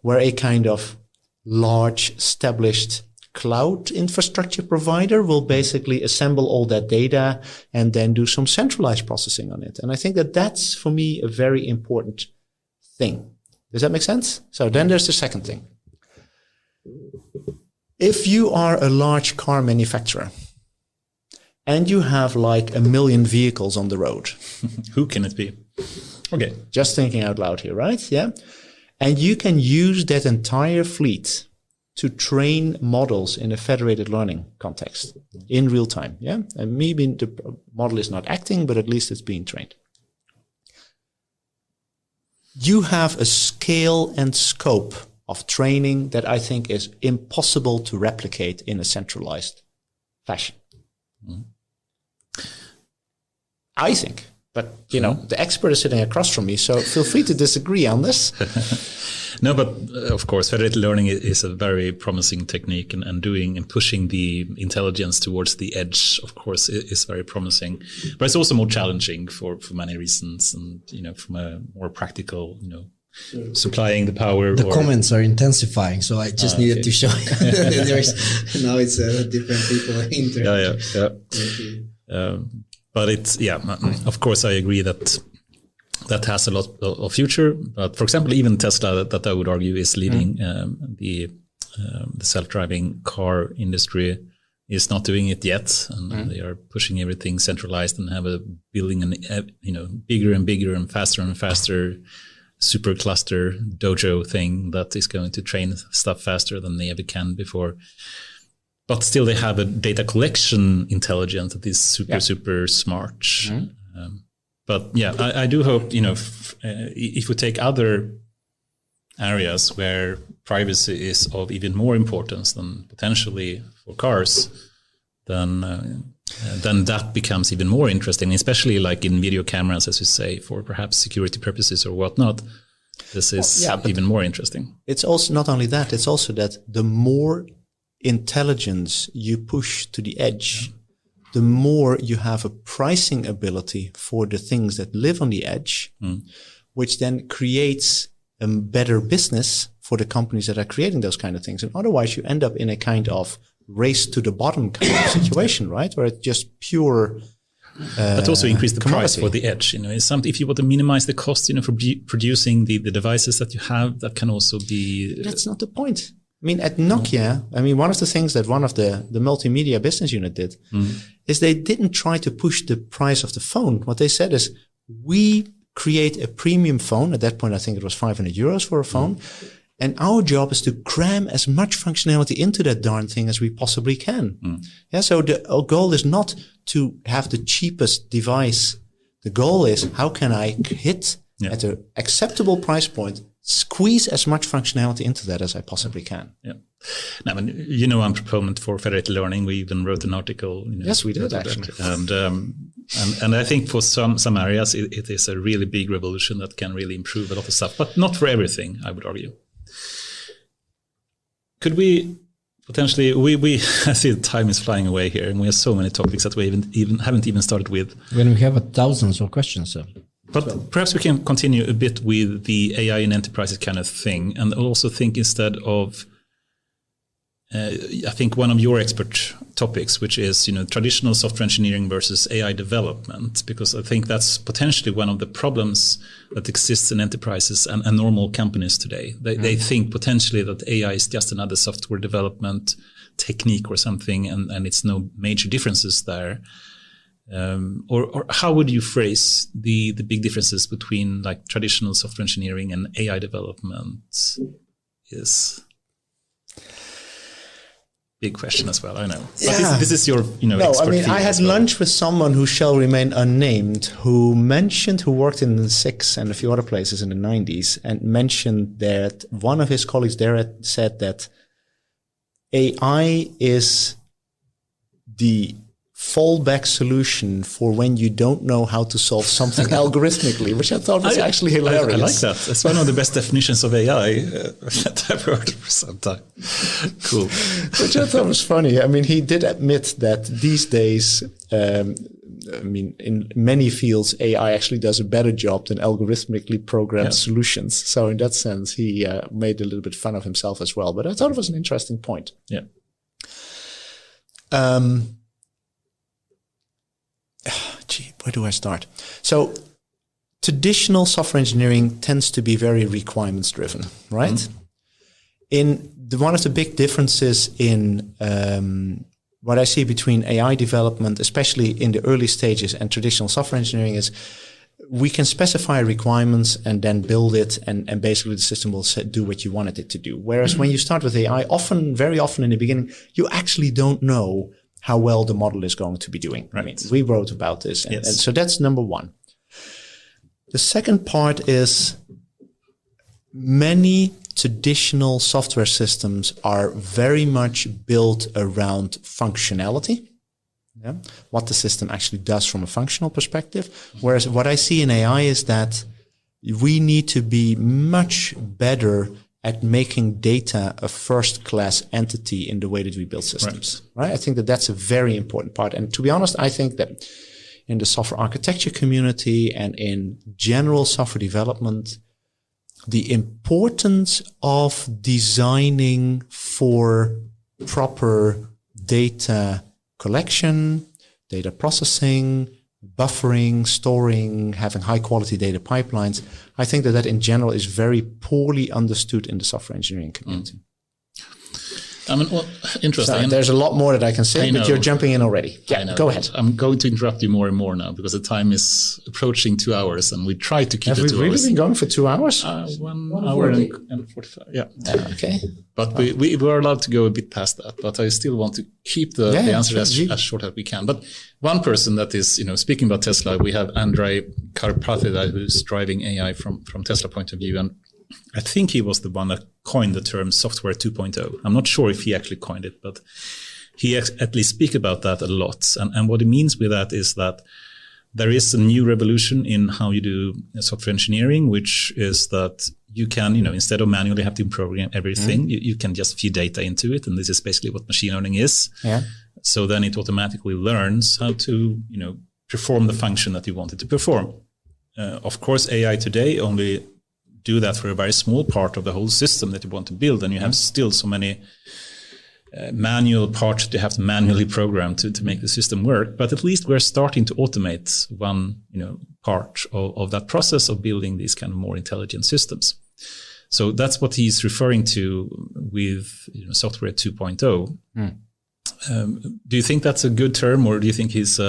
A: where a kind of large established cloud infrastructure provider will basically assemble all that data and then do some centralized processing on it. And I think that that's, for me, a very important thing. Does that make sense? So then there's the second thing. If you are a large car manufacturer and you have like 1 million vehicles on the road.
B: Who can it be? Okay.
A: Just thinking out loud here, right? Yeah. And you can use that entire fleet to train models in a federated learning context in real time. Yeah. And maybe the model is not acting, but at least it's being trained. You have a scale and scope of training that I think is impossible to replicate in a centralized fashion. Mm. I think. But, you know, the expert is sitting across from me, so feel free to disagree on this.
B: No, but of course, federated learning is a very promising technique, and doing and pushing the intelligence towards the edge, of course, is very promising. But it's also more challenging for many reasons, and, you know, from a more practical, you know, supplying the power.
C: The comments are intensifying, so I just needed to show you. Now it's different people.
B: Yeah. But it's, of course, I agree that has a lot of future. But for example, even Tesla, that I would argue is leading the self-driving car industry, is not doing it yet, and they are pushing everything centralized and building bigger and bigger and faster super cluster dojo thing that is going to train stuff faster than they ever can before. But still, they have a data collection intelligence that is super smart. Mm-hmm. But yeah, I do hope, you know, if we take other areas where privacy is of even more importance than potentially for cars, then that becomes even more interesting, especially like in video cameras, as you say, for perhaps security purposes or whatnot. This is even more interesting.
A: It's also not only that, it's also that the more intelligence you push to the edge, the more you have a pricing ability for the things that live on the edge, which then creates a better business for the companies that are creating those kind of things. And otherwise you end up in a kind of race to the bottom kind of situation, right? Where it's just pure
B: but also increase the
A: commodity
B: price for the edge. You know, it's something, if you want to minimize the cost, you know, for producing the devices that you have, that can also be.
A: That's not the point. I mean, at Nokia, one of the things that one of the multimedia business unit did is they didn't try to push the price of the phone. What they said is, we create a premium phone. At that point, I think it was 500 euros for a phone. And our job is to cram as much functionality into that darn thing as we possibly can. Yeah. So our goal is not to have the cheapest device. The goal is, how can I hit at an acceptable price point, squeeze as much functionality into that as I possibly can.
B: Yeah. Now, you know, I'm a proponent for federated learning. We even wrote an article. You know,
A: yes, we did actually.
B: And I think for some areas, it is a really big revolution that can really improve a lot of stuff, but not for everything, I would argue. Could we potentially, we I see the time is flying away here, and we have so many topics that we haven't even started with.
C: When we have thousands of questions.
B: But perhaps we can continue a bit with the AI in enterprises kind of thing, and also think instead of, I think one of your expert topics, which is, you know, traditional software engineering versus AI development, because I think that's potentially one of the problems that exists in enterprises and normal companies today. They think potentially that AI is just another software development technique or something, and it's no major differences there. Or how would you phrase the big differences between like traditional software engineering and AI development? Is big question as well, I know. But this is your, you know, expert
A: I had lunch with someone who shall remain unnamed, who worked in the 6 and a few other places in the 90s, and mentioned that one of his colleagues there said that AI is the fallback solution for when you don't know how to solve something algorithmically, which I thought was actually hilarious.
B: I like that. That's one of the best definitions of AI that I've heard for some time. Cool.
A: Which I thought was funny. I mean, he did admit that these days, in many fields, AI actually does a better job than algorithmically programmed solutions. So in that sense, he made a little bit fun of himself as well. But I thought it was an interesting point.
B: Yeah.
A: Where do I start? So traditional software engineering tends to be very requirements driven, right? Mm-hmm. One of the big differences in what I see between AI development, especially in the early stages, and traditional software engineering is we can specify requirements and then build it, and basically the system will do what you wanted it to do. Whereas when you start with AI, very often in the beginning, you actually don't know how well the model is going to be doing.
B: Right.
A: I mean, we wrote about this. And so that's number one. The second part is many traditional software systems are very much built around functionality. Yeah? What the system actually does from a functional perspective. Whereas what I see in AI is that we need to be much better at making data a first-class entity in the way that we build systems, right? I think that that's a very important part. And to be honest, I think that in the software architecture community and in general software development, the importance of designing for proper data collection, data processing, buffering, storing, having high-quality data pipelines, I think that in general is very poorly understood in the software engineering community.
B: I mean, well, interesting.
A: So there's a lot more that I can say, but you're jumping in already. Yeah, go ahead.
B: I'm going to interrupt you more and more now because the time is approaching 2 hours, and we try to keep it 2 hours.
A: Have we really been going for 2 hours?
B: 1 hour and 45. Yeah.
A: Okay.
B: But we were allowed to go a bit past that. But I still want to keep the answer as short as we can. But one person that is, speaking about Tesla, we have Andrei Karpathy, who's driving AI from Tesla point of view, and I think he was the one that coined the term software 2.0. I'm not sure if he actually coined it, but he at least speaks about that a lot. And what he means with that is that there is a new revolution in how you do software engineering, which is that you can, instead of manually have to program everything, you can just feed data into it. And this is basically what machine learning is. Yeah. So then it automatically learns how to, perform the function that you want it to perform. Of course, AI today only do that for a very small part of the whole system that you want to build. And you have still so many manual parts that you have to manually program to make the system work. But at least we're starting to automate one, part of that process of building these kind of more intelligent systems. So that's what he's referring to with software 2.0. Do you think that's a good term, or do you think he's...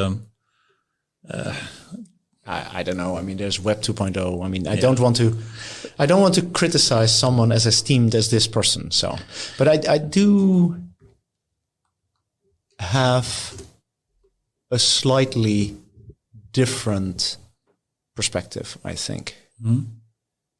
A: I don't know. I mean, there's Web 2.0. I mean, I don't want to criticize someone as esteemed as this person. So, but I do have a slightly different perspective, I think.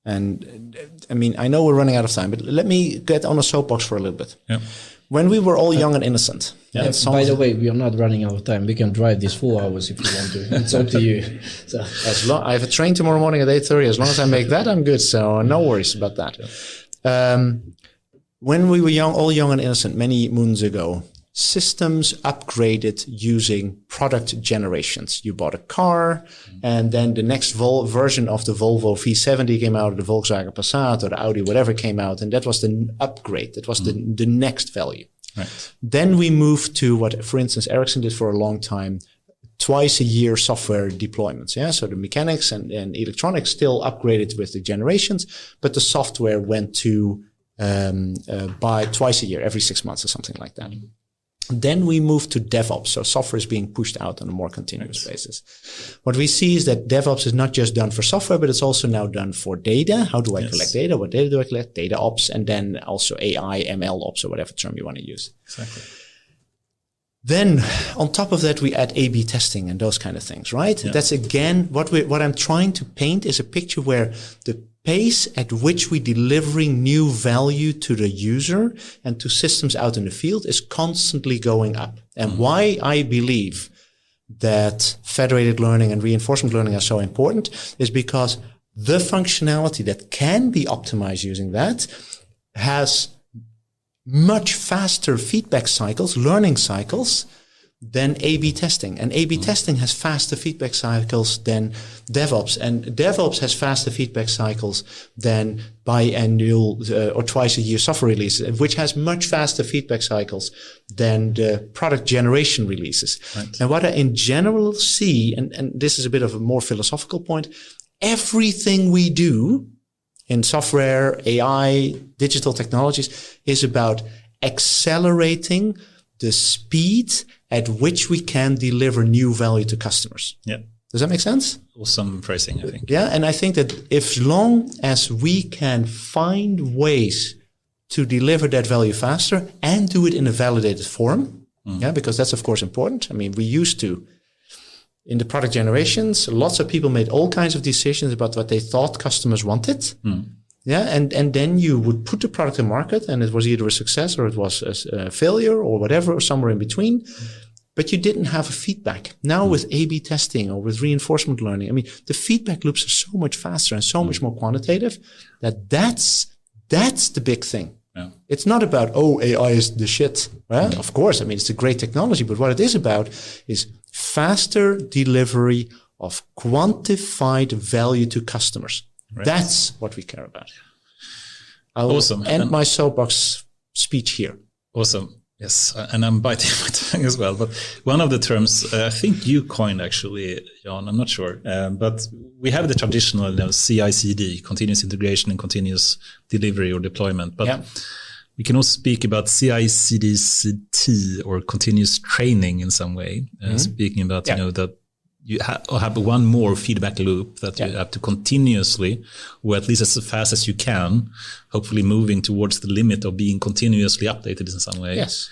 A: And I mean, I know we're running out of time, but let me get on a soapbox for a little bit. Yeah. When we were all young and innocent.
C: By the way, we are not running out of time. We can drive these 4 hours if you want to. It's up to you.
A: So I have a train tomorrow morning at 8:30. As long as I make that, I'm good. So no worries about that. When we were all young and innocent, many moons ago, systems upgraded using product generations. You bought a car, and then the next version of the Volvo V70 came out, or the Volkswagen Passat, or the Audi, whatever came out, and that was the upgrade. That was the next value. Right. Then we moved to what, for instance, Ericsson did for a long time, twice a year software deployments. Yeah, so the mechanics and electronics still upgraded with the generations, but the software went to by twice a year, every 6 months or something like that. Then we moved to DevOps. So software is being pushed out on a more continuous basis. What we see is that DevOps is not just done for software, but it's also now done for data. How do I collect data? What data do I collect? Data ops, and then also AI, ML ops, or whatever term you want to use. Exactly. Then on top of that, we add A/B testing and those kind of things, right? Yeah. That's again, what I'm trying to paint is a picture where the pace at which we're delivering new value to the user and to systems out in the field is constantly going up. And why I believe that federated learning and reinforcement learning are so important is because the functionality that can be optimized using that has much faster feedback cycles, learning cycles, than A/B testing. And A/B testing has faster feedback cycles than DevOps. And DevOps has faster feedback cycles than biannual or twice a year software releases, which has much faster feedback cycles than the product generation releases. Right. And what I in general see, and this is a bit of a more philosophical point, everything we do in software, AI, digital technologies is about accelerating the speed at which we can deliver new value to customers.
B: Yeah.
A: Does that make sense?
B: Awesome phrasing, I think.
A: Yeah. And I think that as long as we can find ways to deliver that value faster and do it in a validated form, because that's of course important. I mean, we used to, in the product generations, lots of people made all kinds of decisions about what they thought customers wanted. Yeah, and then you would put the product in market and it was either a success or it was a failure or whatever, or somewhere in between. But you didn't have a feedback. Now with A/B testing or with reinforcement learning, I mean, the feedback loops are so much faster and so much more quantitative that's the big thing. Yeah. It's not about, AI is the shit. Well, of course, I mean, it's a great technology, but what it is about is faster delivery of quantified value to customers. Right. That's what we care about. I'll end my soapbox speech here.
B: Awesome. Yes, and I'm biting my tongue as well. But one of the terms I think you coined actually, Jan, I'm not sure, but we have the traditional CI/CD, continuous integration and continuous delivery or deployment. But we can also speak about CI/CD/CT or continuous training in some way. Speaking about that you have one more feedback loop that you have to continuously, or at least as fast as you can, hopefully moving towards the limit of being continuously updated in some way.
A: Yes.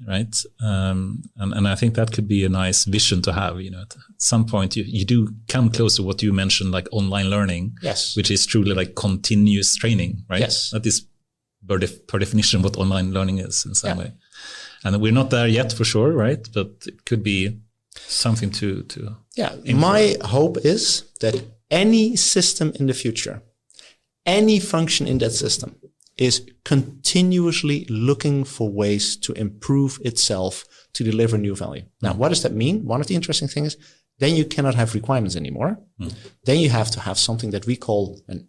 B: Right. And I think that could be a nice vision to have, at some point you do come close to what you mentioned, like online learning, which is truly like continuous training, right? Yes. That is per definition what online learning is in some way. And we're not there yet for sure, right? But it could be something to
A: my hope is that any system in the future, any function in that system is continuously looking for ways to improve itself to deliver new value. Now, what does that mean? One of the interesting things is then you cannot have requirements anymore. Then you have to have something that we call an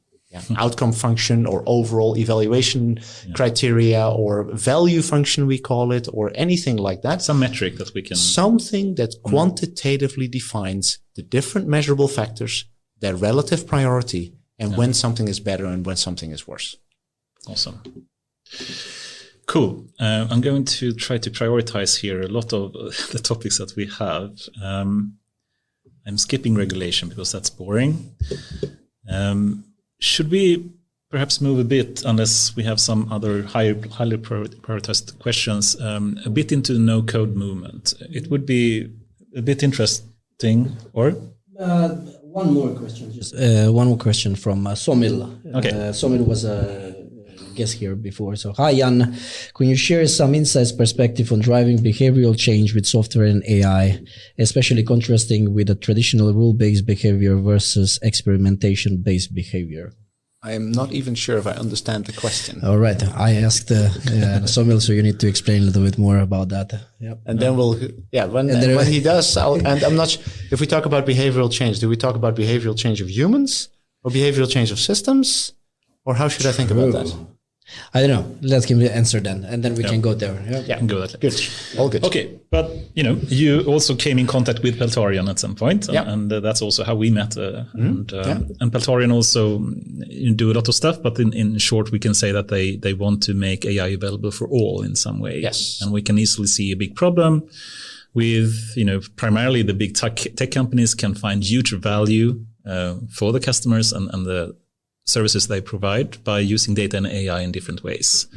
A: outcome function or overall evaluation criteria or value function, we call it, or anything like that.
B: Some metric that we can...
A: Something that quantitatively defines the different measurable factors, their relative priority, and when something is better and when something is worse.
B: Awesome. Cool. I'm going to try to prioritize here a lot of the topics that we have. I'm skipping regulation because that's boring. Should we perhaps move a bit, unless we have some other highly prioritized questions, a bit into the no-code movement? It would be a bit interesting, or?
C: One more question. Just one more question from Somil.
B: Okay.
C: Somil was a guest here before. So, hi, Jan. Can you share some insights, perspective on driving behavioral change with software and AI, especially contrasting with a traditional rule-based behavior versus experimentation-based behavior?
A: I am not even sure if I understand the question.
C: All right. I asked Somil, so you need to explain a little bit more about that.
A: Yep. And then when he does, and I'm not sure, if we talk about behavioral change, do we talk about behavioral change of humans or behavioral change of systems? Or how should I think about that?
C: I don't know. Let's give the answer then, and then we can go there.
B: Yeah, can go that.
A: Good. All good.
B: Okay, but you also came in contact with Peltarion at some point, and that's also how we met. And Peltarion also do a lot of stuff, but in short, we can say that they want to make AI available for all in some way.
A: Yes,
B: and we can easily see a big problem with primarily the big tech companies can find huge value for the customers and the services they provide by using data and AI in different ways.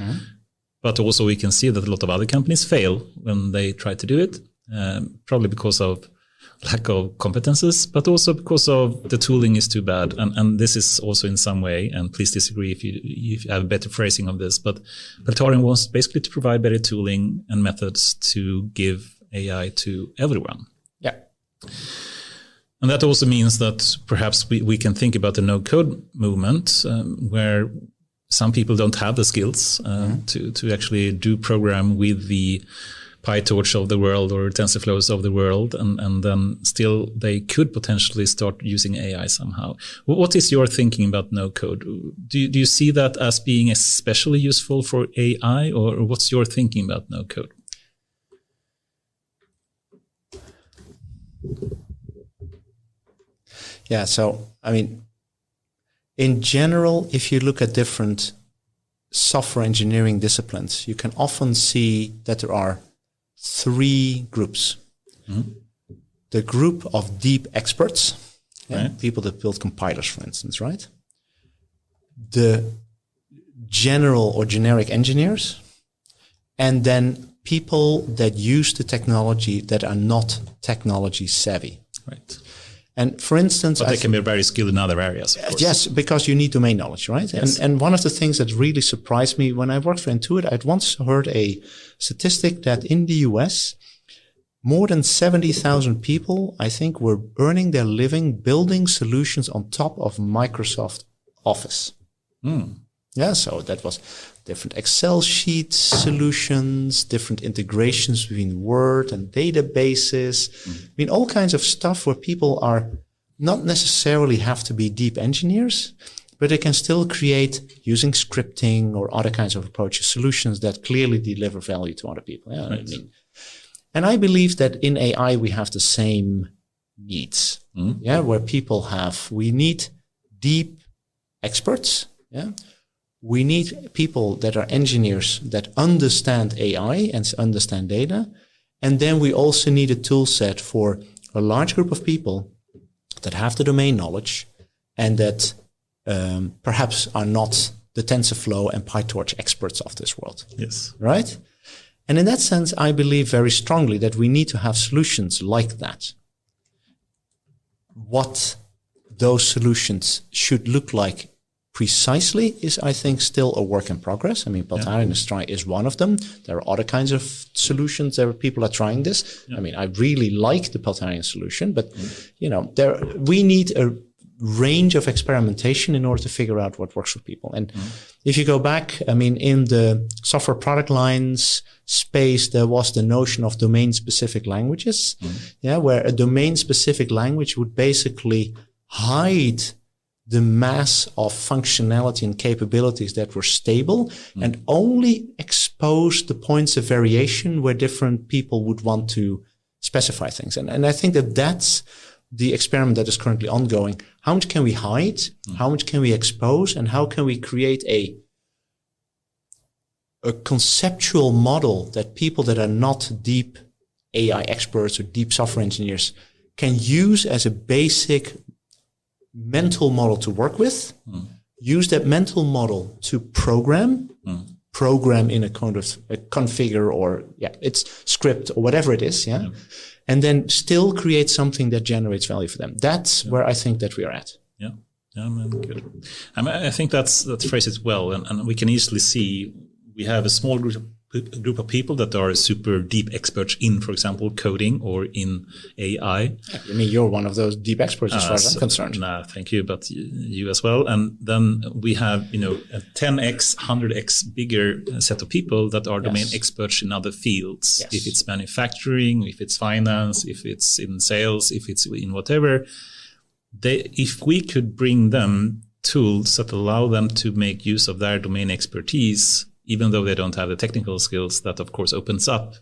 B: But also we can see that a lot of other companies fail when they try to do it, probably because of lack of competences, but also because of the tooling is too bad. And this is also in some way, and please disagree if you have a better phrasing of this, but Peltarion wants basically to provide better tooling and methods to give AI to everyone.
A: Yeah.
B: And that also means that perhaps we can think about the no-code movement, where some people don't have the skills to actually do program with the PyTorch of the world or TensorFlows of the world, and then still they could potentially start using AI somehow. What is your thinking about no-code? Do you see that as being especially useful for AI, or what's your thinking about no-code?
A: Yeah, so, I mean, in general, if you look at different software engineering disciplines, you can often see that there are three groups. The group of deep experts, people that build compilers, for instance, right? The general or generic engineers, and then people that use the technology that are not technology savvy.
B: Right.
A: And for instance,
B: but they can be very skilled in other areas, of course.
A: Yes, because you need domain knowledge, right?
B: Yes.
A: And one of the things that really surprised me when I worked for Intuit, I'd once heard a statistic that in the US, more than 70,000 people, I think, were earning their living building solutions on top of Microsoft Office. Yeah, so that was different Excel sheet solutions, different integrations between Word and databases. I mean, all kinds of stuff where people are not necessarily have to be deep engineers, but they can still create, using scripting or other kinds of approaches, solutions that clearly deliver value to other people. Yeah,
B: right.
A: I mean, and I believe that in AI, we have the same needs. Yeah, where we need deep experts. Yeah. We need people that are engineers that understand AI and understand data. And then we also need a tool set for a large group of people that have the domain knowledge and that perhaps are not the TensorFlow and PyTorch experts of this world.
B: Yes.
A: Right? And in that sense, I believe very strongly that we need to have solutions like that. What those solutions should look like precisely is, I think, still a work in progress. I mean, Peltarion is one of them. There are other kinds of solutions. There are people are trying this. I mean, I really like the Peltarion solution, but we need a range of experimentation in order to figure out what works for people. And if you go back, I mean, in the software product lines space, there was the notion of domain-specific languages, where a domain-specific language would basically hide the mass of functionality and capabilities that were stable and only expose the points of variation where different people would want to specify things. And I think that that's the experiment that is currently ongoing. How much can we hide? How much can we expose? And how can we create a conceptual model that people that are not deep AI experts or deep software engineers can use as a basic mental model to work with, use that mental model to program in a kind of a configure or it's script or whatever it is, and then still create something that generates value for them. That's where I think that we are at.
B: Yeah, good. I think that phrases well, and we can easily see we have a small group of people that are super deep experts in, for example, coding or in AI.
A: I mean, you're one of those deep experts as far as I'm concerned.
B: Nah, thank you, but you as well. And then we have, a 10x, 100x bigger set of people that are domain experts in other fields. Yes. If it's manufacturing, if it's finance, if it's in sales, if it's in whatever. If we could bring them tools that allow them to make use of their domain expertise, even though they don't have the technical skills, that of course opens up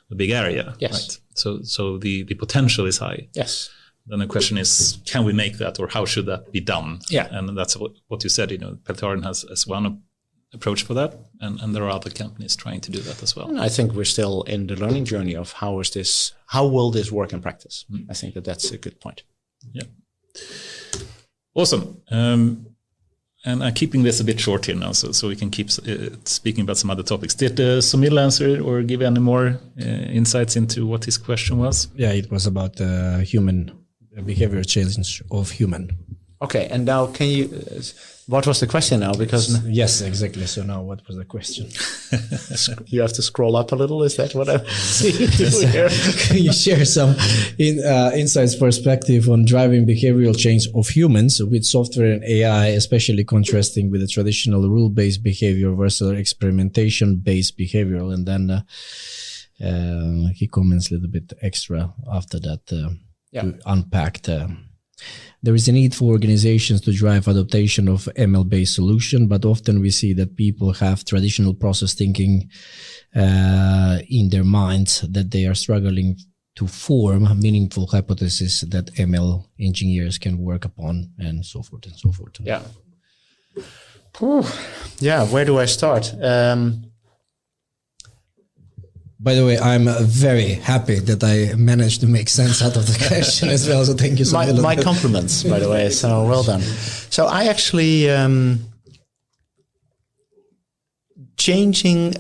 B: a big area.
A: Yes.
B: Right? So the potential is high.
A: Yes.
B: Then the question is, can we make that, or how should that be done?
A: Yeah.
B: And that's what you said. Peltarion has one approach for that, and there are other companies trying to do that as well.
A: And I think we're still in the learning journey of how will this work in practice. I think that's a good point.
B: Yeah. Awesome. And I'm keeping this a bit short here now, so we can keep speaking about some other topics. Did Sunil answer or give any more insights into what his question was?
C: Yeah, it was about human behavior challenge of human.
A: Okay, and now can you? What was the question now? Because
C: yes, exactly. So now, what was the question?
A: you have to scroll up a little. Is that what I'm seeing you do here?
C: Can you share some insights, perspective on driving behavioral change of humans with software and AI, especially contrasting with the traditional rule-based behavior versus experimentation-based behavioral? And then he comments a little bit extra after that to unpack there is a need for organizations to drive adoption of ML-based solution, but often we see that people have traditional process thinking in their minds that they are struggling to form meaningful hypotheses that ML engineers can work upon, and so forth and so forth.
A: Yeah. Yeah, where do I start?
C: By the way, I'm very happy that I managed to make sense out of the question as well. So thank you so much.
A: My compliments, by the way. So well done. So I actually changing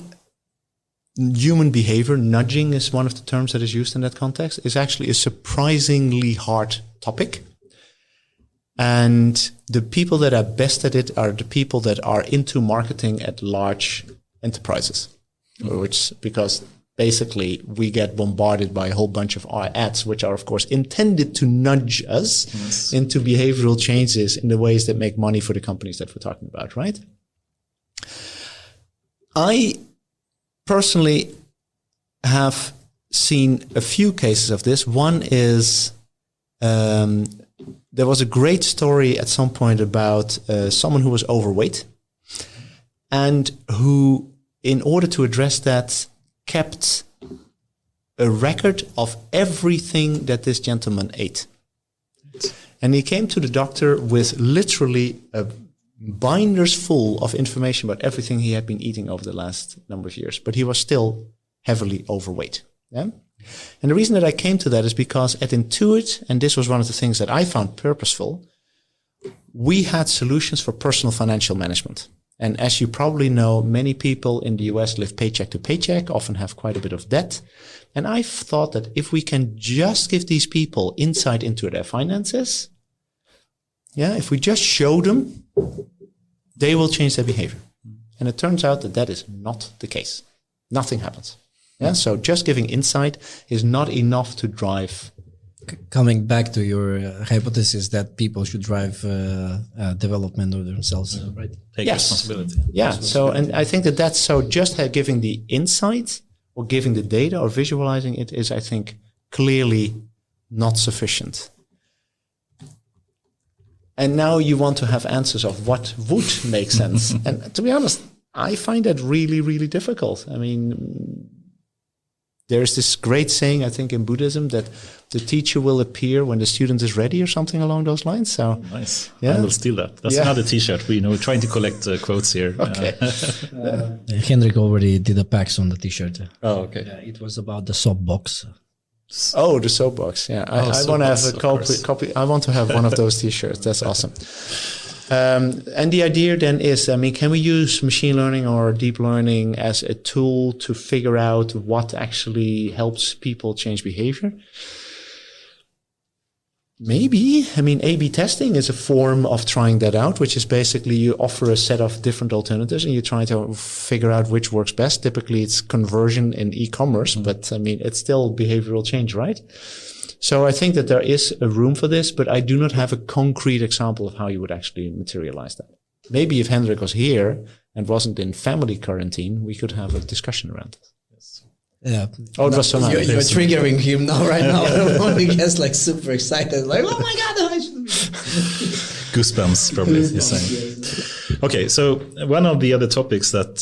A: human behavior, nudging is one of the terms that is used in that context, is actually a surprisingly hard topic. And the people that are best at it are the people that are into marketing at large enterprises, because basically we get bombarded by a whole bunch of ads, which are of course intended to nudge us into behavioral changes in the ways that make money for the companies that we're talking about, right? I personally have seen a few cases of this. One is there was a great story at some point about someone who was overweight and who, in order to address that, kept a record of everything that this gentleman ate. And he came to the doctor with literally binders full of information about everything he had been eating over the last number of years. But he was still heavily overweight. Yeah? And the reason that I came to that is because at Intuit, and this was one of the things that I found purposeful, we had solutions for personal financial management. And as you probably know, many people in the US live paycheck to paycheck, often have quite a bit of debt. And I thought that if we can just give these people insight into their finances, if we just show them, they will change their behavior. And it turns out that that is not the case. Nothing happens. Yeah. So just giving insight is not enough to drive.
C: Coming back to your hypothesis that people should drive development of themselves, right?
B: Take responsibility.
A: Yeah. So, and I think that's so. Just giving the insight or giving the data or visualizing it is, I think, clearly not sufficient. And now you want to have answers of what would make sense. And to be honest, I find that really, really difficult. I mean, there's this great saying, I think, in Buddhism that the teacher will appear when the student is ready or something along those lines. So
B: nice. Yeah. I will steal that. That's another t-shirt. We're trying to collect quotes here.
A: Okay.
C: Hendrik already did a PAX on the t-shirt.
B: Oh, okay.
C: It was about the soapbox.
A: Oh, the soapbox. Yeah. I want to have a copy. I want to have one of those t-shirts. That's awesome. And the idea then is, can we use machine learning or deep learning as a tool to figure out what actually helps people change behavior? Maybe. A/B testing is a form of trying that out, which is basically you offer a set of different alternatives and you try to figure out which works best. Typically, it's conversion in e-commerce, but it's still behavioral change, right? So I think that there is a room for this, but I do not have a concrete example of how you would actually materialize that. Maybe if Hendrik was here and wasn't in family quarantine, we could have a discussion around it.
C: Yes. Yeah.
A: Oh, it was so nice.
C: You're triggering him now, right now. He gets like super excited, like, oh my God, I should be.
B: Goosebumps, probably, he's saying. Okay, so one of the other topics that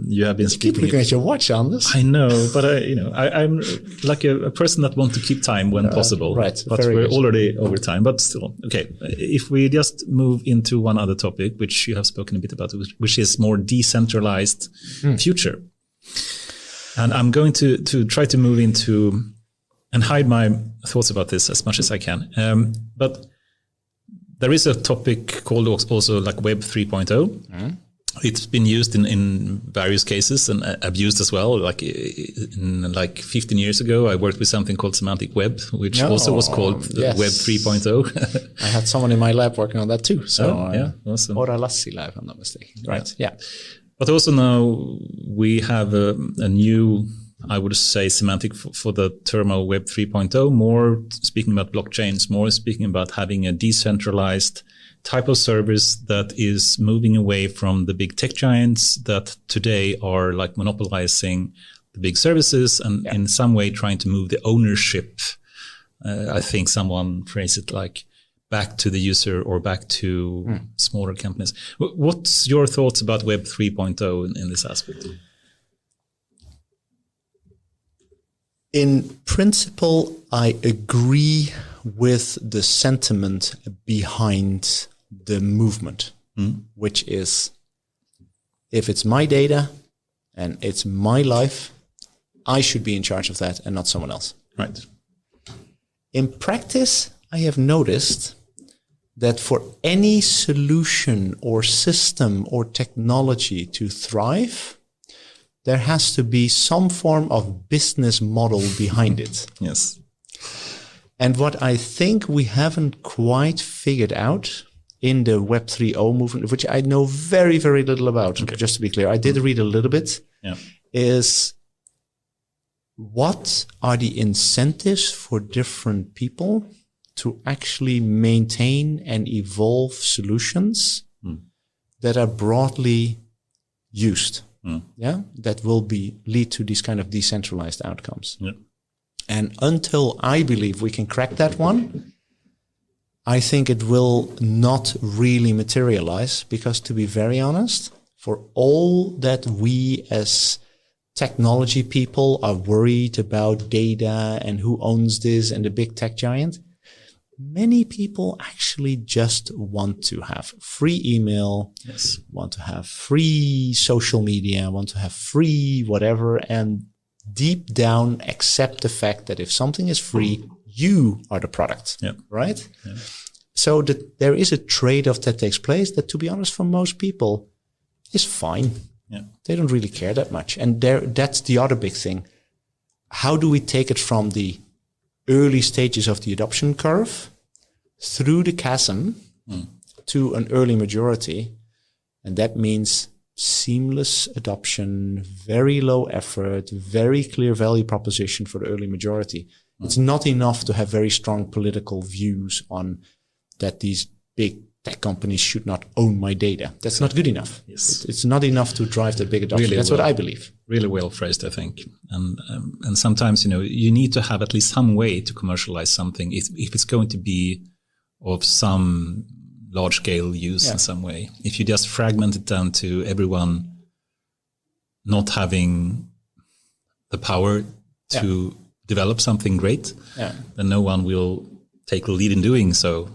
B: you have been speaking.
A: Keep looking at your watch, Anders.
B: I know, but I'm like a person that wants to keep time when possible.
A: Right,
B: but we're already over time. But still, okay. If we just move into one other topic, which you have spoken a bit about, which is more decentralized future, and I'm going to try to move into and hide my thoughts about this as much as I can, but. There is a topic called also like Web 3.0, It's been used in various cases and abused as well. Like 15 years ago, I worked with something called semantic web, which also was called Web 3.0.
A: I had someone in my lab working on that too. So
B: awesome.
A: Ora Lassi if I'm not mistaken. Right. Yeah.
B: But also now we have a new, I would say, semantic for the term of Web 3.0, more speaking about blockchains, more speaking about having a decentralized type of service that is moving away from the big tech giants that today are like monopolizing the big services and in some way trying to move the ownership. I think someone phrased it like back to the user or back to smaller companies. What's your thoughts about Web 3.0 in this aspect?
A: In principle, I agree with the sentiment behind the movement, which is, if it's my data and it's my life, I should be in charge of that and not someone else.
B: Right.
A: In practice, I have noticed that for any solution or system or technology to thrive, there has to be some form of business model behind it.
B: Yes.
A: And what I think we haven't quite figured out in the Web 3.0 movement, which I know very, very little about, just to be clear, I did read a little bit, is what are the incentives for different people to actually maintain and evolve solutions that are broadly used, that will lead to these kind of decentralized outcomes. Yeah. And until I believe we can crack that one, I think it will not really materialize, because to be very honest, for all that we as technology people are worried about data and who owns this and the big tech giant, many people actually just want to have free email, want to have free social media, want to have free whatever, and deep down accept the fact that if something is free, you are the product, right? Yeah. So that there is a trade-off that takes place that, to be honest, for most people is fine. Yeah. They don't really care that much. And that's the other big thing. How do we take it from the early stages of the adoption curve through the chasm to an early majority? And that means seamless adoption, very low effort, very clear value proposition for the early majority. It's not enough to have very strong political views on that these big tech companies should not own my data. That's not good enough. Yes. It's not enough to drive the big adoption. Really That's what I believe.
B: Really well phrased, I think. And sometimes, you need to have at least some way to commercialize something if it's going to be of some large scale use in some way. If you just fragment it down to everyone not having the power to develop something great, then no one will take the lead in doing so.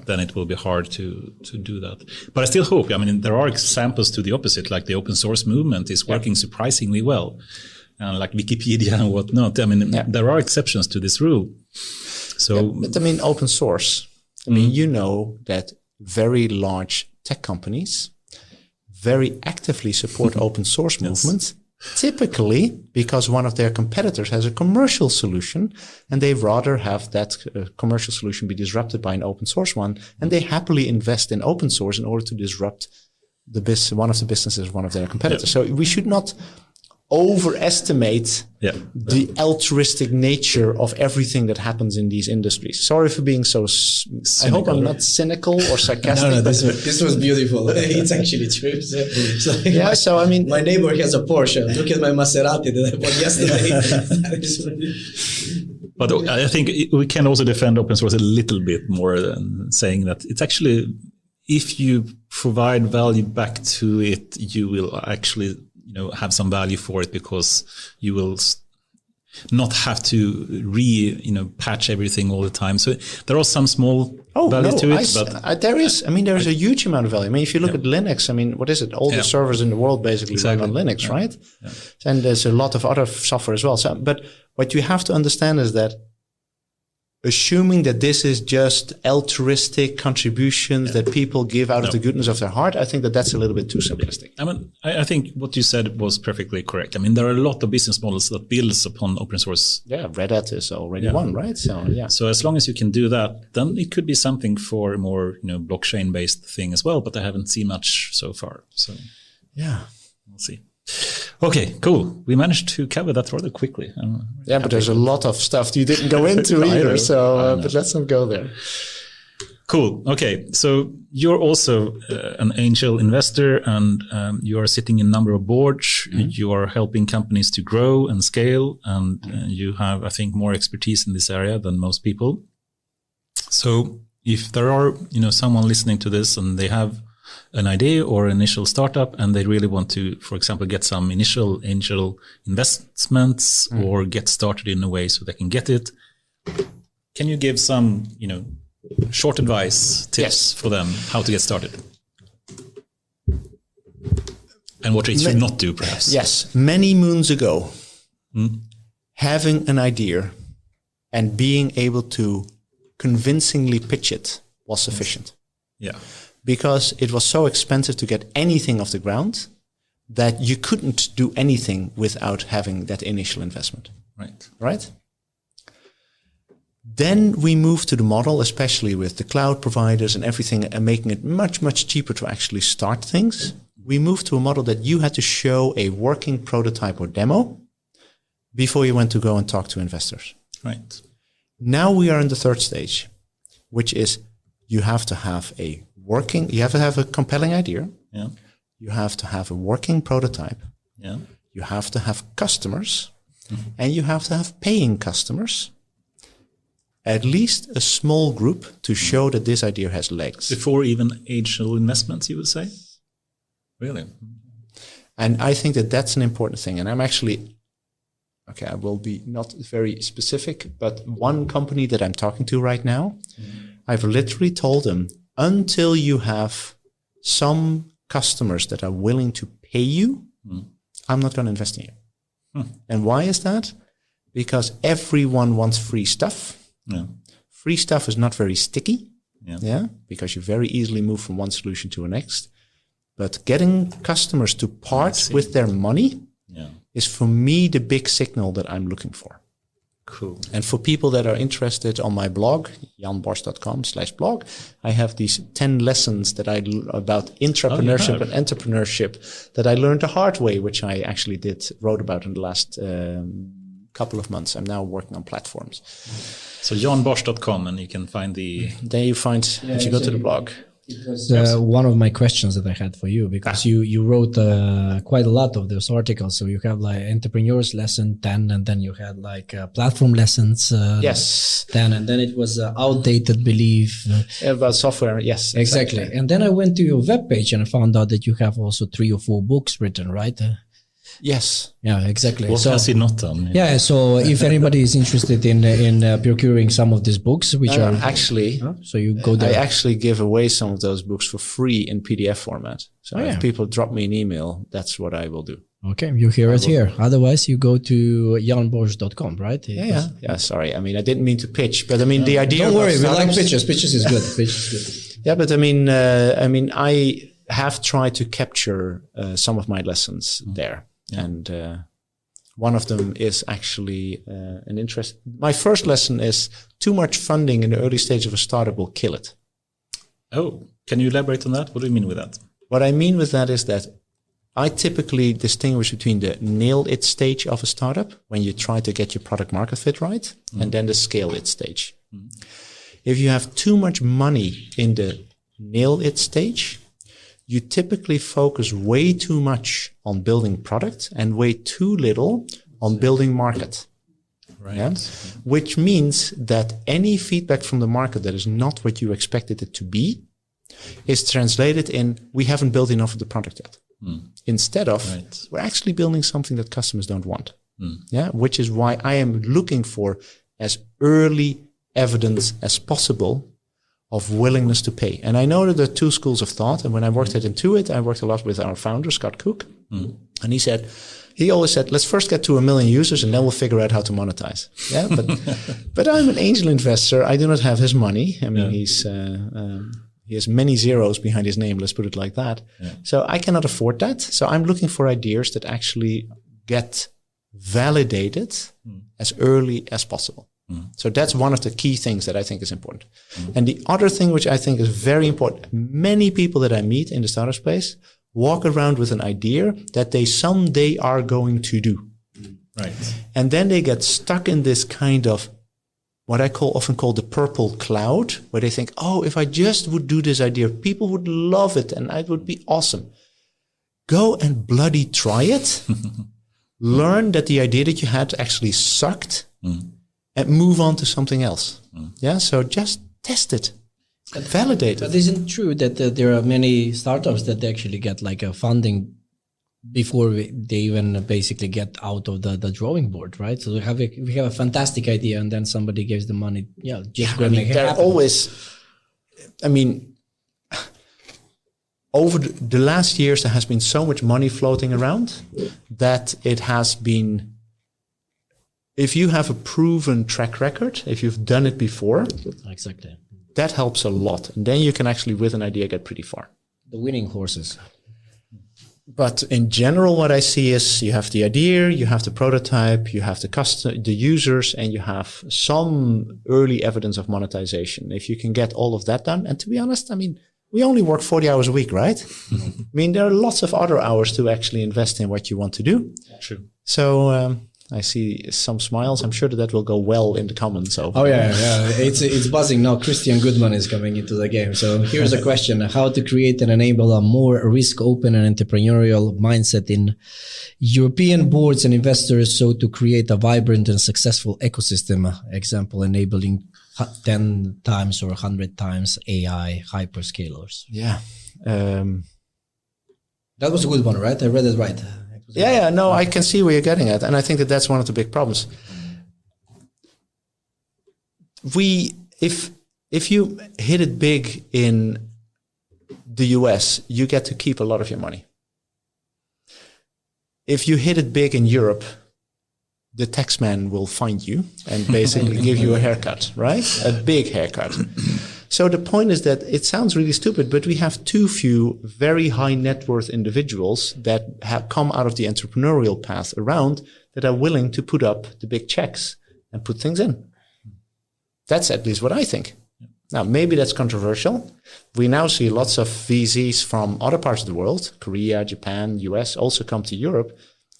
B: Then it will be hard to do that. But I still hope, there are examples to the opposite, like the open source movement is working surprisingly well, like Wikipedia and whatnot. There are exceptions to this rule. So,
A: but open source, you know that very large tech companies very actively support open source movements, typically because one of their competitors has a commercial solution and they rather have that commercial solution be disrupted by an open source one, and they happily invest in open source in order to disrupt one of the businesses of one of their competitors. So we should not overestimate the altruistic nature of everything that happens in these industries. Sorry for being so cynical. I hope I'm not cynical or sarcastic.
C: No, this was beautiful. It's actually true. So,
A: my
C: neighbor has a Porsche. Look at my Maserati that I bought yesterday.
B: But I think we can also defend open source a little bit more than saying that it's actually, if you provide value back to it, you will actually have some value for it, because you will not have to patch everything all the time. So there are some small value to it. But
A: there is a huge amount of value. If you look at Linux, what is it? All the servers in the world basically run on Linux, right? Yeah. And there's a lot of other software as well. So, but what you have to understand is that assuming that this is just altruistic contributions that people give out of the goodness of their heart, I think that that's a little bit too simplistic.
B: I mean, I think what you said was perfectly correct. I mean, there are a lot of business models that builds upon open source.
A: Yeah, Red Hat is already one, right? So yeah.
B: So as long as you can do that, then it could be something for a more, blockchain-based thing as well. But I haven't seen much so far. So
A: yeah,
B: we'll see. Okay, cool. We managed to cover that rather quickly.
A: But there's a lot of stuff you didn't go into either. So, but let's not go there.
B: Cool. Okay, so you're also an angel investor, and you are sitting in a number of boards. Mm-hmm. You are helping companies to grow and scale, and you have, I think, more expertise in this area than most people. So, if there are, someone listening to this and they have an idea or initial startup and they really want to, for example, get some initial angel investments or get started in a way so they can get it, can you give some, short advice, tips for them how to get started? And what they should not do, perhaps.
A: Yes. Many moons ago, having an idea and being able to convincingly pitch it was sufficient.
B: Yeah.
A: Because it was so expensive to get anything off the ground that you couldn't do anything without having that initial investment. Right? Then we moved to the model, especially with the cloud providers and everything, and making it much, much cheaper to actually start things. We moved to a model that you had to show a working prototype or demo before you went to go and talk to investors.
B: Right.
A: Now we are in the third stage, which is you have to have you have to have a compelling idea.
B: Yeah.
A: You have to have a working prototype.
B: Yeah.
A: You have to have customers, and you have to have paying customers. At least a small group to show that this idea has legs.
B: Before even angel investments, you would say? Really?
A: And I think that that's an important thing. And I'm actually, I will be not very specific, but one company that I'm talking to right now, I've literally told them, until you have some customers that are willing to pay you, I'm not going to invest in you. And why is that? Because everyone wants free stuff.
B: Yeah.
A: Free stuff is not very sticky.
B: Yeah.
A: Because you very easily move from one solution to the next. But getting customers to part with their money is for me the big signal that I'm looking for.
B: Cool.
A: And for people that are interested, on my blog, janbosch.com/blog, I have these 10 lessons that about intrapreneurship and entrepreneurship that I learned the hard way, which I actually wrote about in the last couple of months. I'm now working on platforms.
B: So janbosch.com, and you can find
A: there you find, if you go to the blog.
C: It was one of my questions that I had for you, because you wrote quite a lot of those articles. So you have like entrepreneurs lesson 10, and then you had like platform lessons 10, and then it was outdated belief
A: about software. Yes,
C: exactly. And then I went to your webpage and I found out that you have also 3 or 4 books written, right?
A: Yes.
C: Yeah, exactly.
B: What has he not done?
C: Yeah. So if anybody is interested in procuring some of these books, which are
A: actually,
C: so you go there.
A: I actually give away some of those books for free in PDF format. So if people drop me an email, that's what I will do.
C: Okay, you hear it here. Otherwise, you go to janbosch.com, right?
A: Yeah. Sorry. I mean, I didn't mean to pitch, but I mean the idea.
C: Don't worry, we like pitches. Pitches is good. Pitches is good.
A: Yeah, but I mean, I have tried to capture some of my lessons there. Yeah. And one of them is actually an interest. My first lesson is too much funding in the early stage of a startup will kill it.
B: Oh, can you elaborate on that? What do you mean with that?
A: What I mean with that is that I typically distinguish between the nail it stage of a startup, when you try to get your product market fit right, and then the scale it stage. If you have too much money in the nail it stage, you typically focus way too much on building product and way too little on building market.
B: Right.
A: Yeah? Which means that any feedback from the market that is not what you expected it to be is translated in, we haven't built enough of the product yet. Instead of, we're actually building something that customers don't want. Yeah, which is why I am looking for as early evidence as possible of willingness to pay. And I know that there are 2 schools of thought. And when I worked at Intuit, I worked a lot with our founder, Scott Cook. And he said, he always said, let's first get to 1 million users and then we'll figure out how to monetize. Yeah, but I'm an angel investor. I do not have his money. I mean, he has many zeros behind his name. Let's put it like that. Yeah. So I cannot afford that. So I'm looking for ideas that actually get validated as early as possible. So that's one of the key things that I think is important. And the other thing which I think is very important, many people that I meet in the startup space walk around with an idea that they someday are going to do.
B: Right.
A: And then they get stuck in this kind of what I often call the purple cloud, where they think, oh, if I just would do this idea, people would love it and it would be awesome. Go and bloody try it. Learn that the idea that you had actually sucked and move on to something else. Yeah, so just test it. Validate it.
C: But isn't it true that there are many startups that actually get like a funding before they even basically get out of the drawing board, right? So we have a fantastic idea and then somebody gives the money. Yeah, just make it happen.
A: Always, I mean, over the last years, there has been so much money floating around that it has been, if you have a proven track record, if you've done it before,
C: exactly,
A: that helps a lot. And then you can actually, with an idea, get pretty far.
C: The winning horses.
A: But in general, what I see is you have the idea, you have the prototype, you have the users, and you have some early evidence of monetization. If you can get all of that done, and to be honest, I mean, we only work 40 hours a week, right? I mean, there are lots of other hours to actually invest in what you want to do.
B: True.
A: So I see some smiles. I'm sure that will go well in the comments.
C: Oh yeah. It's buzzing now. Christian Goodman is coming into the game. So here's a question: how to create and enable a more risk-open and entrepreneurial mindset in European boards and investors, so to create a vibrant and successful ecosystem. Example: enabling 10 times or 100 times AI hyperscalers.
A: Yeah.
C: That was a good one, right? I read it right.
A: Yeah, no, I can see where you're getting at. And I think that that's one of the big problems. If you hit it big in the US, you get to keep a lot of your money. If you hit it big in Europe, the tax man will find you and basically give you a haircut, right? A big haircut. So the point is that it sounds really stupid, but we have too few very high net worth individuals that have come out of the entrepreneurial path around that are willing to put up the big checks and put things in. That's at least what I think. Now, maybe that's controversial. We now see lots of VCs from other parts of the world, Korea, Japan, US, also come to Europe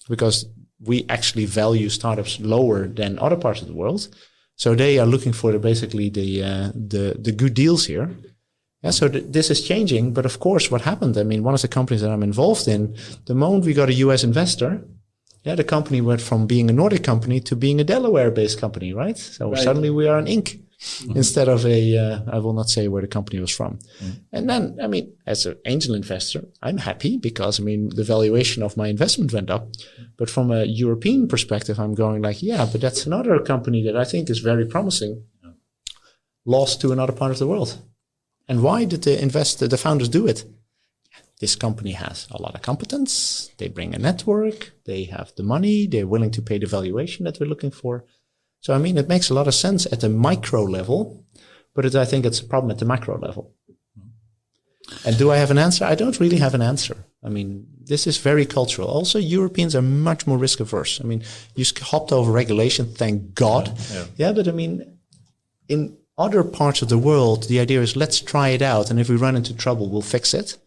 A: because we actually value startups lower than other parts of the world. So they are looking for basically the good deals here. Yeah, so this is changing. But of course, what happened? I mean, one of the companies that I'm involved in, the moment we got a US investor, the company went from being a Nordic company to being a Delaware-based company, right? So suddenly we are an Inc. Instead of I will not say where the company was from. And then, I mean, as an angel investor, I'm happy because, I mean, the valuation of my investment went up. But from a European perspective, I'm going like, yeah, but that's another company that I think is very promising, lost to another part of the world. And why did the founders do it? This company has a lot of competence. They bring a network. They have the money. They're willing to pay the valuation that we're looking for. So, I mean, it makes a lot of sense at the micro level, but I think it's a problem at the macro level. And do I have an answer? I don't really have an answer. I mean, this is very cultural. Also, Europeans are much more risk averse. I mean, you hopped over regulation, thank God. Yeah, but I mean, in other parts of the world, the idea is let's try it out. And if we run into trouble, we'll fix it.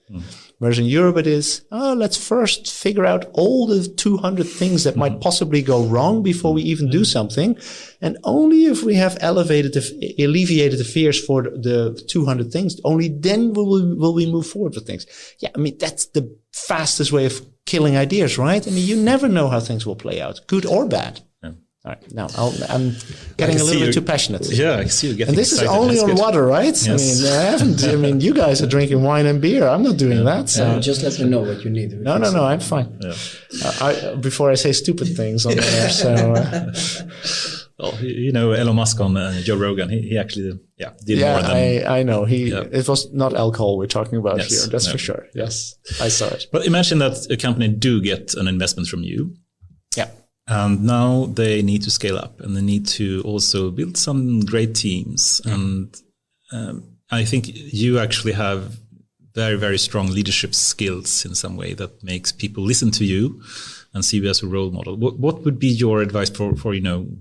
A: Whereas in Europe, it is, let's first figure out all the 200 things that might possibly go wrong before we even do something. And only if we have alleviated the fears for the 200 things, only then will we move forward with things. Yeah, I mean, that's the fastest way of killing ideas, right? I mean, you never know how things will play out, good or bad. All right, now I'm getting a little bit too passionate.
B: Yeah, I see you getting
A: And this
B: excited.
A: is only on water, right?
B: Yes.
A: I mean, you guys are drinking wine and beer. I'm not doing that. So.
C: Just let me know what you need.
A: No, I'm fine. Yeah. Before I say stupid things on there. So,
B: well, you know, Elon Musk on Joe Rogan, he actually did more than...
A: I know. It was not alcohol we're talking about here. That's for sure. Yes, I saw it.
B: But imagine that a company do get an investment from you. And now they need to scale up, and they need to also build some great teams. And I think you actually have very, very strong leadership skills in some way that makes people listen to you and see you as a role model. What would be your advice for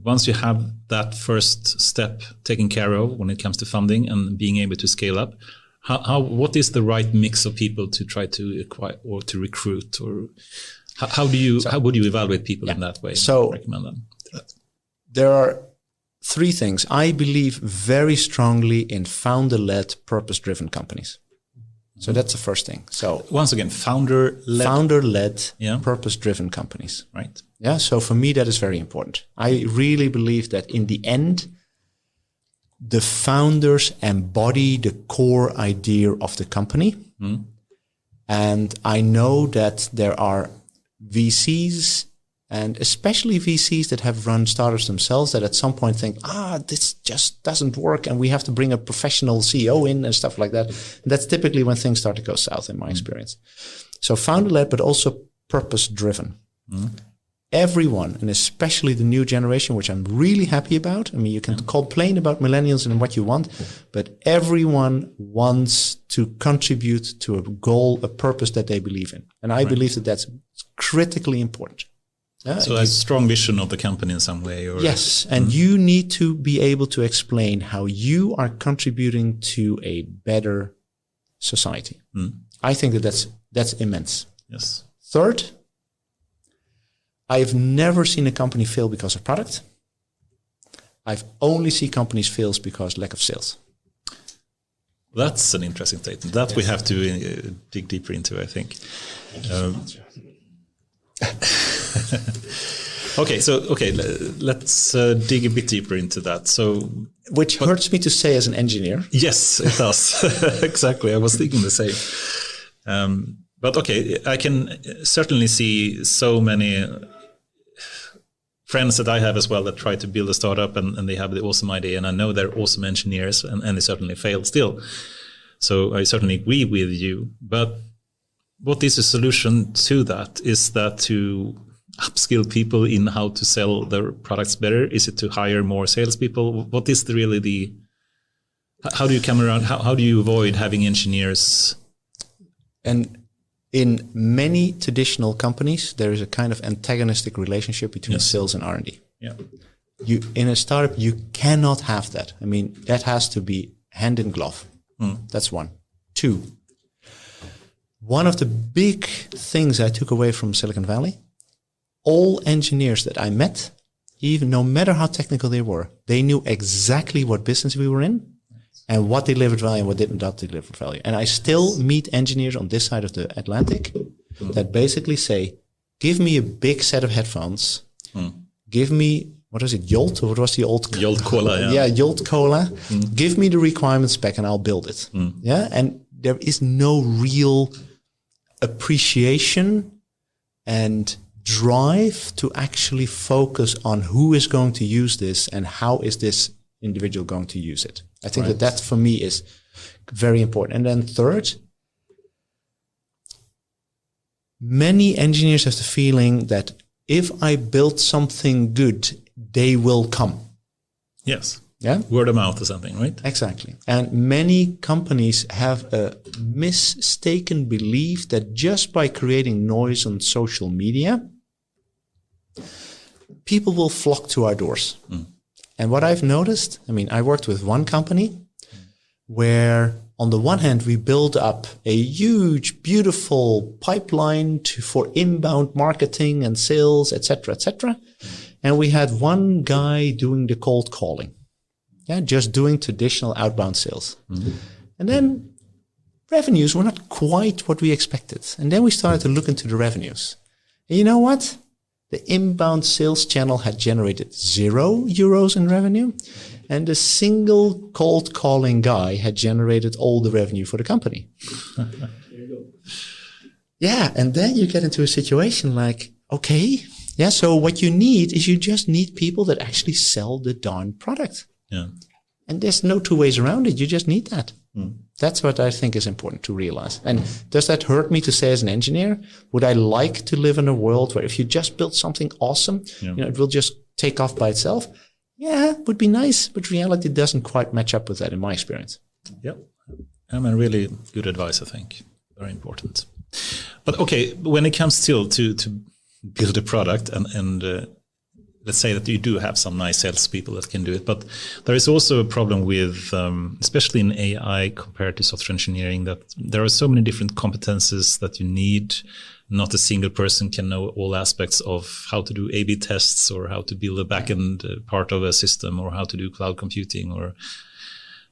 B: once you have that first step taken care of when it comes to funding and being able to scale up, what is the right mix of people to try to acquire or to recruit, or how would you evaluate people in that way?
A: So
B: recommend them.
A: There are three things. I believe very strongly in founder-led, purpose-driven companies. So that's the first thing. So
B: once again, founder-led,
A: purpose-driven companies.
B: Right.
A: Yeah. So for me, that is very important. I really believe that in the end, the founders embody the core idea of the company. And I know that there are VCs, and especially VCs that have run startups themselves, that at some point think, this just doesn't work, and we have to bring a professional CEO in and stuff like that. And that's typically when things start to go south, in my experience. So founder-led, but also purpose-driven. Everyone, and especially the new generation, which I'm really happy about. I mean, you can complain about millennials and what you want, but everyone wants to contribute to a goal, a purpose that they believe in. And I believe that that's critically important.
B: So a strong vision of the company in some way. Or
A: yes, and you need to be able to explain how you are contributing to a better society. I think that that's immense.
B: Yes.
A: Third, I've never seen a company fail because of product. I've only seen companies fail because lack of sales.
B: That's an interesting statement. That we have to dig deeper into, I think. Let's dig a bit deeper into that. So,
A: which hurts me to say as an engineer.
B: Yes, it does. Exactly. I was thinking the same. But okay, I can certainly see so many friends that I have as well that try to build a startup and they have the awesome idea, and I know they're awesome engineers and they certainly fail still. So I certainly agree with you. But what is the solution to that? Is that to upskill people in how to sell their products better? Is it to hire more salespeople? What is how do you come around? How do you avoid having engineers?
A: And in many traditional companies, there is a kind of antagonistic relationship between sales and R&D.
B: Yeah.
A: In a startup, you cannot have that. I mean, that has to be hand in glove. That's one. Two, one of the big things I took away from Silicon Valley, all engineers that I met, even no matter how technical they were, they knew exactly what business we were in and what delivered value and what did not deliver value. And I still meet engineers on this side of the Atlantic that basically say, give me a big set of headphones, give me, what is it, Jolt? Or what was the old?
B: Jolt Cola,
A: yeah. Jolt Cola. Give me the requirement spec and I'll build it. Yeah, and there is no real appreciation and drive to actually focus on who is going to use this and how is this individual going to use it. I think that for me is very important. And then third, many engineers have the feeling that if I build something good, they will come.
B: Yes.
A: Yeah.
B: Word of mouth or something, right?
A: Exactly. And many companies have a mistaken belief that just by creating noise on social media, people will flock to our doors. And what I've noticed, I mean, I worked with one company where on the one hand, we built up a huge, beautiful pipeline for inbound marketing and sales, etc., etc. And we had one guy doing the cold calling. Yeah, just doing traditional outbound sales. And then revenues were not quite what we expected. And then we started to look into the revenues. And you know what? The inbound sales channel had generated €0 in revenue. And the single cold calling guy had generated all the revenue for the company. Yeah, and then you get into a situation like, okay, yeah, so what you need is you just need people that actually sell the darn product.
B: Yeah.
A: And there's no two ways around it. You just need that. That's what I think is important to realize. And does that hurt me to say as an engineer? Would I like to live in a world where if you just build something awesome, it will just take off by itself? Yeah, would be nice, but reality doesn't quite match up with that in my experience.
B: Yep. Really good advice, I think. Very important. But okay, when it comes still to build a product and let's say that you do have some nice salespeople that can do it, but there is also a problem with, especially in AI compared to software engineering, that there are so many different competences that you need. Not a single person can know all aspects of how to do A/B tests or how to build a backend part of a system or how to do cloud computing or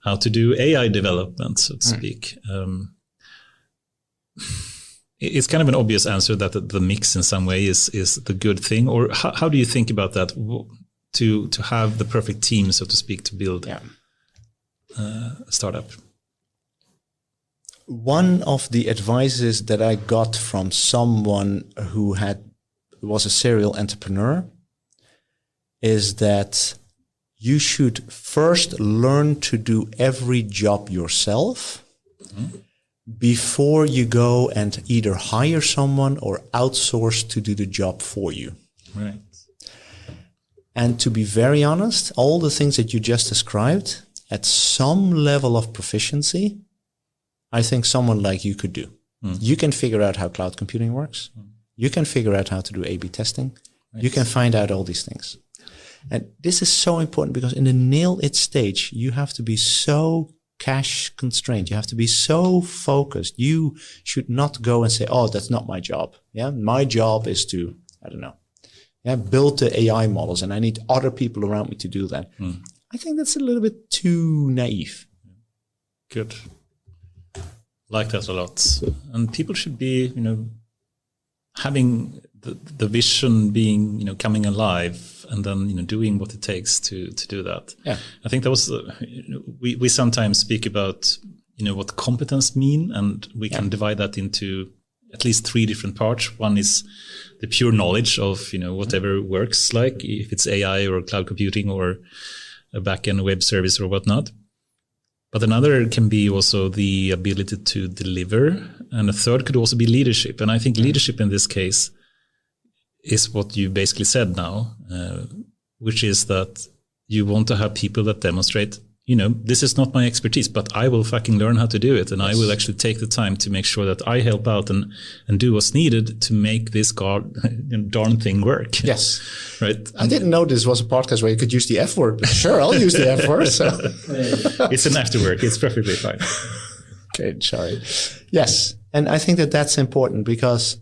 B: how to do AI development, so to speak. It's kind of an obvious answer that the mix in some way is the good thing. Or how do you think about that, to have the perfect team, so to speak, to build a startup?
A: One of the advices that I got from someone who was a serial entrepreneur is that you should first learn to do every job yourself before you go and either hire someone or outsource to do the job for you.
B: Right.
A: And to be very honest, all the things that you just described, at some level of proficiency, I think someone like you could do. You can figure out how cloud computing works. You can figure out how to do A/B testing. Nice. You can find out all these things. And this is so important because in the nail it stage, you have to be so cash constrained. You have to be so focused. You should not go and say, oh, that's not my job. Yeah. My job is to, build the AI models and I need other people around me to do that. I think that's a little bit too naive.
B: Good. Like that a lot. And people should be, having the vision being, coming alive and then, doing what it takes to do that. Yeah. I think that was, we sometimes speak about, what competence mean, and we can divide that into at least 3 different parts. One is the pure knowledge of, whatever works, like if it's AI or cloud computing or a backend web service or whatnot. But another can be also the ability to deliver. And a third could also be leadership. And I think leadership in this case is what you basically said now, which is that you want to have people that demonstrate, this is not my expertise, but I will fucking learn how to do it. And I will actually take the time to make sure that I help out and do what's needed to make this darn thing work.
A: Yes.
B: Right.
A: I didn't know this was a podcast where you could use the F word, but sure, I'll use the F word. So.
B: It's an afterwork. It's perfectly fine.
A: Okay, sorry. Yes. And I think that that's important because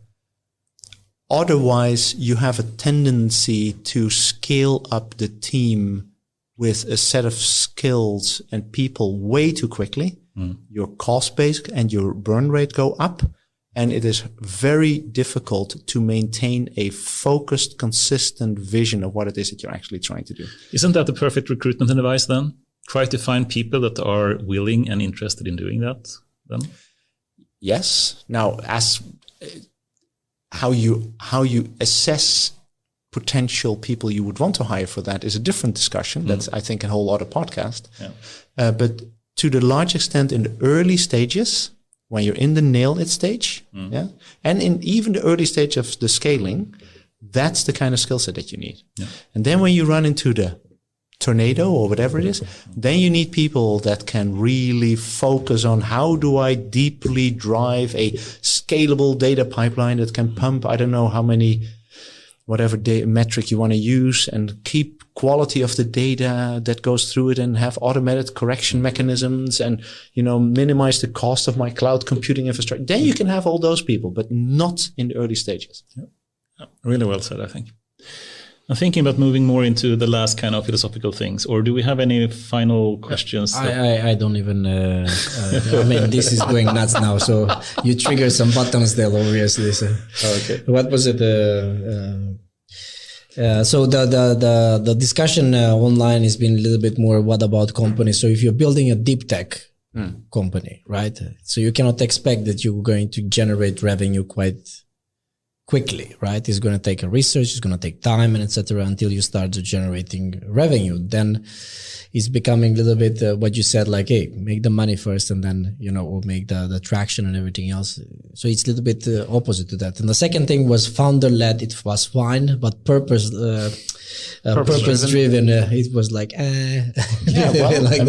A: otherwise you have a tendency to scale up the team with a set of skills and people way too quickly. Your cost base and your burn rate go up. And it is very difficult to maintain a focused, consistent vision of what it is that you're actually trying to do.
B: Isn't that the perfect recruitment advice then? Try to find people that are willing and interested in doing that then? Yes.
A: Now, as how you assess potential people you would want to hire for that is a different discussion. That's, I think, a whole other podcast. Yeah. But to the large extent in the early stages, when you're in the nail it stage, and in even the early stage of the scaling, that's the kind of skill set that you need. Yeah. And then when you run into the tornado or whatever it is, then you need people that can really focus on how do I deeply drive a scalable data pipeline that can pump, I don't know how many, whatever metric you want to use, and keep quality of the data that goes through it and have automated correction mechanisms and, minimize the cost of my cloud computing infrastructure. Then you can have all those people, but not in the early stages.
B: Yeah. Really well said, I think. I'm thinking about moving more into the last kind of philosophical things, or do we have any final questions?
C: I don't even, this is going nuts now. So you trigger some buttons there, obviously. So.
A: Okay.
C: What was it? So the discussion online has been a little bit more, what about companies? So if you're building a deep tech company, right? So you cannot expect that you're going to generate revenue quite quickly, right? It's going to take a research, it's going to take time and etc. until you start generating revenue. Then it's becoming a little bit what you said, like, hey, make the money first and then, or make the traction and everything else. So it's a little bit opposite to that. And the second thing was founder-led. It was fine, but purpose-driven, it was like,
A: Yeah, well, like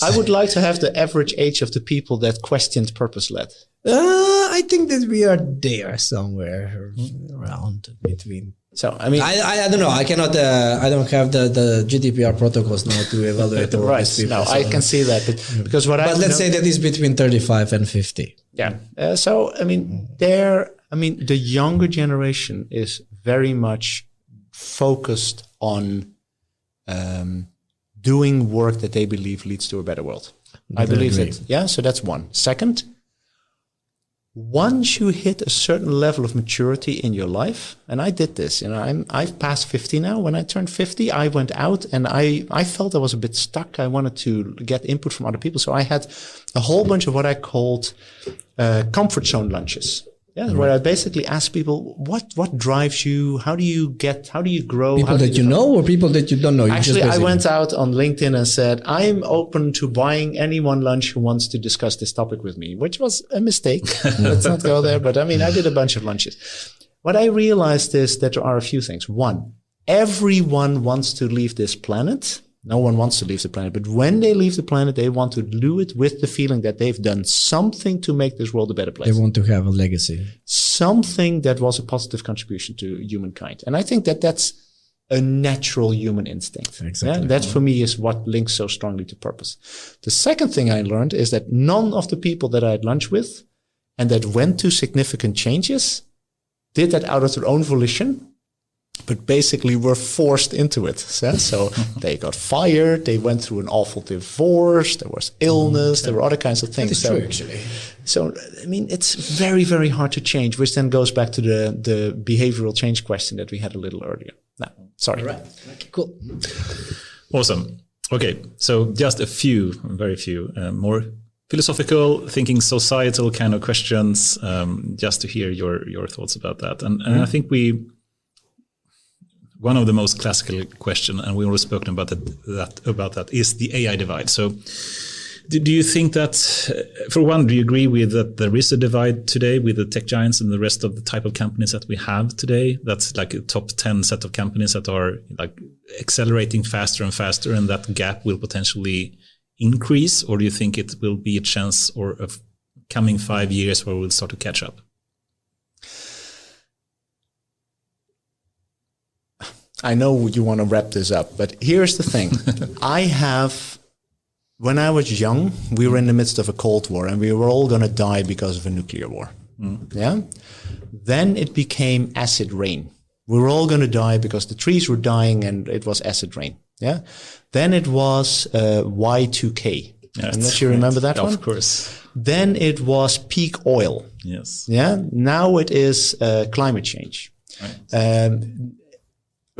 A: I would like to have the average age of the people that questioned purpose-led.
C: I think that we are there somewhere around between.
A: So, I mean,
C: I don't know. I cannot, I don't have the GDPR protocols now to evaluate all
A: right.
C: these people.
A: No, I can see that. But let's
C: say that it's between 35 and 50.
A: Yeah. So, I mean, the younger generation is very much focused on doing work that they believe leads to a better world. I believe that. Yeah. So that's one. Second, once you hit a certain level of maturity in your life, and I did this, I've passed 50 now. When I turned 50, I went out and I felt I was a bit stuck. I wanted to get input from other people. So I had a whole bunch of what I called comfort zone lunches. Yeah, where I basically ask people, what drives you? How do you grow?
C: People that you know or people that you don't know?
A: Actually, I went out on LinkedIn and said, I'm open to buying anyone lunch who wants to discuss this topic with me, which was a mistake. Let's not go there. But I mean, I did a bunch of lunches. What I realized is that there are a few things. One, everyone wants to leave this planet. No one wants to leave the planet, but when they leave the planet, they want to do it with the feeling that they've done something to make this world a better place.
C: They want to have a legacy.
A: Something that was a positive contribution to humankind. And I think that that's a natural human instinct.
C: Exactly.
A: Yeah? That for me is what links so strongly to purpose. The second thing I learned is that none of the people that I had lunch with and that went to significant changes did that out of their own volition, but basically were forced into it. So they got fired. They went through an awful divorce. There was illness. There were other kinds of things.
C: That is true, actually.
A: So, I mean, it's very, very hard to change, which then goes back to the behavioral change question that we had a little earlier. No, sorry.
C: All right. Okay, cool.
B: Awesome. Okay. So just very few more philosophical, thinking societal kind of questions, just to hear your thoughts about that. And I think one of the most classical question, and we already spoken about that is the AI divide. So do you think that, for one, do you agree with that there is a divide today with the tech giants and the rest of the type of companies that we have today? That's like a top 10 set of companies that are like accelerating faster and faster, and that gap will potentially increase? Or do you think it will be a chance or a coming 5 years where we'll start to catch up?
A: I know you want to wrap this up, but here's the thing. When I was young, we were in the midst of a Cold War and we were all going to die because of a nuclear war. Yeah. Then it became acid rain. We were all going to die because the trees were dying and it was acid rain. Yeah. Then it was Y2K. Unless you remember that one.
B: Of course.
A: Then it was peak oil.
B: Yes.
A: Yeah. Now it is climate change. Right.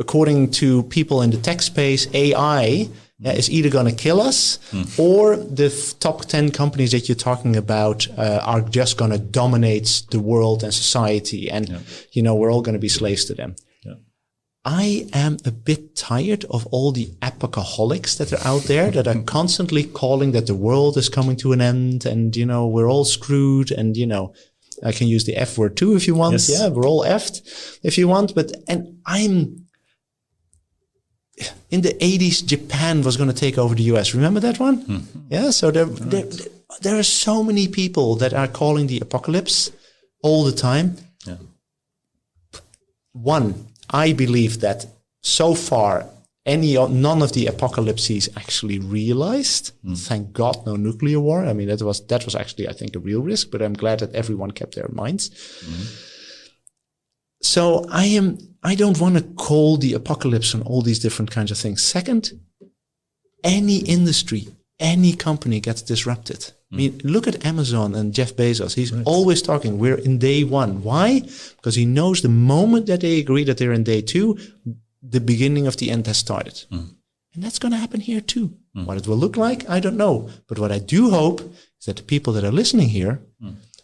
A: According to people in the tech space, AI is either going to kill us or the top 10 companies that you're talking about are just going to dominate the world and society. And, we're all going to be slaves to them. Yeah. I am a bit tired of all the apocaholics that are out there that are constantly calling that the world is coming to an end and, we're all screwed and, I can use the F word too if you want. Yes. Yeah, we're all effed if you want. In the 80s, Japan was going to take over the US. Remember that one? Mm-hmm. Yeah. So there are so many people that are calling the apocalypse all the time. Yeah. One, I believe that so far none of the apocalypses actually realized. Thank God, no nuclear war. I mean, that was actually, I think, a real risk. But I'm glad that everyone kept their minds. So I don't want to call the apocalypse on all these different kinds of things. Second, any industry, any company gets disrupted. I mean, look at Amazon and Jeff Bezos. He's always talking, we're in day one. Why? Because he knows the moment that they agree that they're in day two, the beginning of the end has started. And that's going to happen here too. What it will look like, I don't know. But what I do hope is that the people that are listening here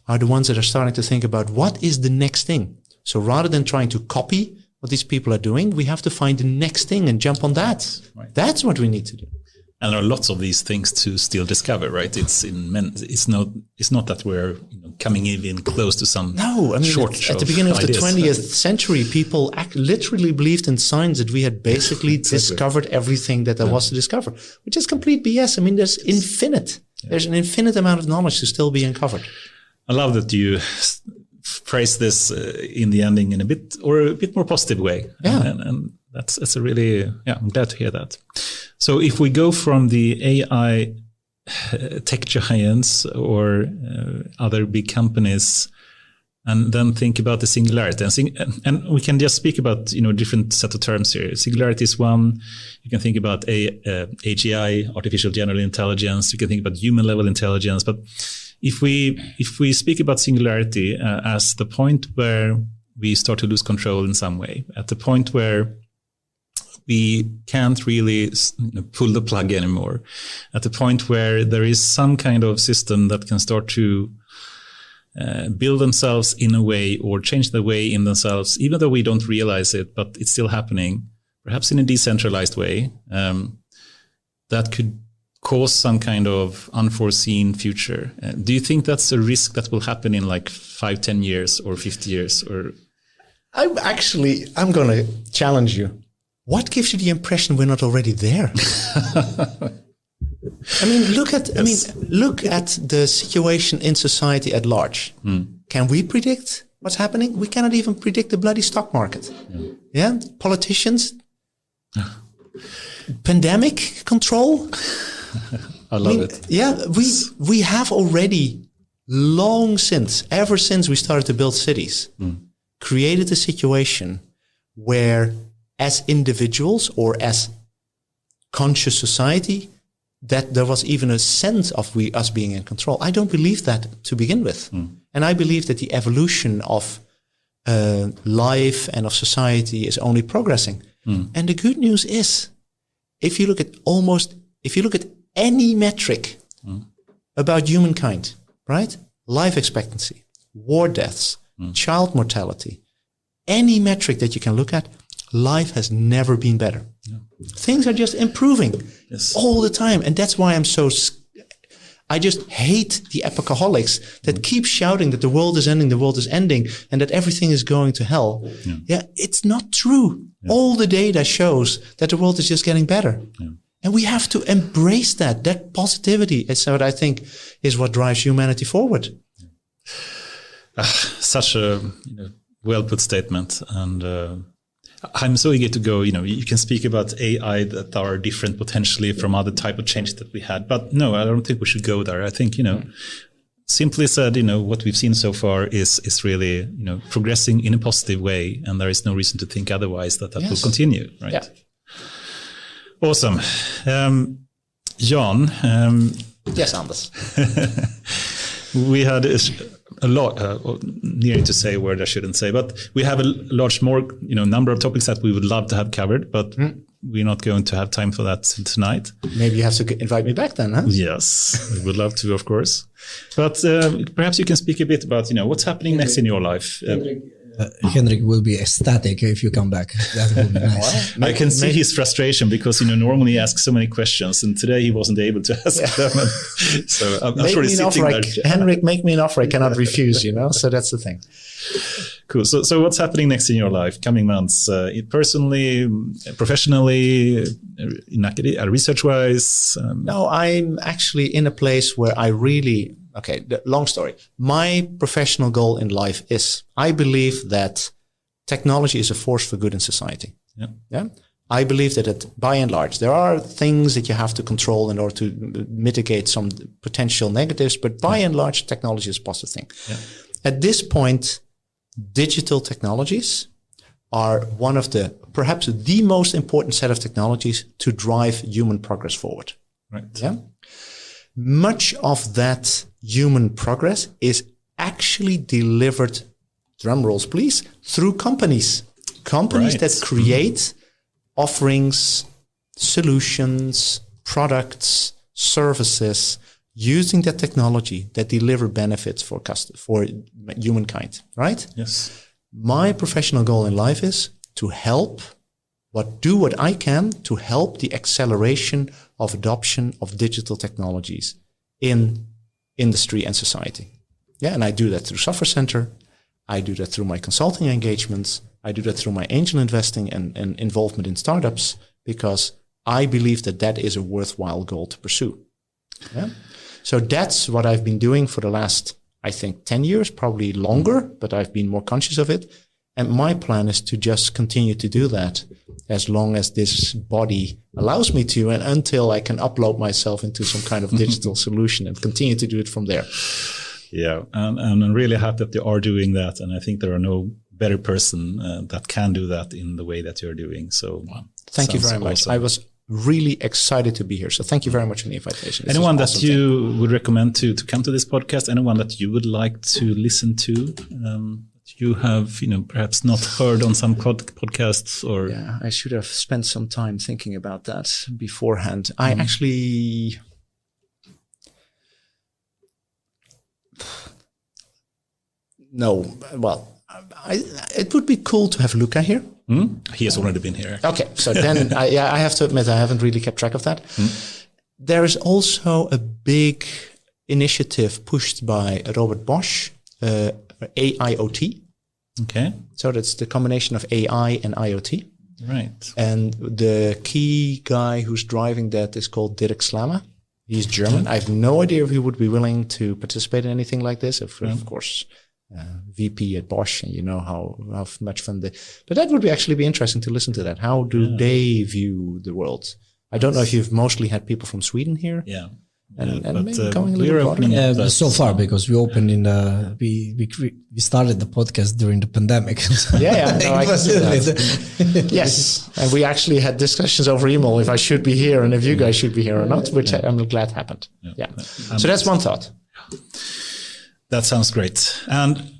A: are the ones that are starting to think about what is the next thing. So rather than trying to copy what these people are doing, we have to find the next thing and jump on that. Right. That's what we need to do.
B: And there are lots of these things to still discover, right? It's not that we're coming even close to some shortage.
A: At the beginning of the
B: ideas.
A: 20th century, people literally believed in science that we had basically discovered everything that there was to discover, which is complete BS. I mean, there's an infinite amount of knowledge to still be uncovered.
B: I love that you phrase this in the ending in a bit more positive way.
A: Yeah.
B: And that's a really, I'm glad to hear that. So if we go from the AI tech giants or other big companies and then think about the singularity and we can just speak about, different set of terms here. Singularity is one. You can think about AGI, artificial general intelligence. You can think about human level intelligence. But if we speak about singularity as the point where we start to lose control in some way, at the point where we can't really pull the plug anymore, at the point where there is some kind of system that can start to build themselves in a way or change the way in themselves, even though we don't realize it, but it's still happening, perhaps in a decentralized way, that could cause some kind of unforeseen future. Do you think that's a risk that will happen in like 5, 10 years or 50 years? Or
A: I'm going to challenge you. What gives you the impression we're not already there? Look at the situation in society at large. Can we predict what's happening? We cannot even predict the bloody stock market. Yeah? Politicians? Pandemic control?
B: I love it.
A: Yeah, we have already ever since we started to build cities, created a situation where as individuals or as conscious society, that there was even a sense of us being in control. I don't believe that to begin with. And I believe that the evolution of life and of society is only progressing. And the good news is, if you look at any metric about humankind, right? Life expectancy, war deaths, child mortality, any metric that you can look at, life has never been better. Things are just improving all the time. And that's why I just hate the epochaholics that keep shouting that the world is ending, and that everything is going to hell. It's not true. All the data shows that the world is just getting better. And we have to embrace that. That positivity is what I think is what drives humanity forward.
B: Such a well put statement. And I'm so eager to go. You can speak about AI that are different potentially from other type of change that we had. But no, I don't think we should go there. I think, simply said, what we've seen so far is really, progressing in a positive way. And there is no reason to think otherwise that will continue. Right. Yeah. Awesome. Jan.
A: Yes, Anders.
B: We had a lot, nearing to say a word I shouldn't say, but we have a number of topics that we would love to have covered, but we're not going to have time for that tonight.
A: Maybe you have to invite me back then, huh?
B: Yes, we would love to, of course. But perhaps you can speak a bit about, what's happening next in your life.
C: Henrik will be ecstatic if you come back. That would be nice.
B: I can see his frustration because, normally he asks so many questions and today he wasn't able to ask them. And so I'm sure he's sitting there.
A: Henrik, make me an offer I cannot refuse, So that's the thing.
B: Cool. So what's happening next in your life, coming months, personally, professionally, research-wise?
A: No, I'm actually in a place where I really... Okay, long story. My professional goal in life is, I believe that technology is a force for good in society. Yeah. I believe that by and large, there are things that you have to control in order to mitigate some potential negatives, but by and large, technology is a positive thing. Yeah. At this point, digital technologies are one of perhaps the most important set of technologies to drive human progress forward.
B: Right.
A: Yeah. Much of that human progress is actually delivered, drum rolls please, through companies that create offerings, solutions, products, services using that technology that deliver benefits for humankind, right?
B: Yes.
A: my professional goal in life is to do what I can to help the acceleration of adoption of digital technologies in industry and society. Yeah, and I do that through Software Center. I do that through my consulting engagements. I do that through my angel investing and involvement in startups, because I believe that is a worthwhile goal to pursue. Yeah. So that's what I've been doing for the last, I think, 10 years, probably longer, but I've been more conscious of it. And my plan is to just continue to do that as long as this body allows me to, and until I can upload myself into some kind of digital solution and continue to do it from there.
B: Yeah, and I'm really happy that you are doing that. And I think there are no better person that can do that in the way that you're doing. So
A: thank you very much. I was really excited to be here. So thank you very much for the invitation.
B: Anyone that you would recommend to come to this podcast? Anyone that you would like to listen to? You have, perhaps not heard on some podcasts or...
A: Yeah, I should have spent some time thinking about that beforehand. I actually... No, well, it would be cool to have Luca here.
B: He has already been here.
A: Okay, so then I have to admit I haven't really kept track of that. There is also a big initiative pushed by Robert Bosch, AIoT.
B: Okay.
A: So that's the combination of AI and IoT.
B: Right.
A: And the key guy who's driving that is called Dirk Slama. He's German. I have no idea if he would be willing to participate in anything like this. Of course, VP at Bosch, and you know how much fun they... But that would actually be interesting to listen to that. How do they view the world? I don't know if you've mostly had people from Sweden here.
B: Yeah.
A: And maybe going a little
C: broader. So far, because we opened in we started the podcast during the pandemic.
A: Yeah, no, I can see that. Yes, and we actually had discussions over email if I should be here and if you guys should be here or not, which I'm glad happened. Yeah. So that's one thought.
B: That sounds great. And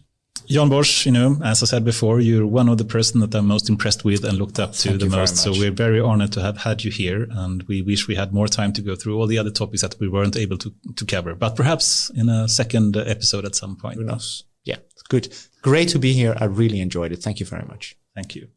B: Jan Bosch, as I said before, you're one of the person that I'm most impressed with and looked up to the most. So we're very honored to have had you here, and we wish we had more time to go through all the other topics that we weren't able to cover, but perhaps in a second episode at some point.
A: Who knows? Yeah, good. Great to be here. I really enjoyed it. Thank you very much.
B: Thank you.